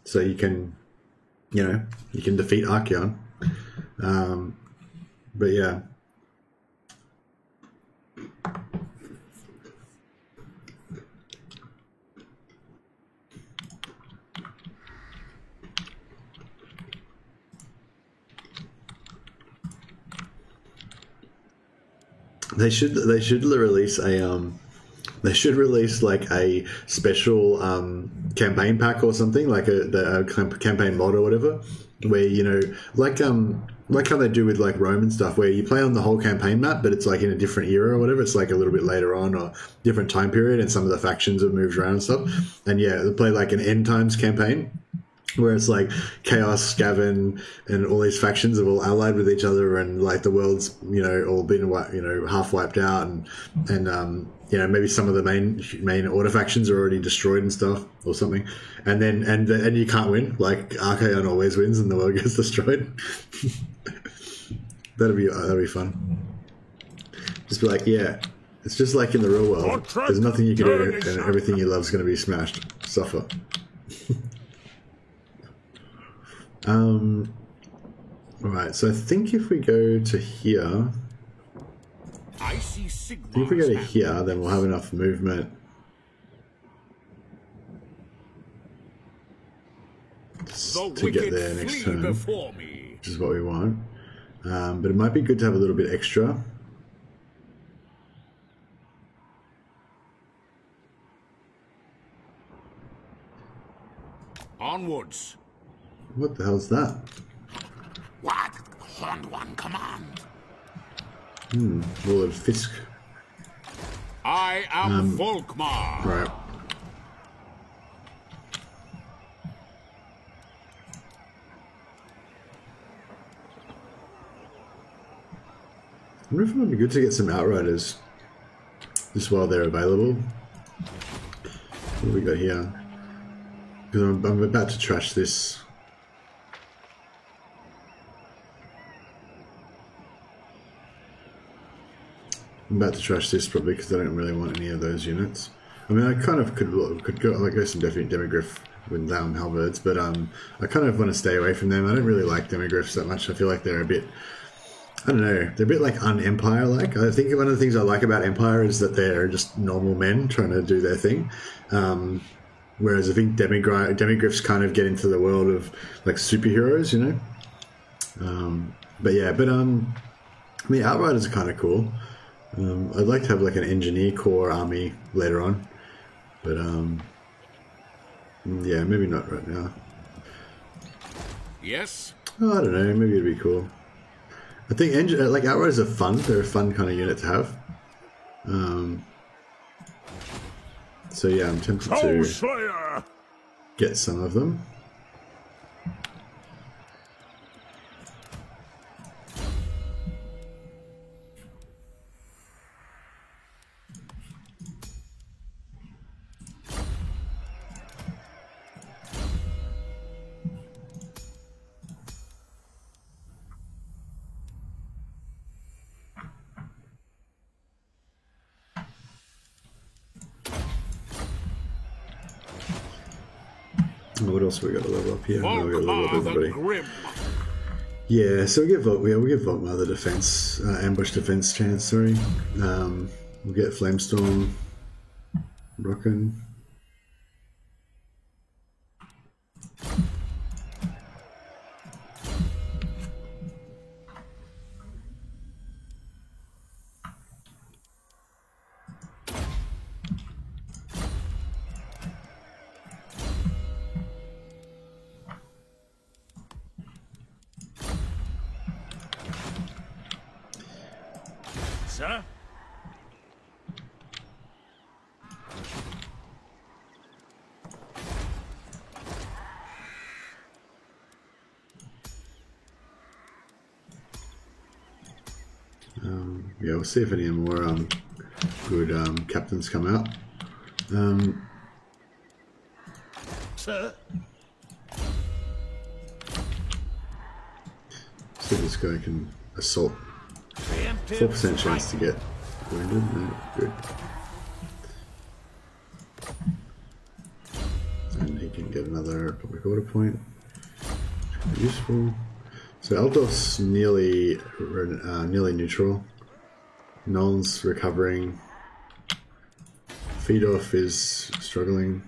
so you can defeat Archeon. But yeah. They should release a like a special campaign pack or something, like a campaign mod or whatever, where like how they do with like Rome and stuff, where you play on the whole campaign map, but it's like in a different era or whatever. It's like a little bit later on or different time period, and some of the factions have moved around and stuff. And yeah, they play like an end times campaign, where it's like Chaos, Skaven, and all these factions have all allied with each other, and like the world's all been half wiped out, and maybe some of the main order factions are already destroyed and stuff or something, and then and you can't win. Like Archeon always wins, and the world gets destroyed. That'd be fun. Just be like, yeah, it's just like in the real world. There's nothing you can do, and everything you love is going to be smashed. Suffer. Alright, so I think if we go to here, if we go to here, then we'll have enough movement to get there next turn, which is what we want. But it might be good to have a little bit extra. Onwards. What the hell's that? What? Horned One command. Lord Fisk. I am Volkmar. Right. I wonder if it might be good to get some Outriders just while they're available. What have we got here? Because I'm about to trash this. I'm about to trash this probably because I don't really want any of those units. I mean, I kind of could go like go some definite Demigryph with halberds, but I kind of want to stay away from them. I don't really like Demigryphs that much. I feel like they're a bit, I don't know, they're a bit like un-Empire like. I think one of the things I like about Empire is that they're just normal men trying to do their thing. Whereas I think Demigryphs kind of get into the world of like superheroes, But yeah, I mean, Outriders are kind of cool. I'd like to have like an engineer corps army later on, but yeah, maybe not right now. Yes. Oh, I don't know. Maybe it'd be cool. I think like Outriders are fun. They're a fun kind of unit to have. So yeah, I'm tempted to get some of them. What else we got to level up here? No, we got to level up everybody. Yeah, so we'll give Volkmar the defense, ambush defense chance. Sorry, we'll get Flamestorm, Brocken. Sir? yeah, we'll see if any more good captains come out. Sir? See if this guy can assault. 4% chance to get wounded. No, good. And he can get another public order point. Useful. So Altdorf's nearly neutral. Noln's recovering. Fedorf is struggling.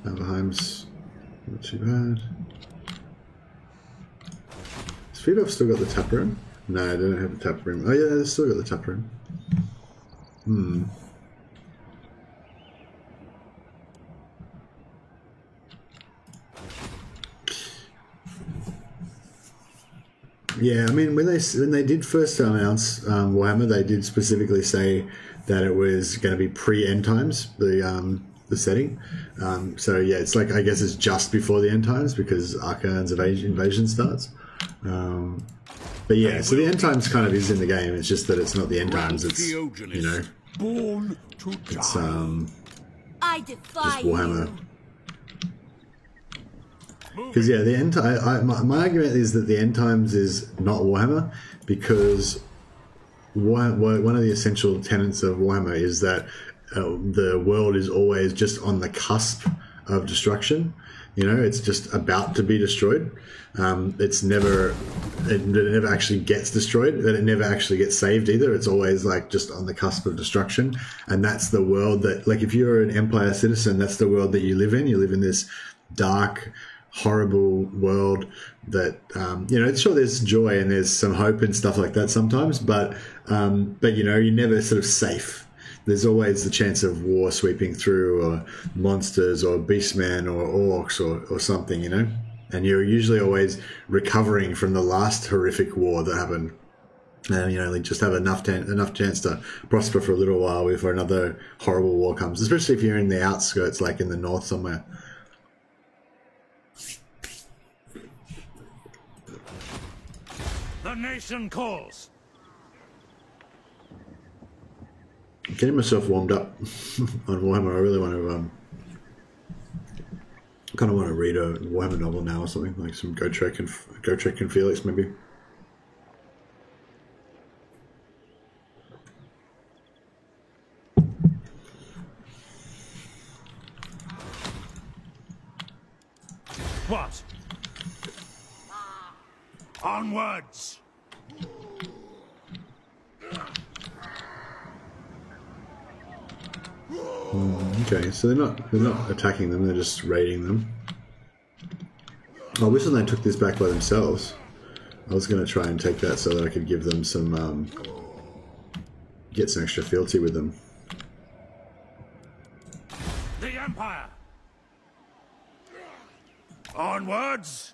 Aberheim's not too bad. Has Fedorf still got the tap room? No, they don't have the tap room. Oh yeah, they still got the tap room. Yeah, I mean, when they did first announce Warhammer, they did specifically say that it was going to be pre-end times, the setting. So yeah, it's like, I guess it's just before the end times because Archaon's invasion starts. But yeah, so the end times kind of is in the game. It's just that it's not the end times. It's, you know, born to it's I defy just Warhammer. Because yeah, the end. My argument is that the end times is not Warhammer because one of the essential tenets of Warhammer is that the world is always just on the cusp of destruction. You know, it's just about to be destroyed. It never actually gets destroyed, but it never actually gets saved either. It's always like just on the cusp of destruction, and that's the world that, like, if you're an Empire citizen, that's the world that you live in. You live in this dark, horrible world that you know, sure, there's joy and there's some hope and stuff like that sometimes, but you know, you're never sort of safe. There's always the chance of war sweeping through, or monsters, or beastmen, or orcs, or something, you know, and you're usually always recovering from the last horrific war that happened, and you know, just have enough chance to prosper for a little while before another horrible war comes, especially if you're in the outskirts, like in the north somewhere. The nation calls. Getting myself warmed up on Warhammer. I really want to kind of want to read a Warhammer novel now or something, like some Gotrek and Felix maybe. What? Onwards! Okay, so they're not attacking them; they're just raiding them. I wish they took this back by themselves. I was going to try and take that so that I could give them some, get some extra fealty with them. The Empire! Onwards!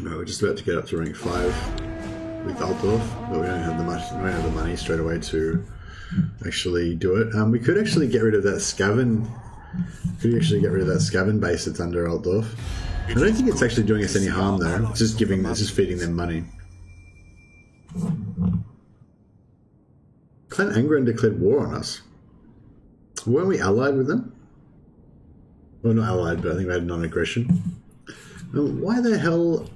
No, we're just about to get up to rank 5 with Altdorf, but we don't have the money straight away to actually do it. We could actually get rid of that Skaven. Could actually get rid of that Skaven base that's under Altdorf. I don't think it's actually doing us any harm though. It's just feeding them money. Clan Angren declared war on us. Weren't we allied with them? Well, not allied, but I think we had non-aggression. Why the hell?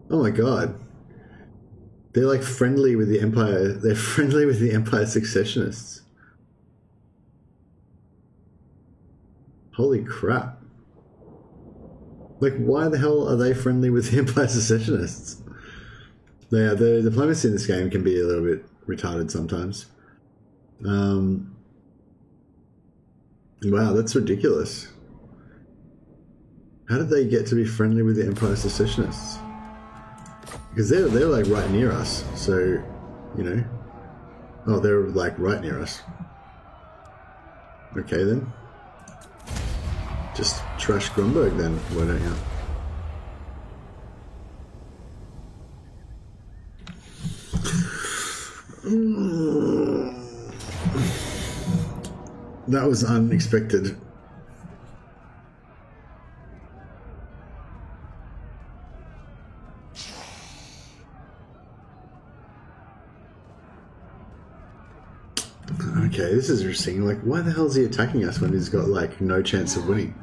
Oh my god. They're like friendly with the Empire. They're friendly with the Empire Successionists. Holy crap. Like, why the hell are they friendly with the Empire Successionists? Yeah, the diplomacy in this game can be a little bit retarded sometimes. Wow, that's ridiculous. How did they get to be friendly with the Empire Successionists? Because they're like right near us, so, you know. Oh, they're like right near us. Okay then. Just trash Grunberg then, why don't you? That was unexpected. Okay, this is interesting. Like, why the hell is he attacking us when he's got, like, no chance of winning?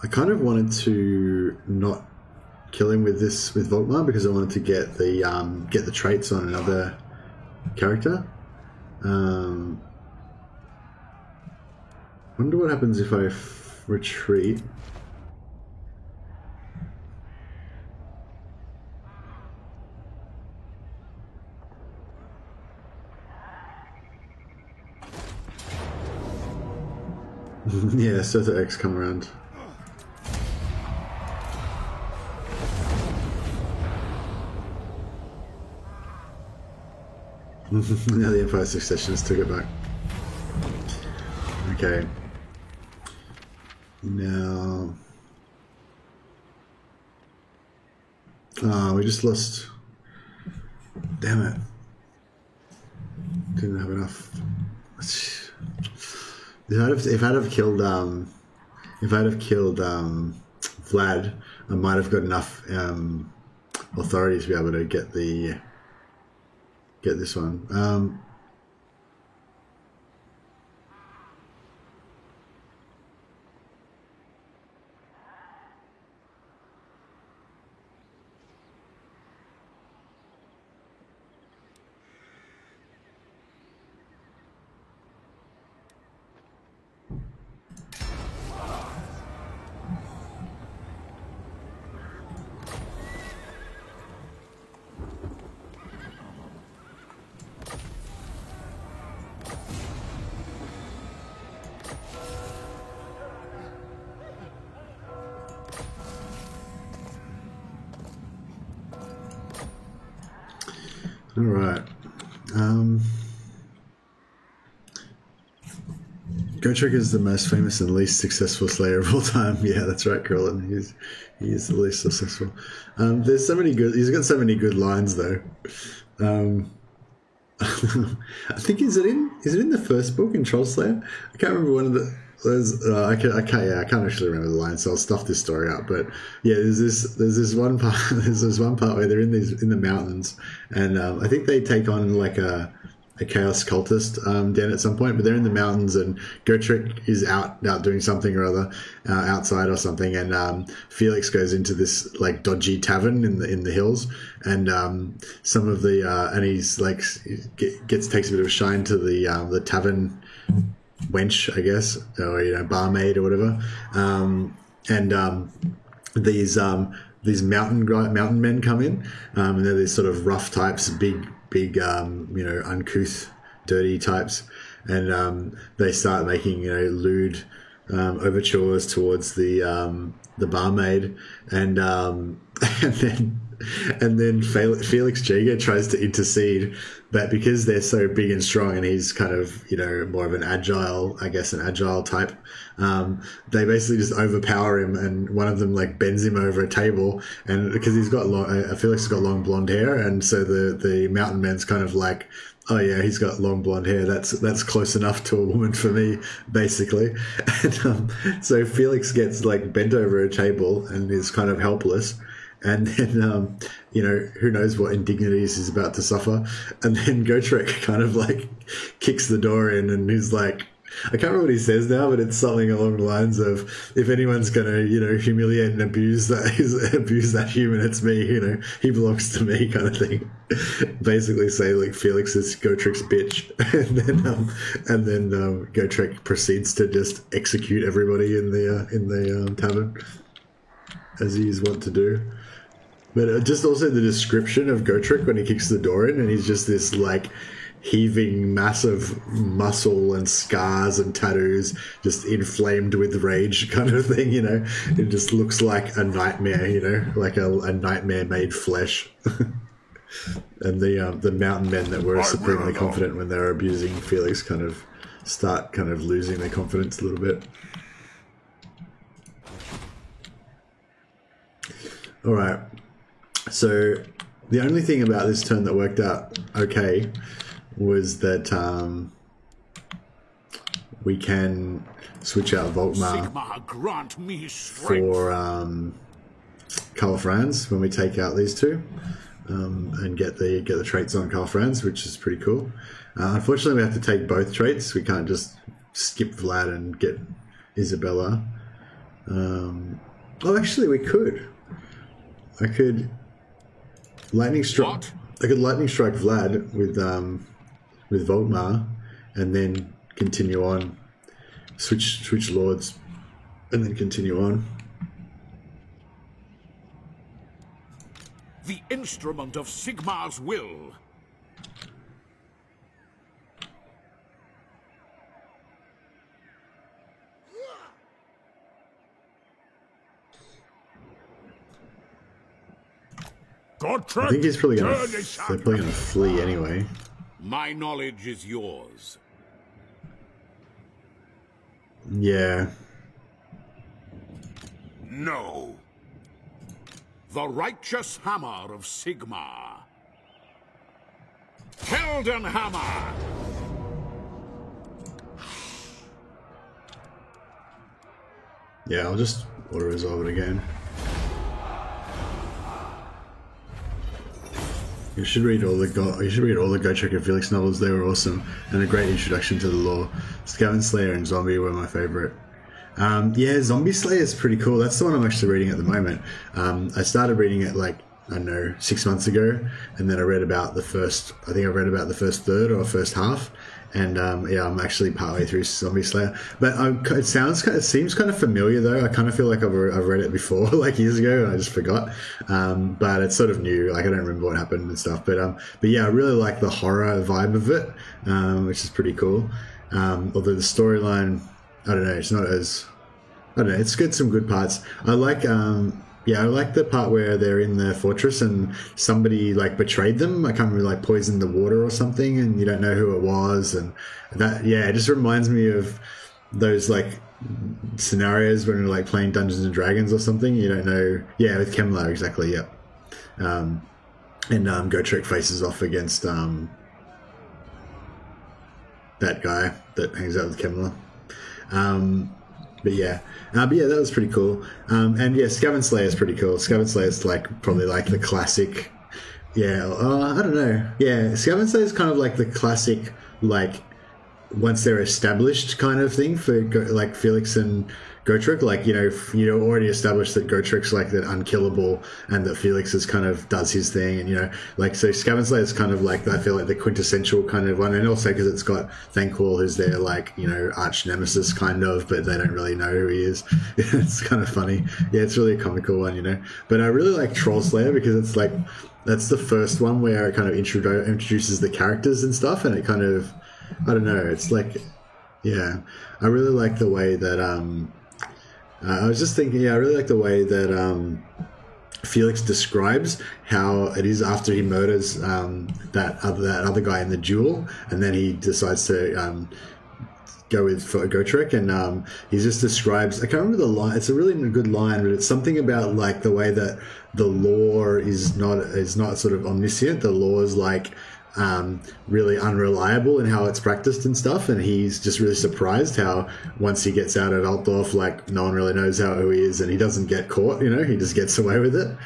I kind of wanted to not kill him with this, with Volkmar, because I wanted to get the traits on another character. Wonder what happens if I retreat. Yeah, Sotha X come around. Now the Empire Successions took it back. Okay. Now... we just lost... Damn it. Didn't have enough... If I'd have killed Vlad, I might have got enough authority to be able to get this one. All right. Gotrek is the most famous and least successful Slayer of all time. Yeah, that's right, Curlin. He is the least successful. There's so many good. He's got so many good lines though. I think is it in the first book in Trollslayer? I can't remember one of those. I can't actually remember the line, so I'll stuff this story out. But yeah, there's this one part. There's this one part where they're in the mountains, and I think they take on like a chaos cultist down at some point, but they're in the mountains, and Gotrek is out doing something or other outside or something, and Felix goes into this like dodgy tavern in the hills, and some of the and he's like takes a bit of a shine to the tavern wench, I guess, or barmaid or whatever, and these mountain men come in, and they're these sort of rough types, big uncouth, dirty types, and they start making lewd overtures towards the barmaid, and then Felix Jaeger tries to intercede, but because they're so big and strong, and he's kind of more of an agile type, they basically just overpower him, and one of them like bends him over a table, and because he's got Felix has got long blonde hair, and so the mountain man's kind of like, oh yeah, he's got long blonde hair, that's close enough to a woman for me, basically. And so Felix gets like bent over a table and is kind of helpless. And then, who knows what indignities he's about to suffer. And then Gotrek kind of like kicks the door in, and he's like, I can't remember what he says now, but it's something along the lines of, if anyone's going to, humiliate and abuse that human, it's me, he belongs to me, kind of thing. Basically say like Felix is Gotrek's bitch. and then Gotrek proceeds to just execute everybody in the tavern, as he is wont to do. But just also the description of Gotrek when he kicks the door in, and he's just this like heaving massive muscle and scars and tattoos, just inflamed with rage kind of thing, It just looks like a nightmare, like a nightmare made flesh. And the mountain men that were supremely confident when they were abusing Felix kind of start kind of losing their confidence a little bit. All right. So The only thing about this turn that worked out okay was that we can switch out Volkmar Sigmar, grant me strength. for Karl Franz when we take out these two, and get the traits on Karl Franz, which is pretty cool. Unfortunately, we have to take both traits. We can't just skip Vlad and get Isabella. Oh, actually, we could. I could lightning strike. What? I could lightning strike Vlad with Volkmar, and then continue on. Switch lords, and then continue on. The instrument of Sigmar's will. I think he's probably going to. They're probably going to flee anyway. My knowledge is yours. Yeah. No. The righteous hammer of Sigmar. Helden hammer. Yeah, I'll just auto resolve it again. You should read all the Gotrek and Felix novels. They were awesome and a great introduction to the lore. Skaven Slayer and Zombie were my favorite. Yeah, Zombie Slayer is pretty cool. That's the one I'm actually reading at the moment. I started reading it like, I don't know, 6 months ago, and then I read about the first third or first half, and yeah, I'm actually partway through Zombie Slayer. But it seems kind of familiar though. I kind of feel like I've read it before, like years ago, and I just forgot. But it's sort of new. Like I don't remember what happened and stuff. But yeah, I really like the horror vibe of it, which is pretty cool. Although the storyline, I don't know, it's not as, I don't know, it's got some good parts. I like I like the part where they're in the fortress and somebody like betrayed them. I can't remember, like poisoned the water or something, and you don't know who it was. And that, yeah, it just reminds me of those like scenarios when you're like playing Dungeons and Dragons or something. You don't know. Yeah, with Kemlar, exactly. Yeah. And Gotrek faces off against that guy that hangs out with Kemlar. But yeah, that was pretty cool. And yeah, Skaven Slayer is pretty cool. Skaven Slayer is like probably like the classic. Yeah, I don't know. Yeah, Skaven Slayer is kind of like the classic, like once they're established kind of thing for like Felix and Gotrek. Like you already established that Gotrek's like that unkillable, and that Felix is kind of does his thing, and like so Skaven Slayer is kind of like, I feel like the quintessential kind of one, and also because it's got Thanquol, who's their like arch nemesis kind of, but they don't really know who he is. It's kind of funny. Yeah, it's really a comical one, But I really like Troll Slayer because it's like that's the first one where it kind of introduces the characters and stuff, and it kind of, I don't know, it's like, yeah, I really like the way that I was just thinking, I really like the way that Felix describes how it is after he murders that other guy in the duel, and then he decides to go with Gotrek, and he just describes, I can't remember the line, it's a really good line, but it's something about like the way that the lore is not sort of omniscient. The lore is like really unreliable in how it's practiced and stuff, and he's just really surprised how once he gets out at Altdorf, like no one really knows who he is, and he doesn't get caught, he just gets away with it,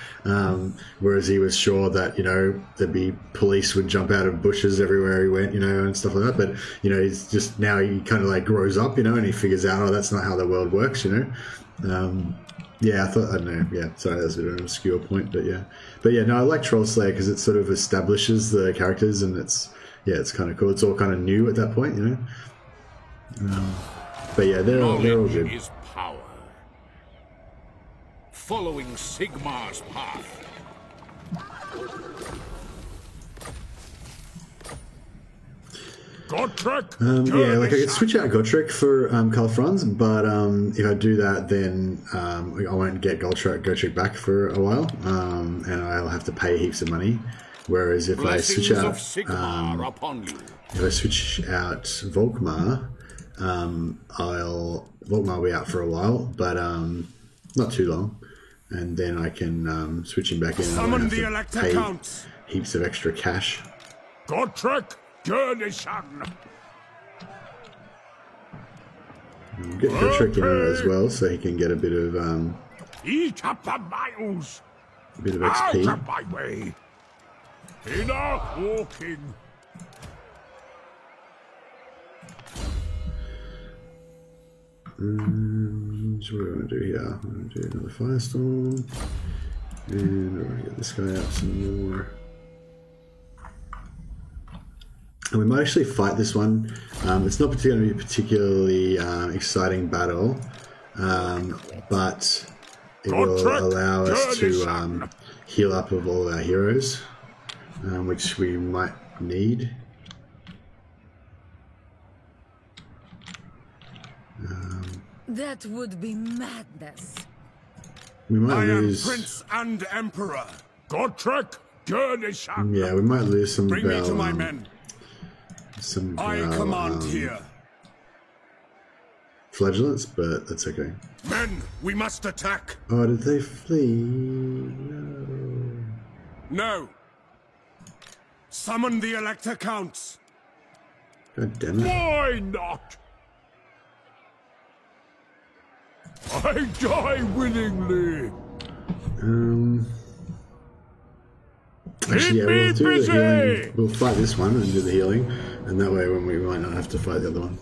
whereas he was sure that there'd be police would jump out of bushes everywhere he went, and stuff like that. But he's just, now he kind of like grows up, and he figures out, oh, that's not how the world works. Yeah, I don't know. Yeah, sorry, that's a bit of an obscure point, but yeah. No, I like Troll Slayer because it sort of establishes the characters, and it's kind of cool. It's all kind of new at that point, But yeah, they're all good. Is power. Following Sigmar's path. Gotrek. Yeah, like I could switch out Gotrek for Karl Franz, but if I do that, then I won't get Gotrek back for a while, and I'll have to pay heaps of money. Whereas if I switch out Volkmar, Volkmar will be out for a while, but not too long. and then I can switch him back in. Summon the Elector Counts. Heaps of extra cash. Gotrek Gurnishan. Get Gotrek in it as well, so he can get a bit of Eat up the miles. a bit of XP. Out of my way. Enough walking. So what do I want to do here? I'm going to do another Firestorm. And we're going to get this guy up some more. And we might actually fight this one. It's not going to be a particularly exciting battle, but it will allow us to heal up of all of our heroes, which we might need. That would be madness. We might I lose. am Prince and Emperor. Gotrek Gurnishan. Yeah, we might lose some. Bring me to my men. Some I command here. Flagellants, but that's okay. Men, we must attack. Oh, did they flee? No. No. Summon the Elector Counts. God damn it. Why not? I die willingly. Actually, yeah, we'll do the healing. We'll fight this one and do the healing, and that way, when we might not have to fight the other one.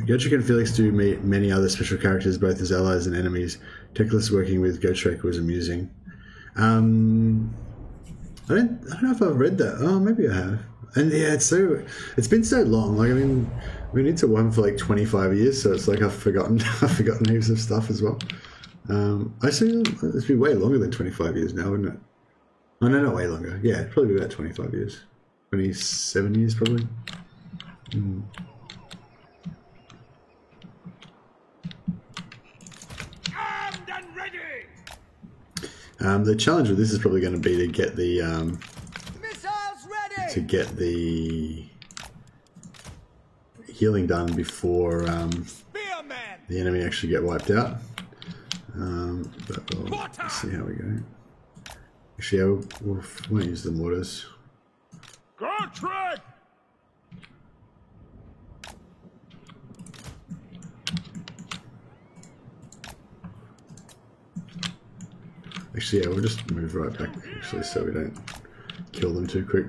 Gotrek and Felix do meet many other special characters, both as allies and enemies. Teclis working with Gotrek was amusing. I don't know if I've read that. Oh, maybe I have. And yeah, it's been so long. Like, I mean, we've been into one for like 25 years, so it's like I've forgotten heaps of stuff as well. Actually, it's been way longer than 25 years now, wouldn't it? Oh, no, not way longer. Yeah, it'd probably be about 25 years. 27 years, probably. Armed and ready. The challenge with this is probably going to be to get the Missiles ready. to get the healing done before the enemy actually get wiped out. But we'll see how we go. Actually, I won't use the mortars. Gotrek. Actually, yeah, we'll just move right back, actually, so we don't kill them too quick.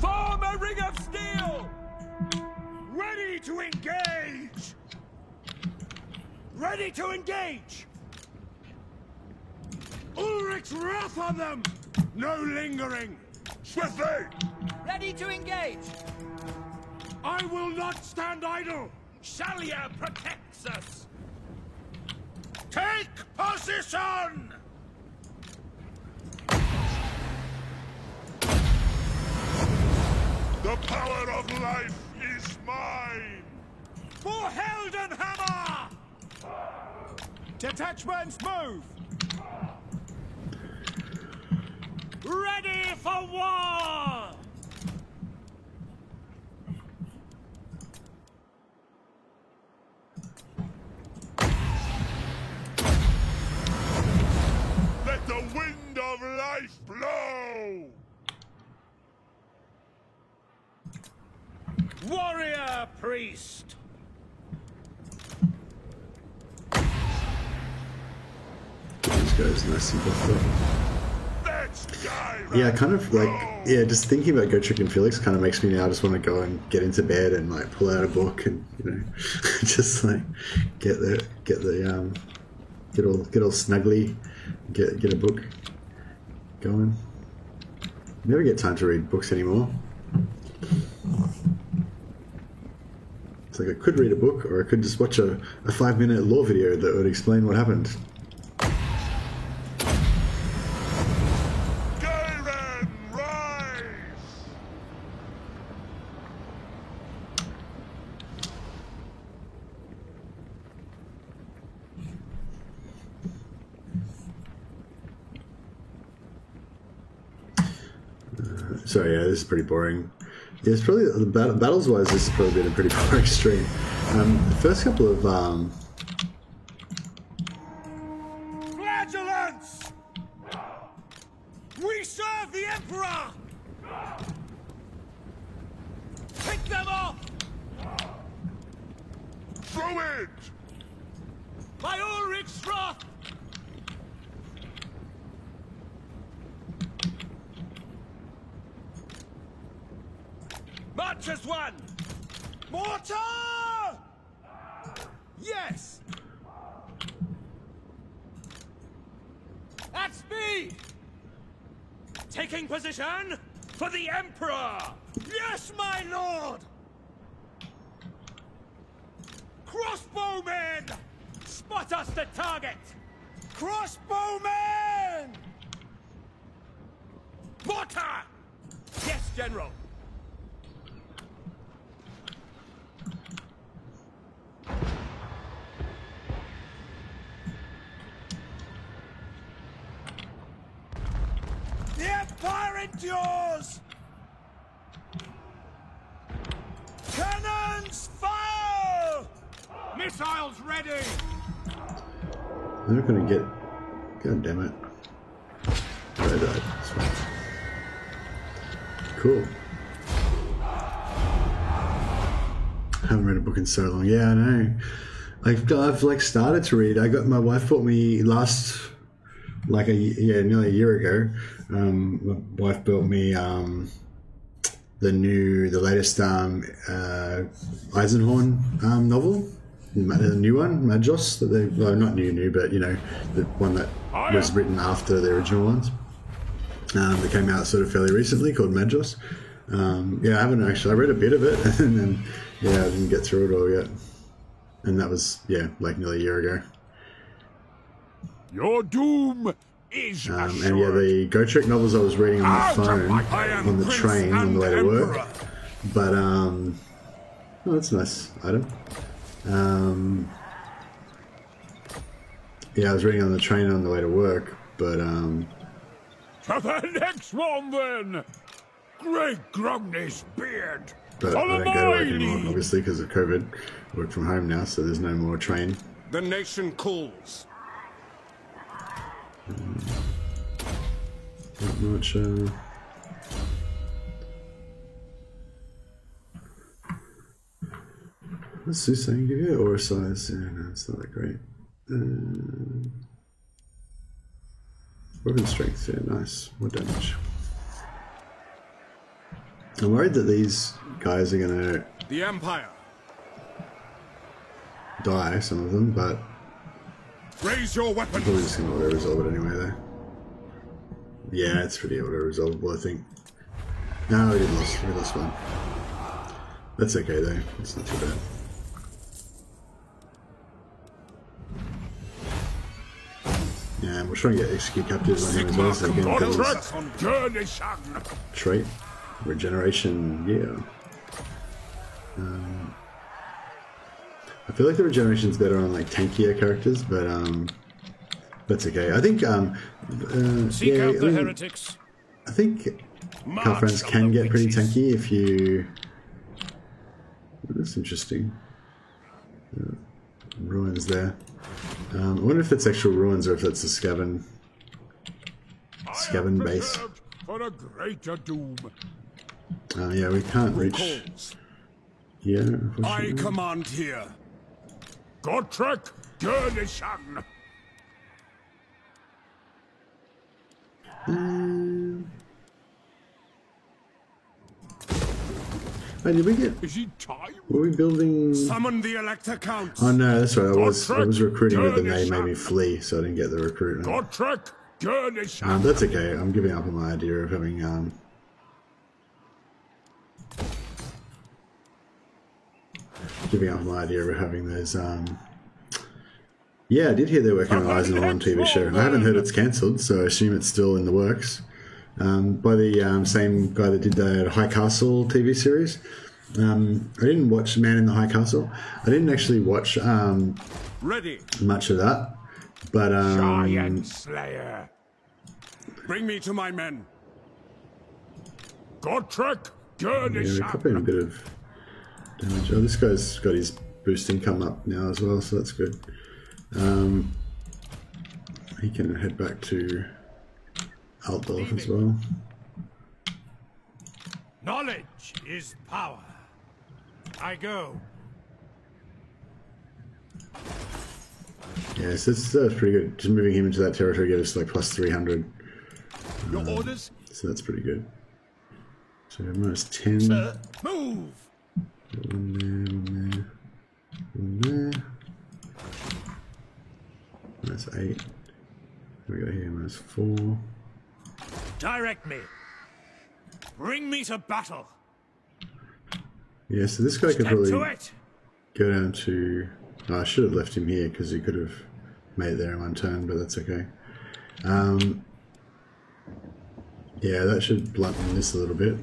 Form a ring of steel! Ready to engage! Ready to engage! Ulrich's wrath on them! No lingering! Swiftly! Ready to engage! I will not stand idle! Shalia protects us! Take position! The power of life is mine! For Heldenhammer! Detachments move! Ready for war! Let the wind of life blow! Warrior priest! These guys nice and buffed up. Let's die! Yeah, kind of like, yeah, just thinking about Gotrek and Felix kind of makes me now just want to go and get into bed and like pull out a book and, you know, just like get all snuggly, get a book going. Never get time to read books anymore. It's like I could read a book, or I could just watch a 5-minute lore video that would explain what happened. Garen, rise! So yeah, this is pretty boring. Yeah, it's probably the battles wise. This has probably been a pretty far extreme. The first couple of Flagellants! We serve the Emperor! Pick them off! Throw it! By Ulrich's wrath! March as one! Mortar! Yes! At speed! Taking position for the Emperor! Yes, my lord! Crossbowmen! Spot us the target! Crossbowmen! Mortar! Yes, General! The Empire endures! Cannons fire! Missiles ready! They're not going to get... God damn it. I died. That's fine. Cool. Haven't read a book in so long. Yeah, I know. I've like started to read. My wife bought me nearly a year ago. My wife bought me the latest Eisenhorn novel, the new one, Magos. Not new, but the one that was written after the original ones. That came out sort of fairly recently, called Magos. I haven't actually. I read a bit of it, and then I didn't get through it all yet. And that was nearly a year ago. Your doom is assured. And the Gotrek novels I was reading on the phone, on the train, on the way to work. But that's a nice item. I was reading on the train on the way to work, but To the next one, then! Great Grumney's beard! But I don't go to work anymore, obviously, because of COVID. I work from home now, so there's no more train. The nation calls. Not much. What's Soothsaying give you? Aura size? Yeah, no, it's not that great. Weapon strength, yeah, nice. More damage. I'm worried that these guys are gonna The Empire. die, some of them, but Raise your I'm weapons. probably just gonna auto-resolve it anyway, though. Yeah, it's pretty auto-resolvable, I think. No, we lost one. That's okay, though. It's not too bad. Yeah, we'll try and get execute captives on him as well, so again, trait, regeneration, yeah. I feel like the regeneration's better on like tankier characters, but that's okay. I think Seek out the heretics. I think Calfrans can get pretty tanky if you. That's interesting. Ruins there. I wonder if it's actual ruins or if it's a Skaven base. For a greater doom. Yeah, we can't reach here. I command here. Gotrek Gurnishan. Hey, did we get? Is it time? Were we building? Summon the Elector Count. Oh no, that's right. I was recruiting, but then they made me flee, so I didn't get the recruitment. Gotrek Gurnishan. That's okay. I'm giving up on my idea of having those. Yeah, I did hear they're working on Eisenhorn TV show. I haven't heard it's cancelled, so I assume it's still in the works. By the same guy that did the High Castle TV series. I didn't watch Man in the High Castle. I didn't actually watch much of that, but Giant Slayer. Bring me to my men. Gotrek we're copying a bit of damage. Oh, this guy's got his boosting come up now as well, so that's good. He can head back to Altdorf as well. Knowledge is power. I go. Yeah, so that's pretty good. Just moving him into that territory gave us like plus 300. Your orders? So that's pretty good. So minus 10. Sir, move! One there. Minus 8. What we got here? Minus 4. Direct me. Bring me to battle. Yeah, so this guy could probably to it. go down to... Oh, I should have left him here because he could have made it there in one turn, but that's okay. Yeah, that should blunt this a little bit.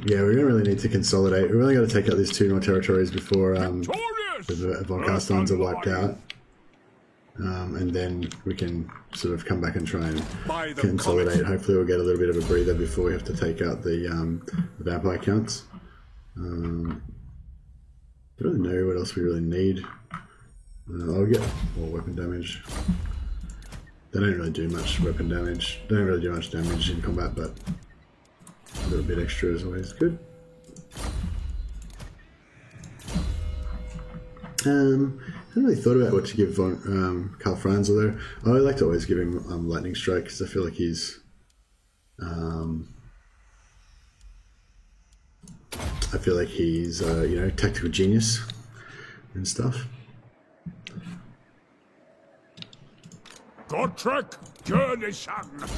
Yeah, we're going to really need to consolidate. We've really got to take out these 2 more territories before the Volkastans are wiped out. And then we can sort of come back and try and consolidate. Hopefully we'll get a little bit of a breather before we have to take out the vampire counts. I don't really know what else we really need. I'll get more weapon damage. They don't really do much weapon damage. They don't really do much damage in combat, but a little bit extra is always good. I haven't really thought about what to give Karl Franz, although I like to always give him Lightning Strike because I feel like he's you know, tactical genius and stuff. Gotrek Journeyson.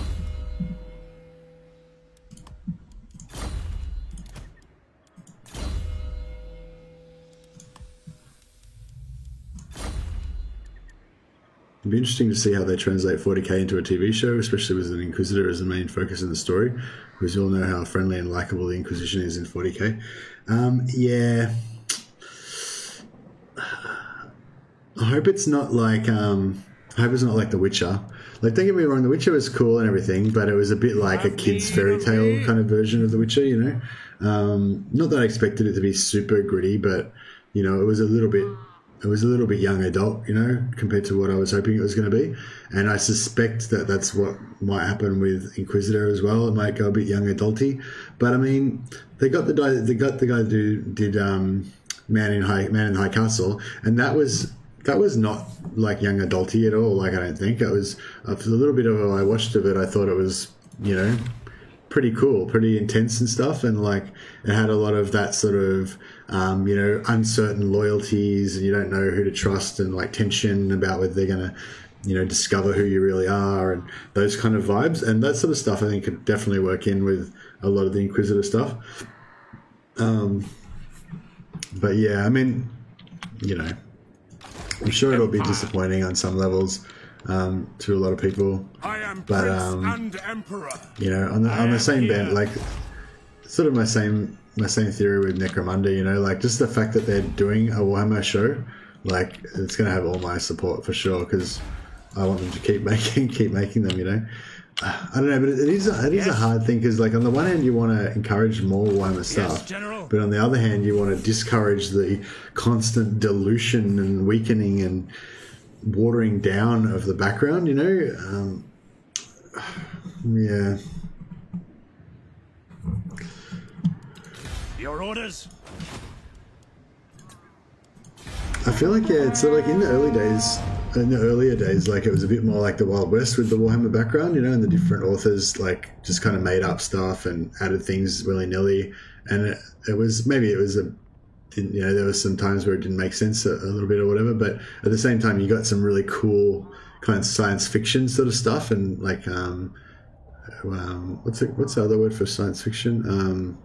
It'd be interesting to see how they translate 40k into a TV show, especially with an Inquisitor as the main focus in the story, because we all know how friendly and likable the Inquisition is in 40k. Yeah, I hope it's not like The Witcher. Like, don't get me wrong, The Witcher was cool and everything, but it was a bit like a kid's fairy tale kind of version of The Witcher, you know. Not that I expected it to be super gritty, but you know, it was a little bit young adult, you know, compared to what I was hoping it was going to be. And I suspect that that's what might happen with Inquisitor as well. It might go a bit young adulty. But I mean, they got the guy who did Man in High Castle, and that was not like young adulty at all. Like, I don't think it was. For the little bit of I watched of it, I thought it was, you know, pretty cool, pretty intense and stuff, and like it had a lot of that sort of you know, uncertain loyalties, and you don't know who to trust, and like tension about whether they're gonna, you know, discover who you really are, and those kind of vibes, and that sort of stuff I think could definitely work in with a lot of the Inquisitor stuff. But yeah, I mean, you know, I'm sure it'll be disappointing on some levels to a lot of people. I am but Prince and Emperor. you know, on the same band, like sort of my same theory with Necromunda, you know, like just the fact that they're doing a Warhammer show, like it's going to have all my support for sure, because I want them to keep making them, you know. I don't know, but it is a hard thing, because like on the one hand you want to encourage more Warhammer stuff, but on the other hand you want to discourage the constant dilution and weakening and watering down of the background, you know. Yeah. Your orders? I feel like, yeah, it's like in the earlier days, like it was a bit more like the Wild West with the Warhammer background, you know, and the different authors like just kind of made up stuff and added things willy-nilly, and it was you know, there was some times where it didn't make sense a little bit or whatever, but at the same time you got some really cool kind of science fiction sort of stuff, and like what's the other word for science fiction?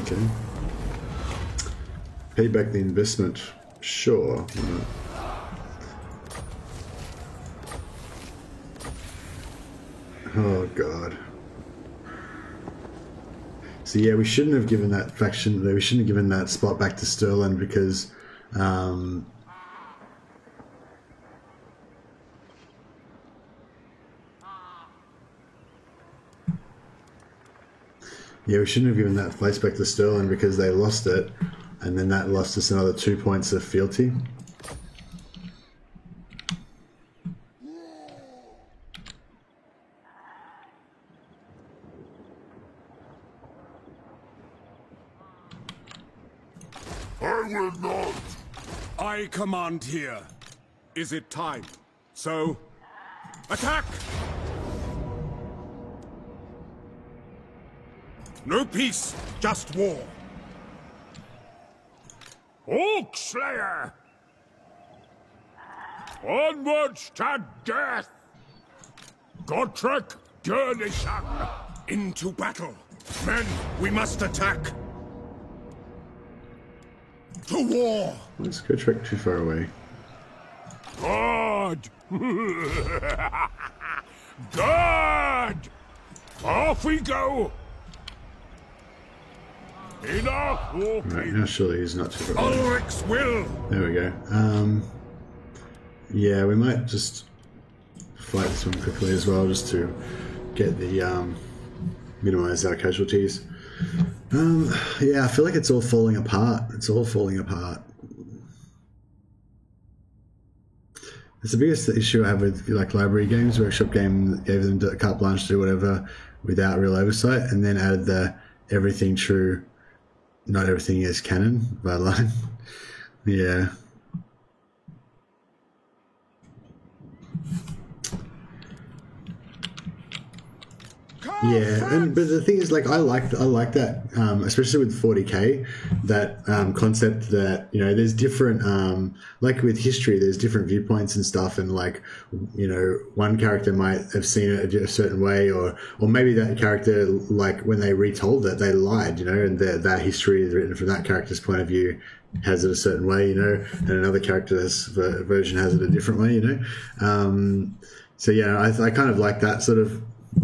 Okay. Pay back the investment. Sure. Oh, God. So yeah, we shouldn't have given that faction. We shouldn't have given that spot back to Sterling because. Yeah, we shouldn't have given that place back to Sterling because they lost it, and then that lost us another 2 points of fealty. I will not. I command here. Is it time? So, attack! No peace, just war. Orc Slayer! Onwards to death! Gotrek Gurnishan! Into battle. Men, we must attack. To war! Let's go trek too far away. God! God! Off we go! Enough walking! Right, now surely he's not too far away. Ulric's will! There we go. Yeah, we might just fight this one quickly as well, just to get the minimize our casualties. Yeah, I feel like it's all falling apart. It's all falling apart. It's the biggest issue I have with like library games. Workshop game gave them carte blanche to do whatever without real oversight, and then added the everything true, not everything is canon by line. Yeah. Yeah, but the thing is, like, I like that, especially with 40k, that concept that, you know, there's different, like with history, there's different viewpoints and stuff, and like, you know, one character might have seen it a certain way, or maybe that character, like when they retold it, they lied, you know, and that history is written from that character's point of view, has it a certain way, you know, and another character's version has it a different way, you know. So yeah, I kind of like that sort of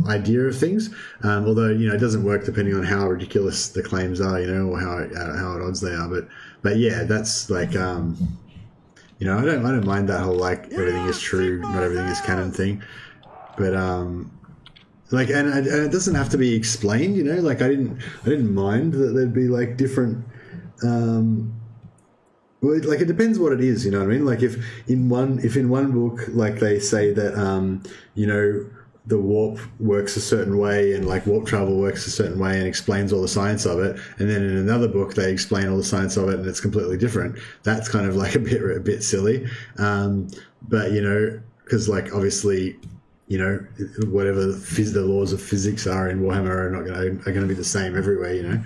idea of things, although, you know, it doesn't work depending on how ridiculous the claims are, you know, or how at odds they are. But yeah, that's like, you know, I don't mind that whole like everything is true, not everything is canon thing. But like, and it doesn't have to be explained, you know. Like I didn't mind that there'd be like different. Well, like it depends what it is, you know what I mean. Like if in one book, like they say that you know, the warp works a certain way and like warp travel works a certain way and explains all the science of it, and then in another book they explain all the science of it and it's completely different. That's kind of like a bit silly. But you know, because like obviously, you know, whatever the laws of physics are in Warhammer are going to be the same everywhere, you know.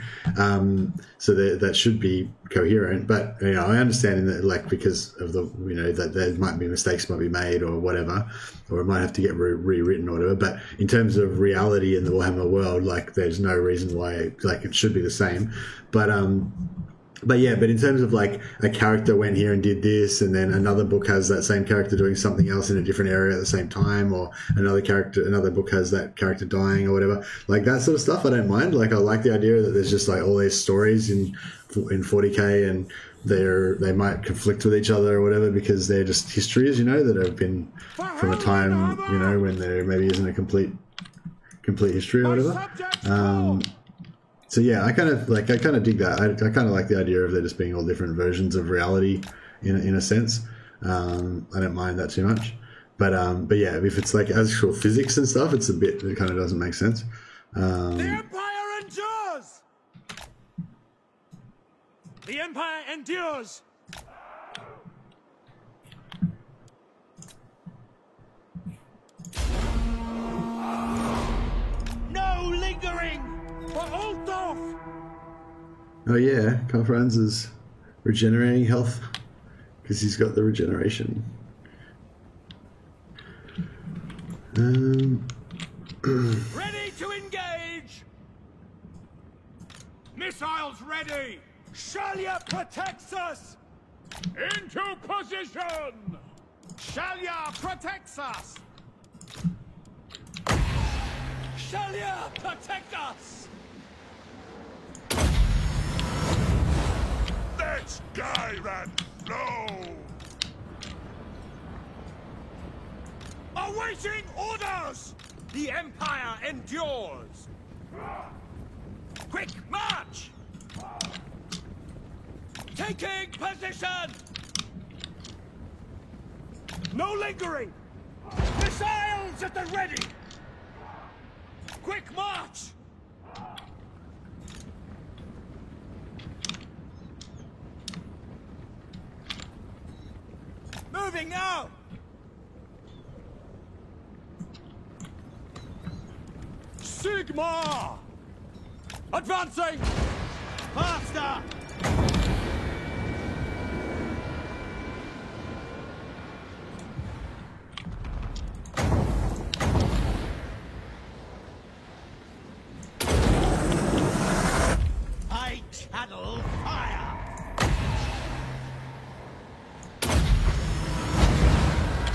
So that should be coherent. But you know, I understand that, like, because of the, you know, that there might be mistakes might be made or whatever, or it might have to get rewritten or whatever. But in terms of reality in the Warhammer world, like, there's no reason why like it should be the same. But yeah, but in terms of like a character went here and did this, and then another book has that same character doing something else in a different area at the same time, or another book has that character dying or whatever, like that sort of stuff, I don't mind. Like I like the idea that there's just like all these stories in 40k, and they might conflict with each other or whatever because they're just histories, you know, that have been from a time, you know, when there maybe isn't a complete history or whatever. So yeah, I kind of dig that. I kind of like the idea of there just being all different versions of reality in a sense. I don't mind that too much. But yeah, if it's like actual physics and stuff, it kind of doesn't make sense. The Empire endures! The Empire endures! No lingering! For Ulthoff! Oh yeah, Carl-Franz is regenerating health because he's got the regeneration. Ready to engage! Missiles ready! Shalya protects us! Into position! Shalya protects us! Shalya protect us! Let Gairan flow! Awaiting orders! The Empire endures! Quick march! Taking position! No lingering! Missiles at the ready! Quick march! Moving now! Sigma! Advancing! Faster! I channel fire!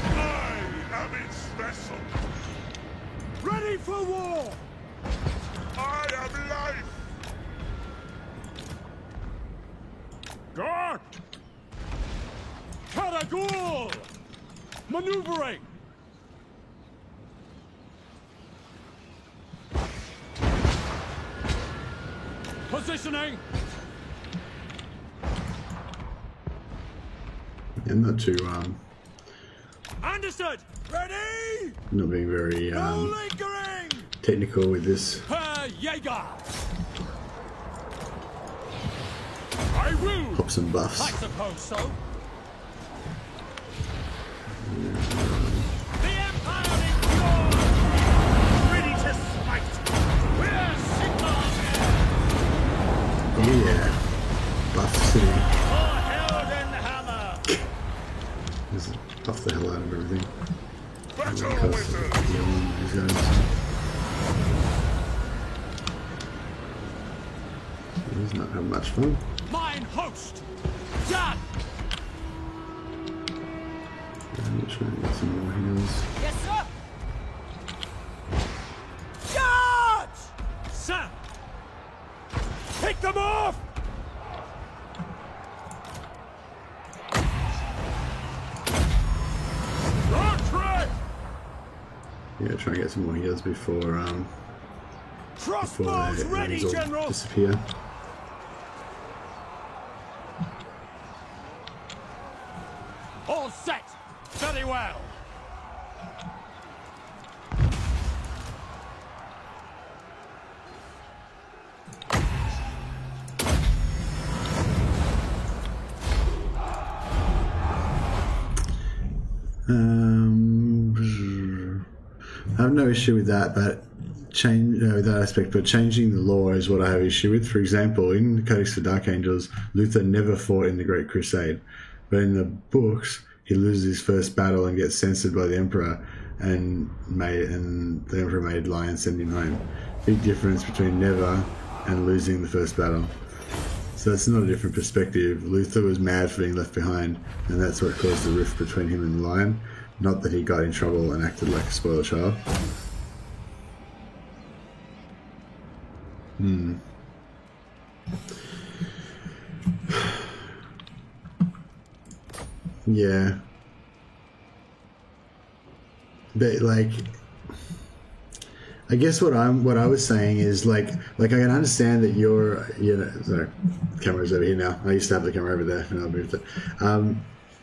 I am its vessel! Ready for war! I am life! Guard! Karagul! Maneuvering! Positioning! I'm not too Understood! Ready! not being very No lingering! technical with this. Herr Jaeger! I will! Pop some I buffs. suppose so. The Empire endures! Ready to smite! We're Sigma! Yeah. Buff City. For Heldenhammer! Just buff the hell out of everything. Battle Because wizard! these guys. He's not having much fun. Mine host! Done! I'm trying to get some more heals. Yes, sir. Charge! Sir! Pick them off! Retreat! Yeah, try and get some more heals before Crossbows they ready, all General! disappear. All set! Very well! I have no issue with that, but that aspect. But changing the law is what I have issue with. For example, in the Codex for Dark Angels, Luther never fought in the Great Crusade, but in the books, he loses his first battle and gets censored by the Emperor, and the Emperor made Lion send him home. Big difference between never and losing the first battle. So that's not a different perspective. Luther was mad for being left behind, and that's what caused the rift between him and the Lion. Not that he got in trouble and acted like a spoiled child. Yeah. But like, I guess what I was saying is like I can understand that you're, sorry, the camera's over here now. I used to have the camera over there and I moved it.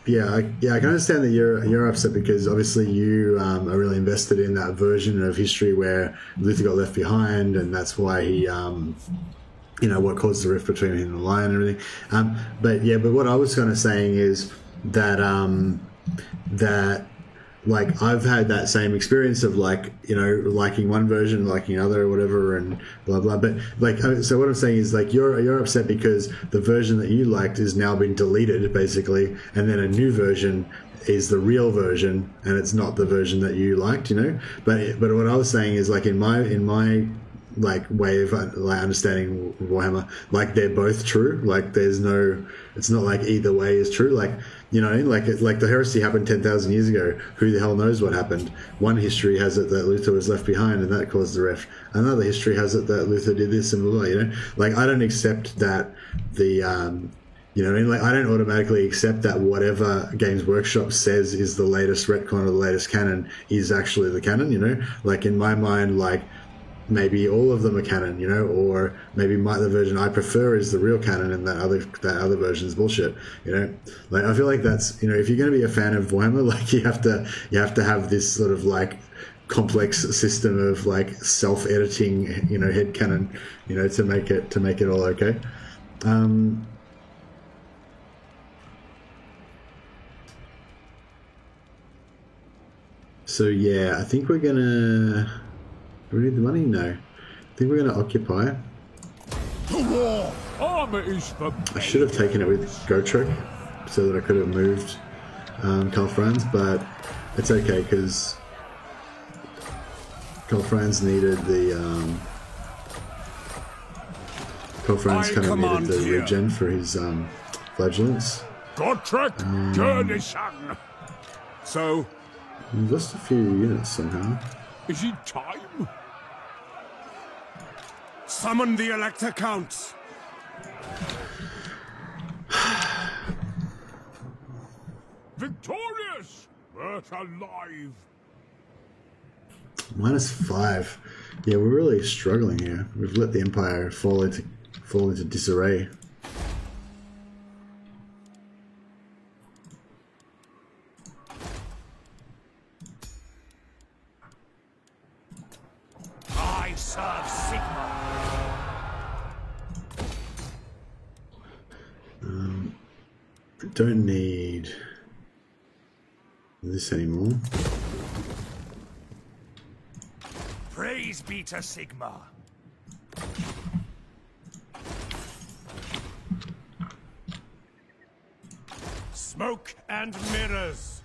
I can understand that you're upset because obviously you are really invested in that version of history where Luther got left behind, and that's why he, what caused the rift between him and the Lion and everything. But what I was kind of saying is that like I've had that same experience of liking one version, liking another, or whatever, and blah blah. But so what I'm saying is you're upset because the version that you liked is now been deleted, basically, and then a new version is the real version, and it's not the version that you liked, But what I was saying is in my way of understanding Warhammer, they're both true. It's not either way is true. The heresy happened 10,000 years ago. Who the hell knows what happened? One history has it that Luther was left behind and that caused the rift. Another history has it that Luther did this and blah, blah, I don't accept that You know what I mean? Like, I don't automatically accept that whatever Games Workshop says is the latest retcon or the latest canon is actually the canon, you know? Like, in my mind, like, maybe all of them are canon, you know? Or maybe the version I prefer is the real canon and that other version is bullshit, you know? Like, I feel like that's, you know, if you're going to be a fan of Warhammer, like, you have to have this sort of, like, complex system of, like, self-editing, you know, headcanon, you know, to make it all okay. So yeah, I think we're gonna... Do we need the money? No. I think we're gonna occupy. I should have taken it with Gotrek so that I could have moved Karl Franz, but it's okay because Karl Franz needed the Karl Franz kind of needed the regen for his flagellants. Gotrek, Gurnishan. So we've lost a few units somehow. Is it time? Summon the Elector Counts. Victorious, but alive. -5. Yeah, we're really struggling here. We've let the Empire fall into disarray. I serve Sigmar. Don't need this anymore. Praise be to Sigmar. Smoke and mirrors.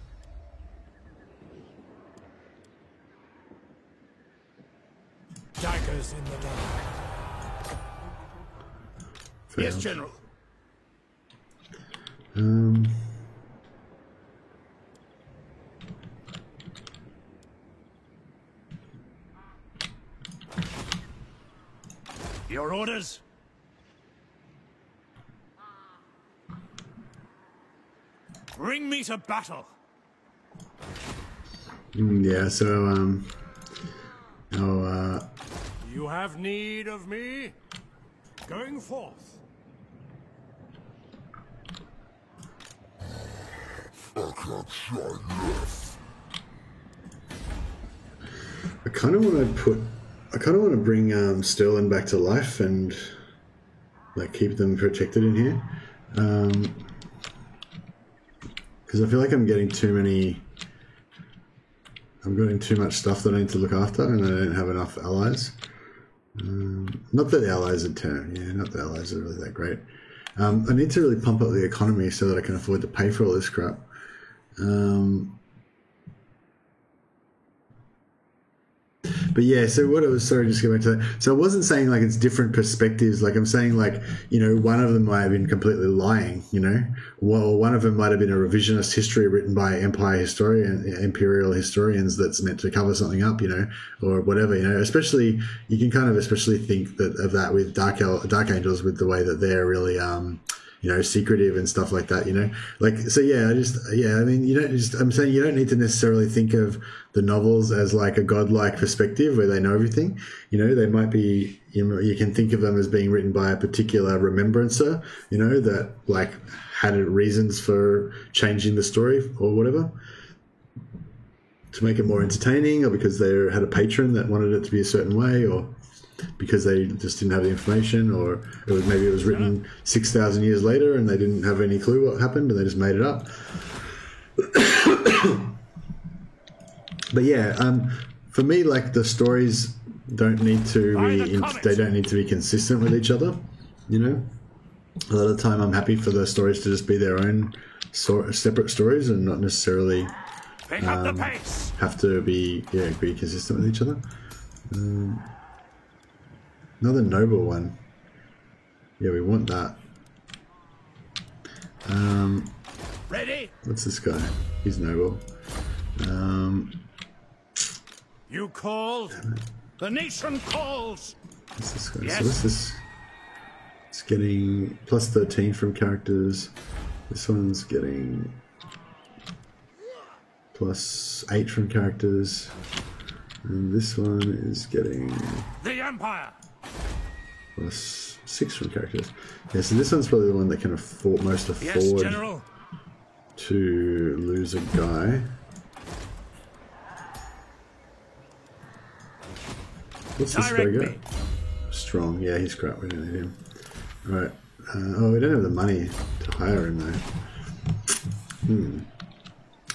Daggers in the dark. Yes, General. Your orders? Bring me to battle. Yeah, so You have need of me? Going forth. I kind of want to bring Sterling back to life and like keep them protected in here, because I feel like I'm getting too much stuff that I need to look after, and I don't have enough allies. Not that the allies are really that great. I need to really pump up the economy so that I can afford to pay for all this crap. But yeah, so what I was, sorry, just going back to that. So I wasn't saying like it's different perspectives. Like I'm saying like, you know, one of them might have been completely lying, you know, well, one of them might have been a revisionist history written by imperial historians that's meant to cover something up, you know, or whatever, you know, especially, you can kind of especially think of that with Dark Angels, with the way that they're really, you know, secretive and stuff like that, you know, like, so yeah, I mean, I'm saying you don't need to necessarily think of the novels as like a godlike perspective where they know everything, you know, they might be, you know, you can think of them as being written by a particular remembrancer, you know, that like had reasons for changing the story or whatever to make it more entertaining, or because they had a patron that wanted it to be a certain way, or because they just didn't have the information, or maybe it was written 6,000 years later and they didn't have any clue what happened and they just made it up. But yeah, for me, like the stories don't need to be consistent with each other, you know. A lot of the time I'm happy for the stories to just be their own separate stories and not necessarily have to be consistent with each other. Another noble one. Yeah, we want that. Ready? What's this guy? He's noble. You called? The nation calls. What's this guy? Yes. So what's this getting plus 13 from characters. This one's getting plus 8 from characters. And this one is getting the Empire plus 6 from characters. Yeah, so this one's probably the one that can most afford yes, General. To lose a guy. What's this guy got? Strong. Yeah, he's crap. We don't need him. Alright. Oh, we don't have the money to hire him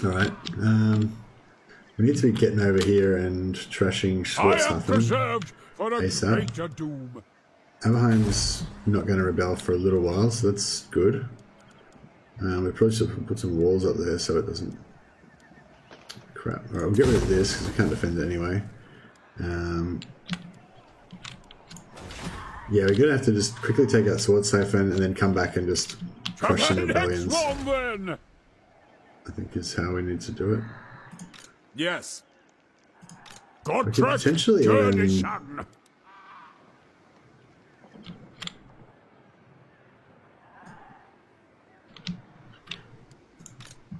though. Alright. We need to be getting over here and trashing Schwarzhofen ASAP. Aberheim's not going to rebel for a little while, so that's good. We probably should put some walls up there so it doesn't... Crap. Alright, we'll get rid of this because we can't defend it anyway. Yeah, we're going to have to just quickly take out Schwarzhofen and then come back and just crush some rebellions. I think is how we need to do it. Yes. We could potentially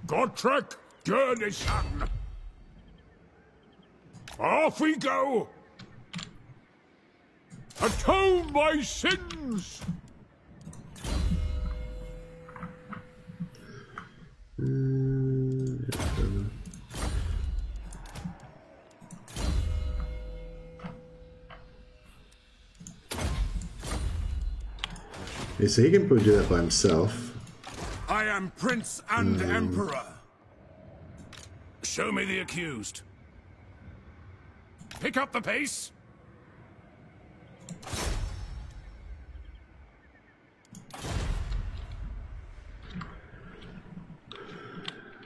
Gottrek Gurnishan. Off we go. Atone my sins. Yeah, so he can probably do that by himself. I am Prince and Emperor. Show me the accused. Pick up the pace.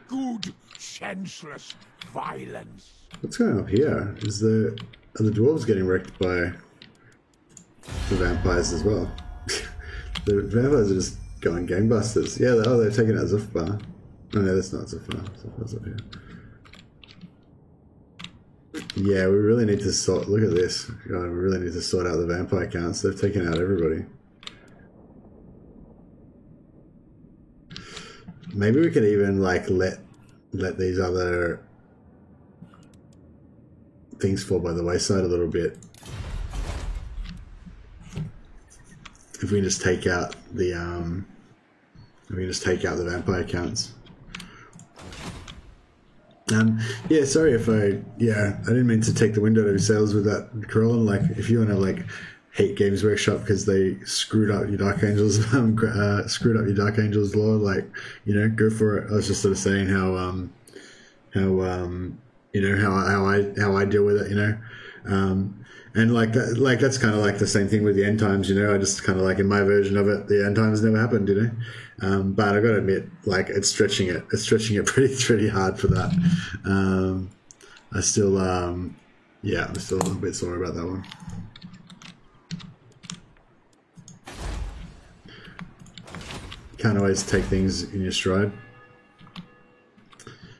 Good, senseless violence. What's going on here? Are the dwarves getting wrecked by the vampires as well? The vampires are just going gangbusters. Yeah, they're taking out Zufbar. Oh no, that's not Zufbar. Zufbar's up here. Yeah, we really need to sort... Look at this. God, we really need to sort out the vampire counts. They've taken out everybody. Maybe we could even, like, let these other things fall by the wayside a little bit. If we can just take out the vampire counts. Yeah, sorry if I didn't mean to take the wind out of your sails with that, Corellin. Like, if you want to like hate Games Workshop because they screwed up your Dark Angels, lore, like, you know, go for it. I was just sort of saying how I deal with it, you know. And that's kind of like the same thing with the end times, you know. I just kind of like in my version of it, the end times never happened, you know. But I've got to admit, like, it's stretching it pretty hard for that. I'm still a little bit sore about that one. Can't always take things in your stride.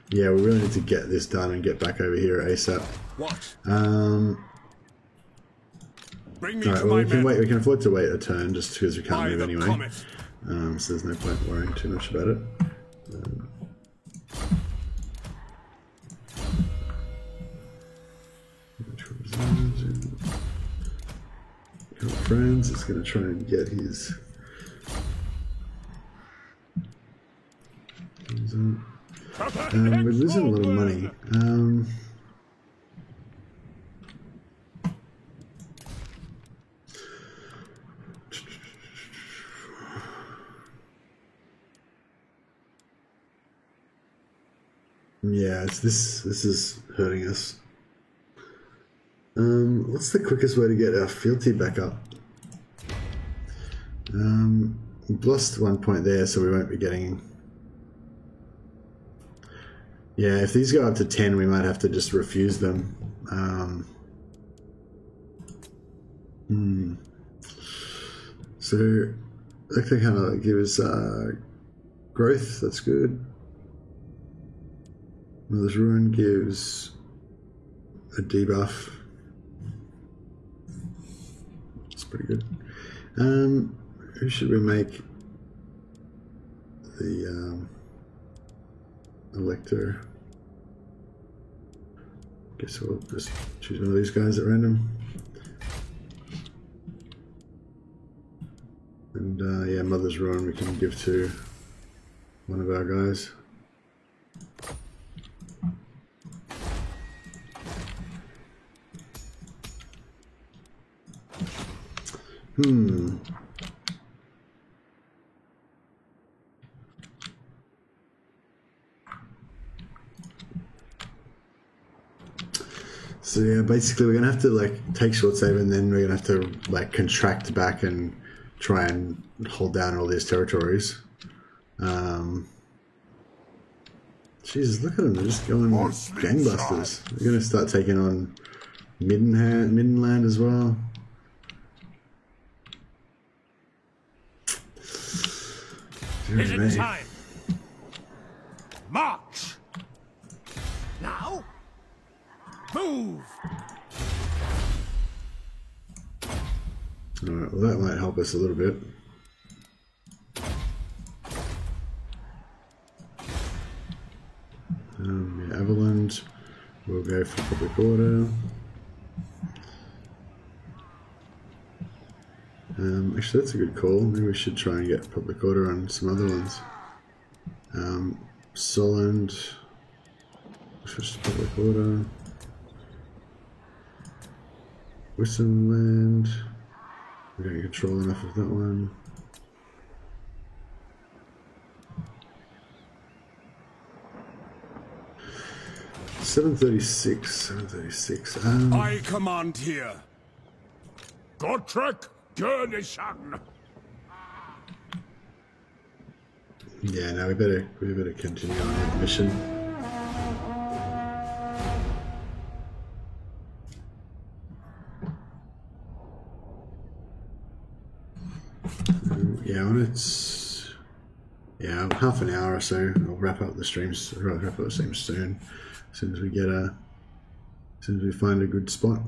Yeah, we really need to get this done and get back over here ASAP. What? Alright, well, we can afford to wait a turn just because we can't move anyway. So there's no point worrying too much about it. Friends is going to try and get his... we're losing a lot of money. Yeah, this is hurting us. What's the quickest way to get our fealty back up? We've lost 1 point there, so we won't be getting... Yeah, if these go up to 10, we might have to just refuse them. So that can kind of give us growth. That's good. Mother's Ruin gives a debuff. It's pretty good. who should we make the elector? Guess we'll just choose one of these guys at random. And yeah, Mother's Ruin we can give to one of our guys. So yeah, basically we're gonna have to like take short save, and then we're gonna have to like contract back and try and hold down all these territories. Jesus, look at them, they're just going gangbusters. We're gonna start taking on Middenland as well. Is it time? March! Now? Move! Alright, well that might help us a little bit. Yeah, Everland, we'll go for public order. Actually, that's a good call. Maybe we should try and get public order on some other ones. Solent, switch to public order. Wissenland, we don't control enough of that one. $736. I command here. Gotrek Gurnishan. Yeah, no, we better continue on with the mission. Yeah, when it's half an hour or so, I'll wrap up the streams. Wrap up the stream soon. As soon as we get as soon as we find a good spot.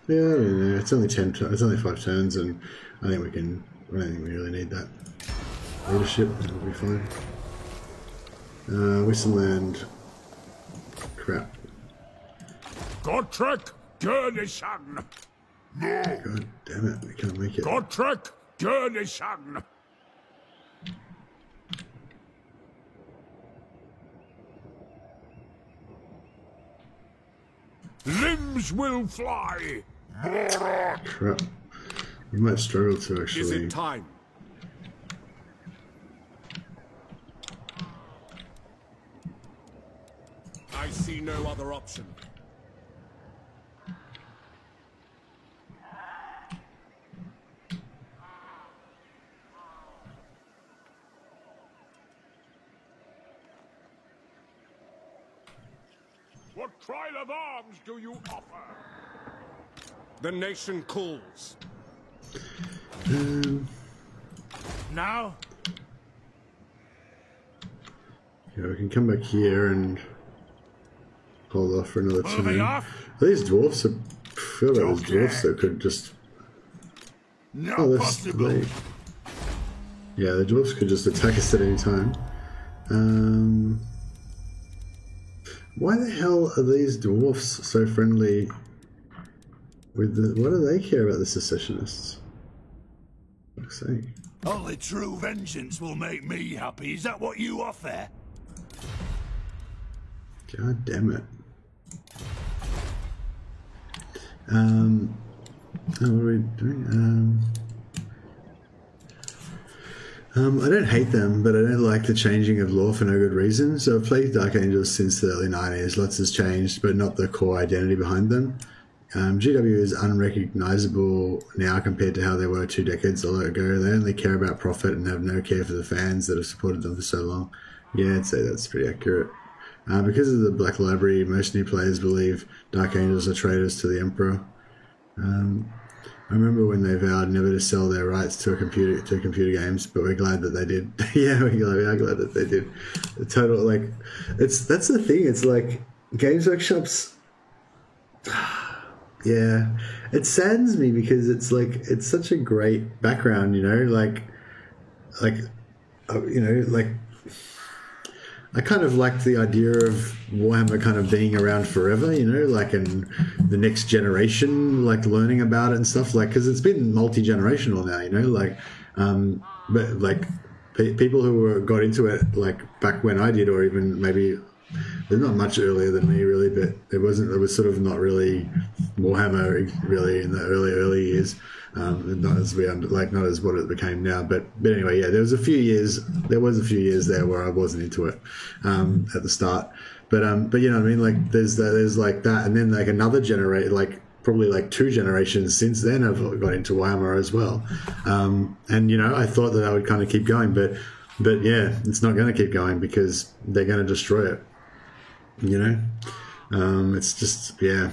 Yeah, I don't know. It's only 5 turns, and I think we can. I don't think we really need that leadership. It'll be fine. Wissenland. Crap. Gotrek Gurnishan. God damn it! We can't make it. Gotrek Gurnishan. Limbs will fly. Crap. We might struggle to actually. Is it time? I see no other option. What trial of arms do you offer? The nation calls. Now? Yeah, we can come back here and hold off for another turn. Are these dwarfs? I feel like those dwarfs that could just. No possible. Yeah, the dwarfs could just attack us at any time. Why the hell are these dwarfs so friendly with the... What do they care about the secessionists? For fuck's sake. Only true vengeance will make me happy. Is that what you offer? God damn it. What are we doing? I don't hate them, but I don't like the changing of law for no good reason. So I've played Dark Angels since the early 90s. Lots has changed, but not the core identity behind them. GW is unrecognizable now compared to how they were 2 decades ago. They only care about profit and have no care for the fans that have supported them for so long. Yeah, I'd say that's pretty accurate. Because of the Black Library, most new players believe Dark Angels are traitors to the Emperor. I remember when they vowed never to sell their rights to computer games, but we're glad that they did. Yeah, we are glad that they did. That's the thing. It's like Games Workshop's. Yeah, it saddens me because it's such a great background, I kind of liked the idea of Warhammer kind of being around forever, and the next generation, learning about it and stuff, because it's been multi-generational now, but people who got into it, back when I did, or even maybe they're not much earlier than me, really, but it was sort of not really Warhammer, really, in the early years. Not as what it became now, but anyway, yeah, there was a few years there where I wasn't into it at the start, but you know what I mean, there's that, and then another generation, probably 2 generations since then I've got into Warhammer as well, and I thought that I would kind of keep going, but yeah, it's not going to keep going because they're going to destroy it, it's just, yeah,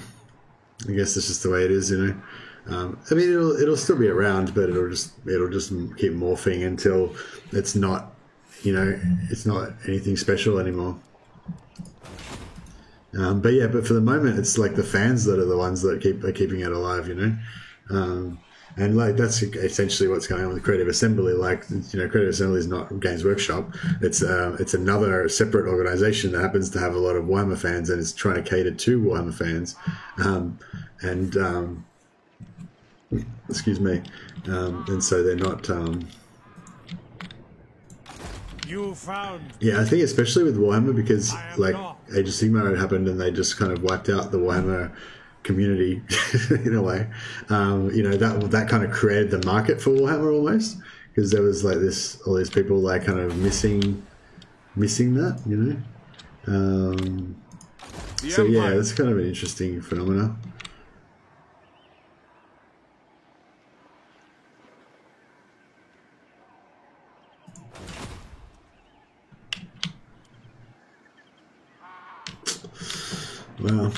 I guess it's just the way it is, I mean, it'll still be around, but it'll just keep morphing until it's not, it's not anything special anymore. But for the moment, it's the fans that are the ones that are keeping it alive, and that's essentially what's going on with Creative Assembly. Creative Assembly is not Games Workshop. It's another separate organization that happens to have a lot of Warhammer fans and is trying to cater to Warhammer fans, excuse me, and so they're not. You found. Yeah, I think especially with Warhammer, because Age of Sigmar had happened and they just kind of wiped out the Warhammer community in a way. That kind of created the market for Warhammer almost, because there was all these people kind of missing that, So yeah, it's kind of an interesting phenomenon. Wow.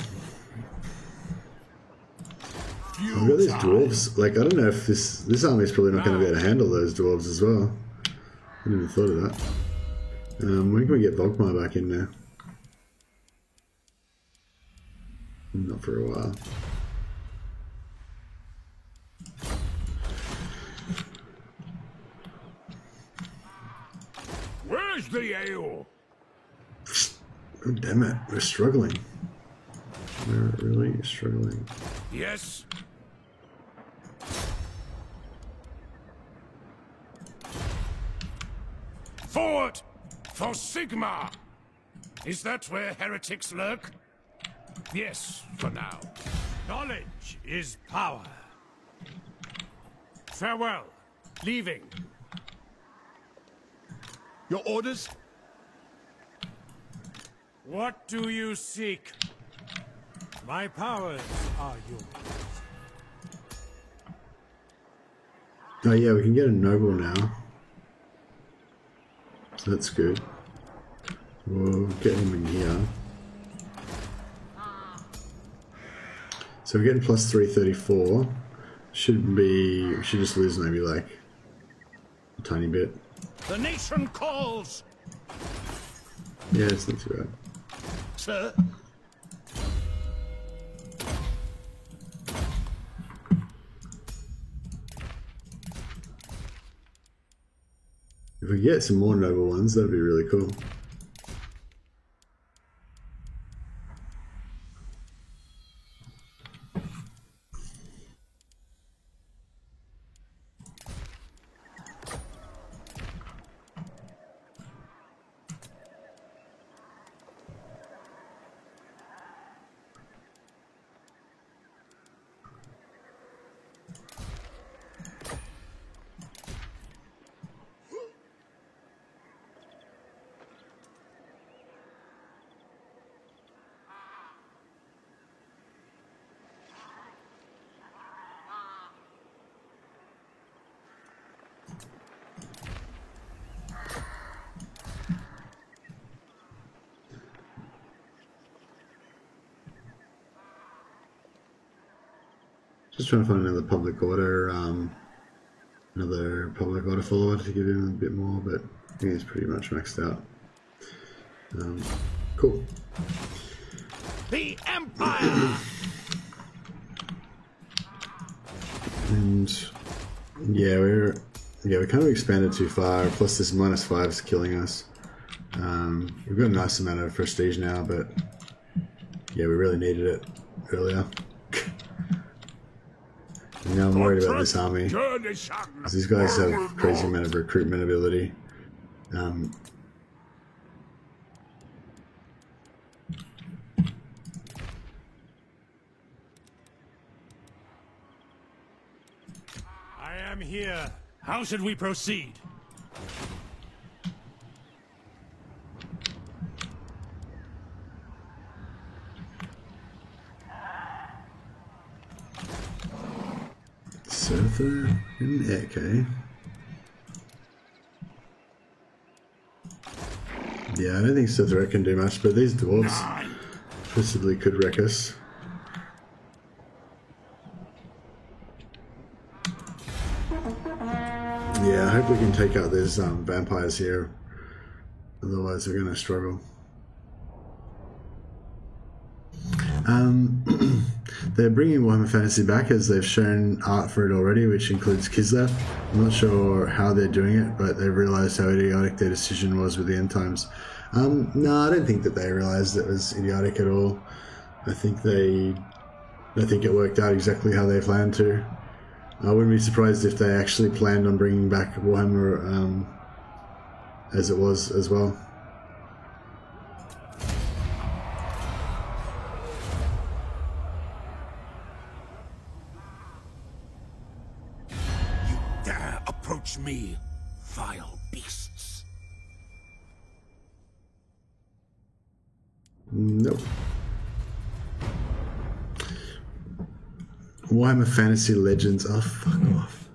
I've got these dwarves. I don't know if this army is probably not going to be able to handle those dwarves as well. I never thought of that. When can we get Volkmar back in now? Not for a while. Where's the ale? Oh, damn it. We're struggling. We're really struggling. Yes. Forward! For Sigmar! Is that where heretics lurk? Yes, for now. Knowledge is power. Farewell. Leaving. Your orders? What do you seek? My powers are yours. Oh yeah, we can get a noble now. So that's good. We'll get him in here. So we're getting plus 334. We should just lose maybe a tiny bit. The nation calls! Yeah, it's not too bad. Sir? If we get some more noble ones, that'd be really cool. Just trying to find another public order follower to give him a bit more, but I think he's pretty much maxed out. Cool. The Empire! And yeah, we're kind of expanded too far. Plus, this -5 is killing us. We've got a nice amount of prestige now, but yeah, we really needed it earlier. And now I'm worried about this army, because these guys have crazy amount of recruitment ability. I am here. How should we proceed? Surfer and Eke. Yeah, I don't think Surfer can do much, but these dwarves possibly could wreck us. Yeah, I hope we can take out these vampires here. Otherwise, we're going to struggle. They're bringing Warhammer Fantasy back, as they've shown art for it already, which includes Kislev. I'm not sure how they're doing it, but they've realised how idiotic their decision was with the end times. No, I don't think that they realised it was idiotic at all. I think it worked out exactly how they planned to. I wouldn't be surprised if they actually planned on bringing back Warhammer as it was as well. Approach me, vile beasts. Nope. Warhammer Fantasy Legends. Oh, fuck off.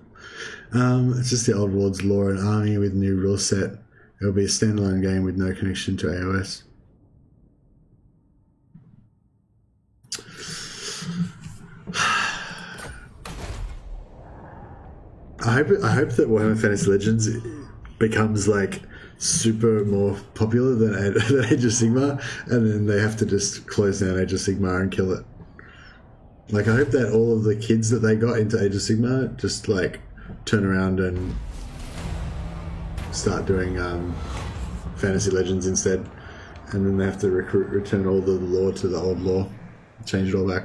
It's just the Old World's lore and army with new rule set. It'll be a standalone game with no connection to AOS. I hope that Warhammer Fantasy Legends becomes like super more popular than Age of Sigmar, and then they have to just close down Age of Sigmar and kill it. Like, I hope that all of the kids that they got into Age of Sigmar just like turn around and start doing Fantasy Legends instead, and then they have to return all the lore to the old lore, change it all back.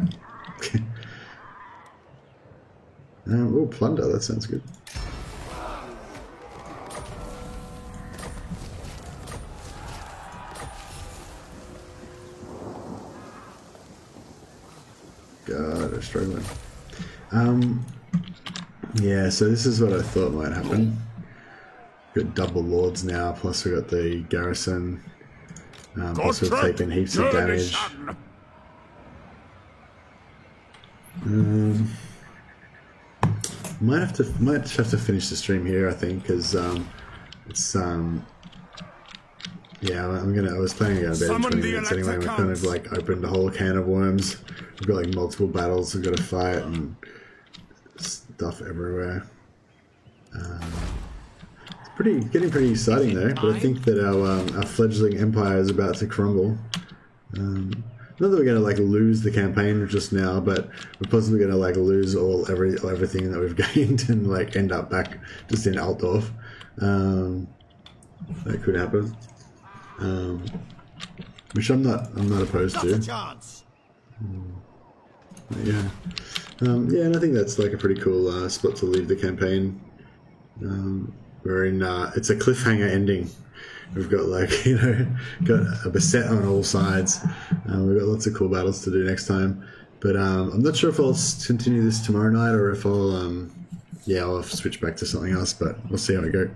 Oh, plunder, that sounds good. God, they're struggling. Yeah, so this is what I thought might happen. We've got double lords now, plus we've got the garrison. Plus we've taken heaps of damage. Might have to finish the stream here, I think, because it's yeah, I was planning to go to bed in 20 minutes anyway. We kind of like opened a whole can of worms. We've got like multiple battles we've got to fight and stuff everywhere. It's getting pretty exciting though. But I think that our fledgling empire is about to crumble. Not that we're going to like lose the campaign just now, but we're possibly going to like lose everything that we've gained and like end up back just in Altdorf. That could happen. Which I'm not opposed to. Yeah. Yeah, and I think that's like a pretty cool spot to leave the campaign. We're in it's a cliffhanger ending. We've got like, got a beset on all sides. We've got lots of cool battles to do next time. But I'm not sure if I'll continue this tomorrow night or if I'll I'll switch back to something else, but we'll see how we go.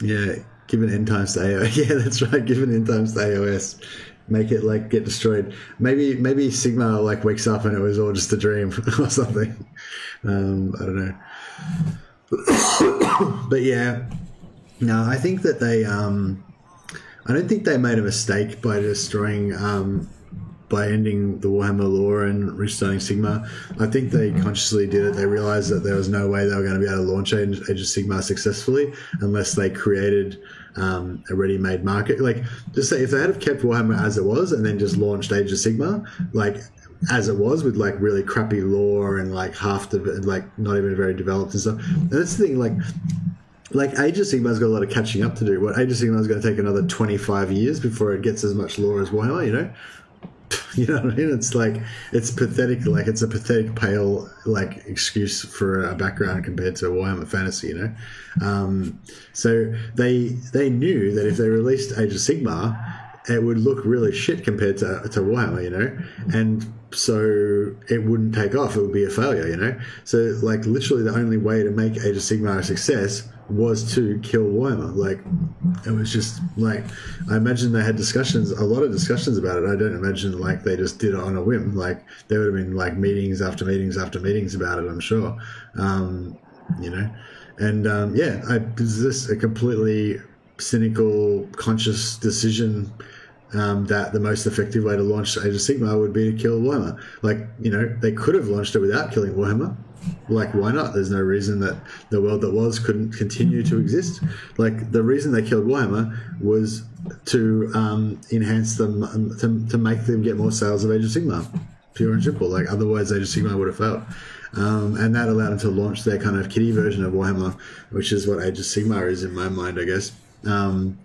Yeah, give an end times to AOS. Yeah, that's right, give an end times to AOS. Make it like get destroyed. Maybe Sigma like wakes up and it was all just a dream or something. I don't know. But yeah, no, I think that they I don't think they made a mistake by destroying by ending the Warhammer lore and restarting Sigmar. I think they consciously did it. They realized that there was no way they were going to be able to launch Age of Sigmar successfully unless they created a ready-made market. Like, just say if they had have kept Warhammer as it was and then just launched Age of Sigmar, like as it was, with like really crappy lore and like like not even very developed and stuff. And that's the thing, like Age of Sigmar's got a lot of catching up to do. Age of Sigmar's going to take another 25 years before it gets as much lore as Warhammer, you know? You know what I mean? It's like, it's pathetic. Like, it's a pathetic, pale, like, excuse for a background compared to Warhammer Fantasy, you know? So they knew that if they released Age of Sigmar, it would look really shit compared to Warhammer, you know? And so it wouldn't take off. It would be a failure, you know? So, like, literally the only way to make Age of Sigmar a success was to kill Warhammer. Like, it was just, like, I imagine they had a lot of discussions about it. I don't imagine, like, they just did it on a whim. Like, there would have been, like, meetings after meetings after meetings about it, I'm sure. You know? And, it was just a completely cynical, conscious decision that the most effective way to launch Age of Sigmar would be to kill Warhammer. Like, you know, they could have launched it without killing Warhammer. Like, why not? There's no reason that the world that was couldn't continue to exist. Like, the reason they killed Warhammer was to enhance them, to make them get more sales of Age of Sigmar. Pure and simple. Like, otherwise Age of Sigmar would have failed. And that allowed them to launch their kind of kiddie version of Warhammer, which is what Age of Sigmar is in my mind, I guess. Not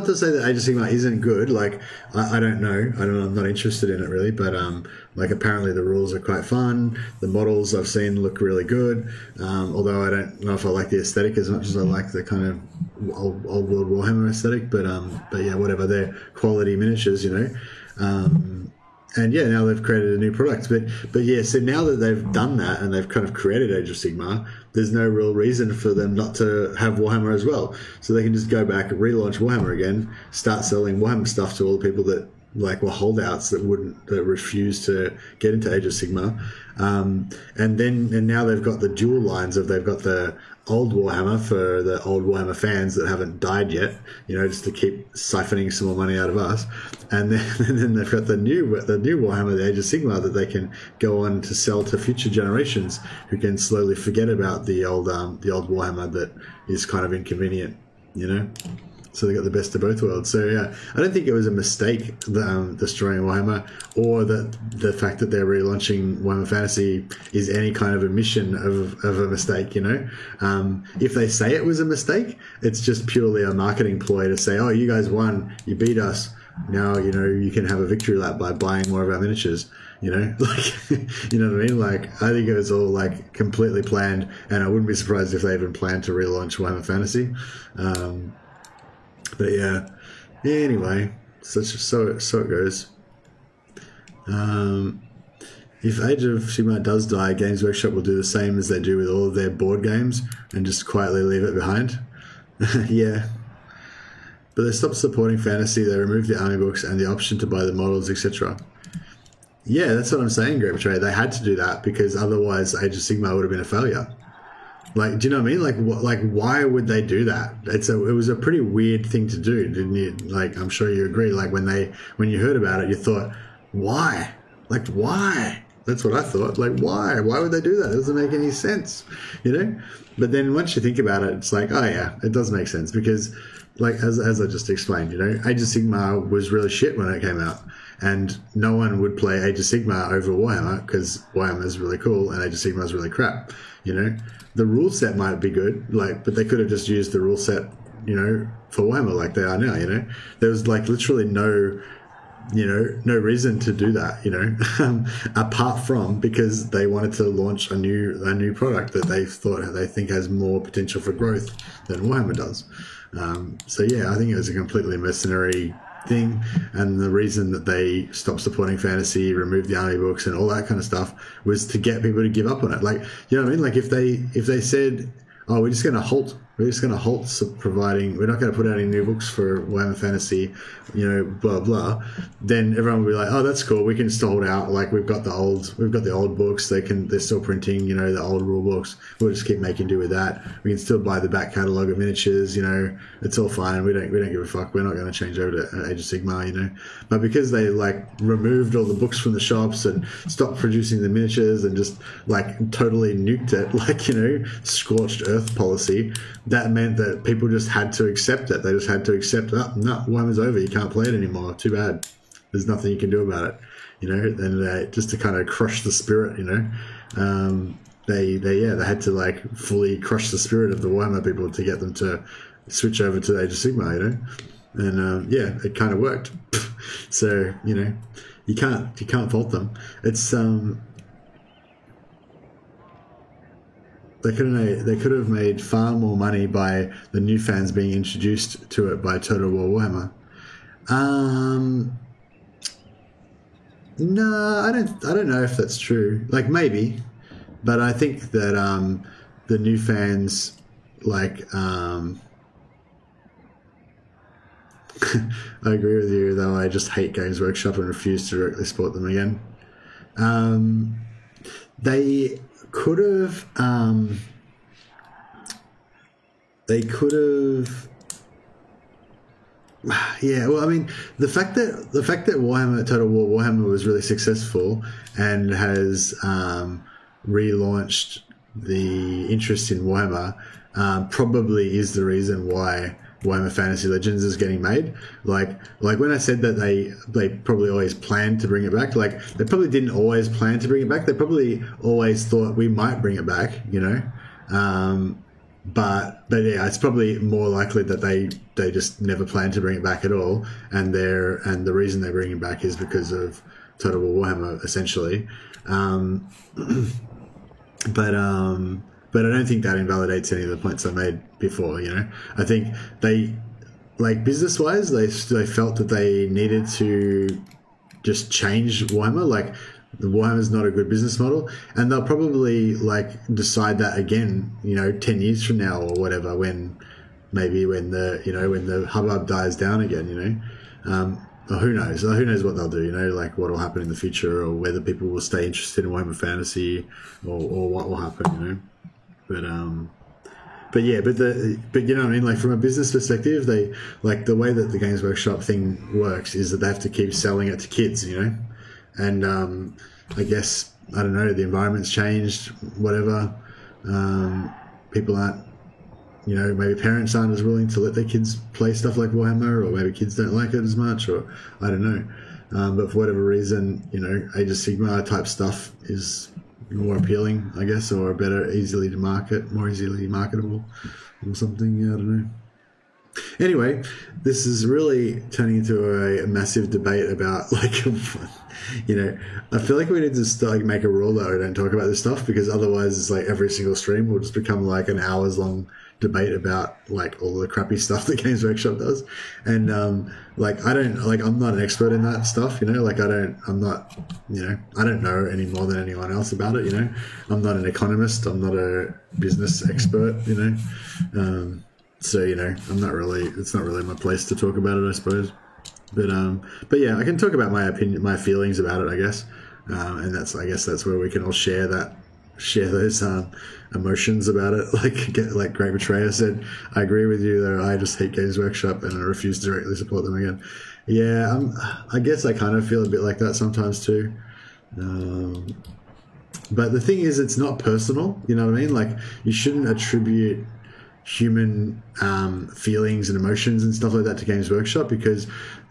to say that Age of Sigmar isn't good. Like, I don't know. I'm not interested in it really. But like, apparently the rules are quite fun. The models I've seen look really good. Although I don't know if I like the aesthetic as much as I like the kind of old world Warhammer aesthetic. But yeah, whatever. They're quality miniatures, you know. And yeah, now they've created a new product. But yeah, so now that they've done that and they've kind of created Age of Sigmar, there's no real reason for them not to have Warhammer as well. So they can just go back and relaunch Warhammer again, start selling Warhammer stuff to all the people that like were holdouts that refused to get into Age of Sigmar. And now they've got the dual lines of, they've got the old Warhammer for the old Warhammer fans that haven't died yet, you know, just to keep siphoning some more money out of us. And then they've got the new Warhammer, the Age of Sigmar, that they can go on to sell to future generations who can slowly forget about the old Warhammer that is kind of inconvenient, you know. So they got the best of both worlds. So yeah, I don't think it was a mistake destroying Warhammer, or that the fact that they're relaunching Warhammer Fantasy is any kind of admission of a mistake, you know. If they say it was a mistake, it's just purely a marketing ploy to say, oh, you guys won, you beat us, now, you know, you can have a victory lap by buying more of our miniatures, you know. Like, you know what I mean? Like, I think it was all like completely planned, and I wouldn't be surprised if they even planned to relaunch Warhammer Fantasy. But yeah, anyway, so it goes. If Age of Sigmar does die, Games Workshop will do the same as they do with all of their board games and just quietly leave it behind. Yeah. But they stopped supporting fantasy, they removed the army books and the option to buy the models, etc. Yeah, that's what I'm saying, Great Betrayer. They had to do that because otherwise Age of Sigmar would have been a failure. Like, do you know what I mean? Like, why would they do that? It was a pretty weird thing to do, didn't you? Like, I'm sure you agree. Like, when you heard about it, you thought, why? Like, why? That's what I thought. Like, why? Why would they do that? It doesn't make any sense, you know? But then once you think about it, it's like, oh yeah, it does make sense because, like, as I just explained, you know, Age of Sigmar was really shit when it came out. And no one would play Age of Sigmar over Warhammer because Warhammer is really cool and Age of Sigmar is really crap, you know? The rule set might be good, like, but they could have just used the rule set, you know, for Warhammer like they are now, you know. There was like literally no reason to do that, you know, apart from because they wanted to launch a new product that they think has more potential for growth than Warhammer does. So yeah, I think it was a completely mercenary thing, and the reason that they stopped supporting fantasy, removed the army books and all that kind of stuff was to get people to give up on it. Like, you know what I mean? Like, if they said, oh, we're just going to halt we're just going to halt providing, we're not going to put out any new books for Warhammer Fantasy, you know, blah blah, then everyone will be like, oh, that's cool, we can still hold out, like we've got the old books, they're still printing, you know, the old rule books, we'll just keep making do with that. We can still buy the back catalogue of miniatures, you know, it's all fine, we don't give a fuck, we're not going to change over to Age of Sigmar, you know. But because they like removed all the books from the shops and stopped producing the miniatures and just like totally nuked it, like, you know, scorched earth policy, that meant that people just had to accept it. They just had to accept, oh, no, Warhammer's over, you can't play it anymore, too bad, there's nothing you can do about it, you know. And just to kind of crush the spirit, you know, they had to like fully crush the spirit of the Warhammer people to get them to switch over to Age of Sigmar, you know. And yeah, it kind of worked. So, you know, you can't fault them. It's they could have made far more money by the new fans being introduced to it by Total War Warhammer. No, I don't know if that's true. Like, maybe, but I think that the new fans, like, I agree with you, though I just hate Games Workshop and refuse to directly support them again. They could have yeah, well, I mean, the fact that Warhammer Total War Warhammer was really successful and has relaunched the interest in Warhammer probably is the reason why Warhammer Fantasy Legends is getting made. Like when I said that they probably always planned to bring it back, like they probably didn't always plan to bring it back. They probably always thought we might bring it back, you know. But yeah, it's probably more likely that they just never planned to bring it back at all, and the reason they're bringing it back is because of Total War Warhammer, essentially. But I don't think that invalidates any of the points I made before, you know. I think they, like, business-wise, they felt that they needed to just change Warhammer. Like, the Warhammer's not a good business model, and they'll probably, like, decide that again, you know, 10 years from now or whatever, when the hubbub dies down again, you know. Or who knows? Who knows what they'll do, you know, like what will happen in the future, or whether people will stay interested in Warhammer Fantasy, or what will happen, you know. But you know what I mean, like from a business perspective, they, like, the way that the Games Workshop thing works is that they have to keep selling it to kids, you know. And I guess, I don't know, the environment's changed, whatever. People aren't, you know, maybe parents aren't as willing to let their kids play stuff like Warhammer, or maybe kids don't like it as much, or I don't know. But for whatever reason, you know, Age of Sigmar type stuff is more appealing, I guess, or more easily marketable, or something. Yeah, I don't know. Anyway, this is really turning into a massive debate about, like, you know, I feel like we need to make a rule that we don't talk about this stuff, because otherwise it's like every single stream will just become like an hours long debate about like all the crappy stuff that Games Workshop does. And like, I'm not an expert in that stuff, you know, like I don't know any more than anyone else about it, you know. I'm not an economist, I'm not a business expert, you know. So, you know, it's not really my place to talk about it, I suppose. But yeah, I can talk about my opinion, my feelings about it, I guess. And I guess that's where we can all share those emotions about it. Like Greg Betrayer said, I agree with you though. I just hate Games Workshop and I refuse to directly support them again. Yeah, I guess I kind of feel a bit like that sometimes too. But the thing is, it's not personal, you know what I mean? Like, you shouldn't attribute human feelings and emotions and stuff like that to Games Workshop, because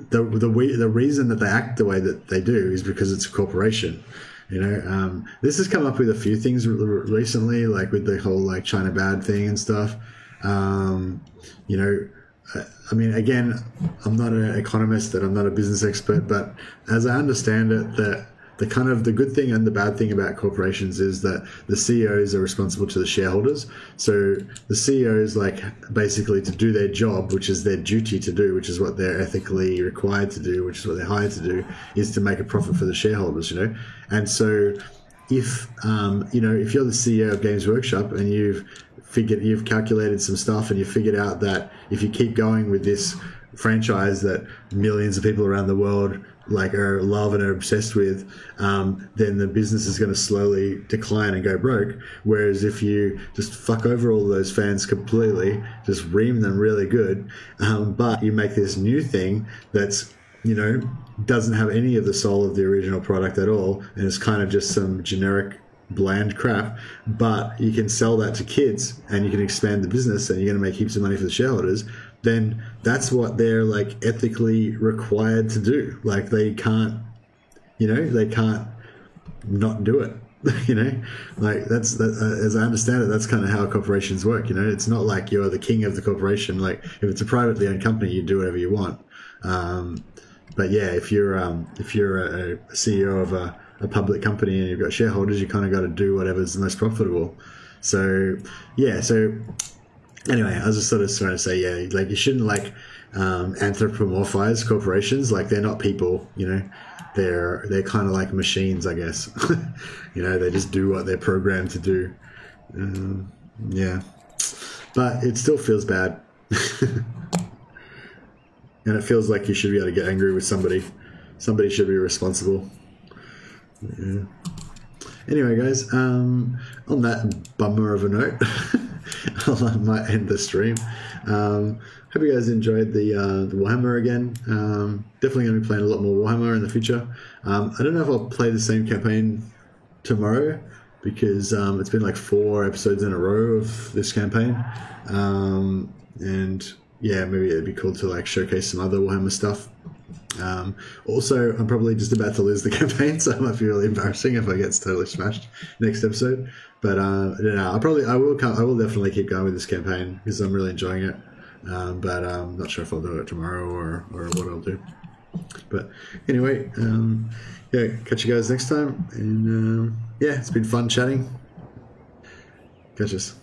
the reason that they act the way that they do is because it's a corporation, you know. This has come up with a few things recently, like with the whole like China bad thing and stuff. You know, I mean, again, I'm not an economist and I'm not a business expert, but as I understand it, the good thing and the bad thing about corporations is that the CEOs are responsible to the shareholders. So the CEOs, like, basically to do their job, which is their duty to do, which is what they're ethically required to do, which is what they're hired to do, is to make a profit for the shareholders, you know. And so if, you know, if you're the CEO of Games Workshop and you've you've calculated some stuff and you figured out that if you keep going with this franchise that millions of people around the world like are love and are obsessed with, then the business is going to slowly decline and go broke. Whereas if you just fuck over all of those fans completely, just ream them really good, but you make this new thing that's, you know, doesn't have any of the soul of the original product at all, and it's kind of just some generic bland crap, but you can sell that to kids and you can expand the business and you're going to make heaps of money for the shareholders, then that's what they're like ethically required to do. Like they can't, you know, they can't not do it. You know, like that's as I understand it, that's kind of how corporations work. You know, it's not like you're the king of the corporation. Like if it's a privately owned company, you do whatever you want. But yeah, if you're a CEO of a public company and you've got shareholders, you kind of got to do whatever's the most profitable. So yeah, so anyway, I was just sort of trying to say, yeah, like you shouldn't like anthropomorphize corporations. Like they're not people, you know, they're kind of like machines, I guess. You know, they just do what they're programmed to do. Yeah, but it still feels bad. And it feels like you should be able to get angry with somebody. Somebody should be responsible. Yeah. Anyway, guys, on that bummer of a note, I might end the stream. Hope you guys enjoyed the Warhammer again. Definitely going to be playing a lot more Warhammer in the future. I don't know if I'll play the same campaign tomorrow because it's been like 4 episodes in a row of this campaign. And yeah, maybe it'd be cool to like showcase some other Warhammer stuff. Also, I'm probably just about to lose the campaign, so it might be really embarrassing if I get totally smashed next episode. But I don't know. I will definitely keep going with this campaign because I'm really enjoying it. But I'm not sure if I'll do it tomorrow or what I'll do. But anyway, yeah, catch you guys next time. And yeah, it's been fun chatting. Catch us.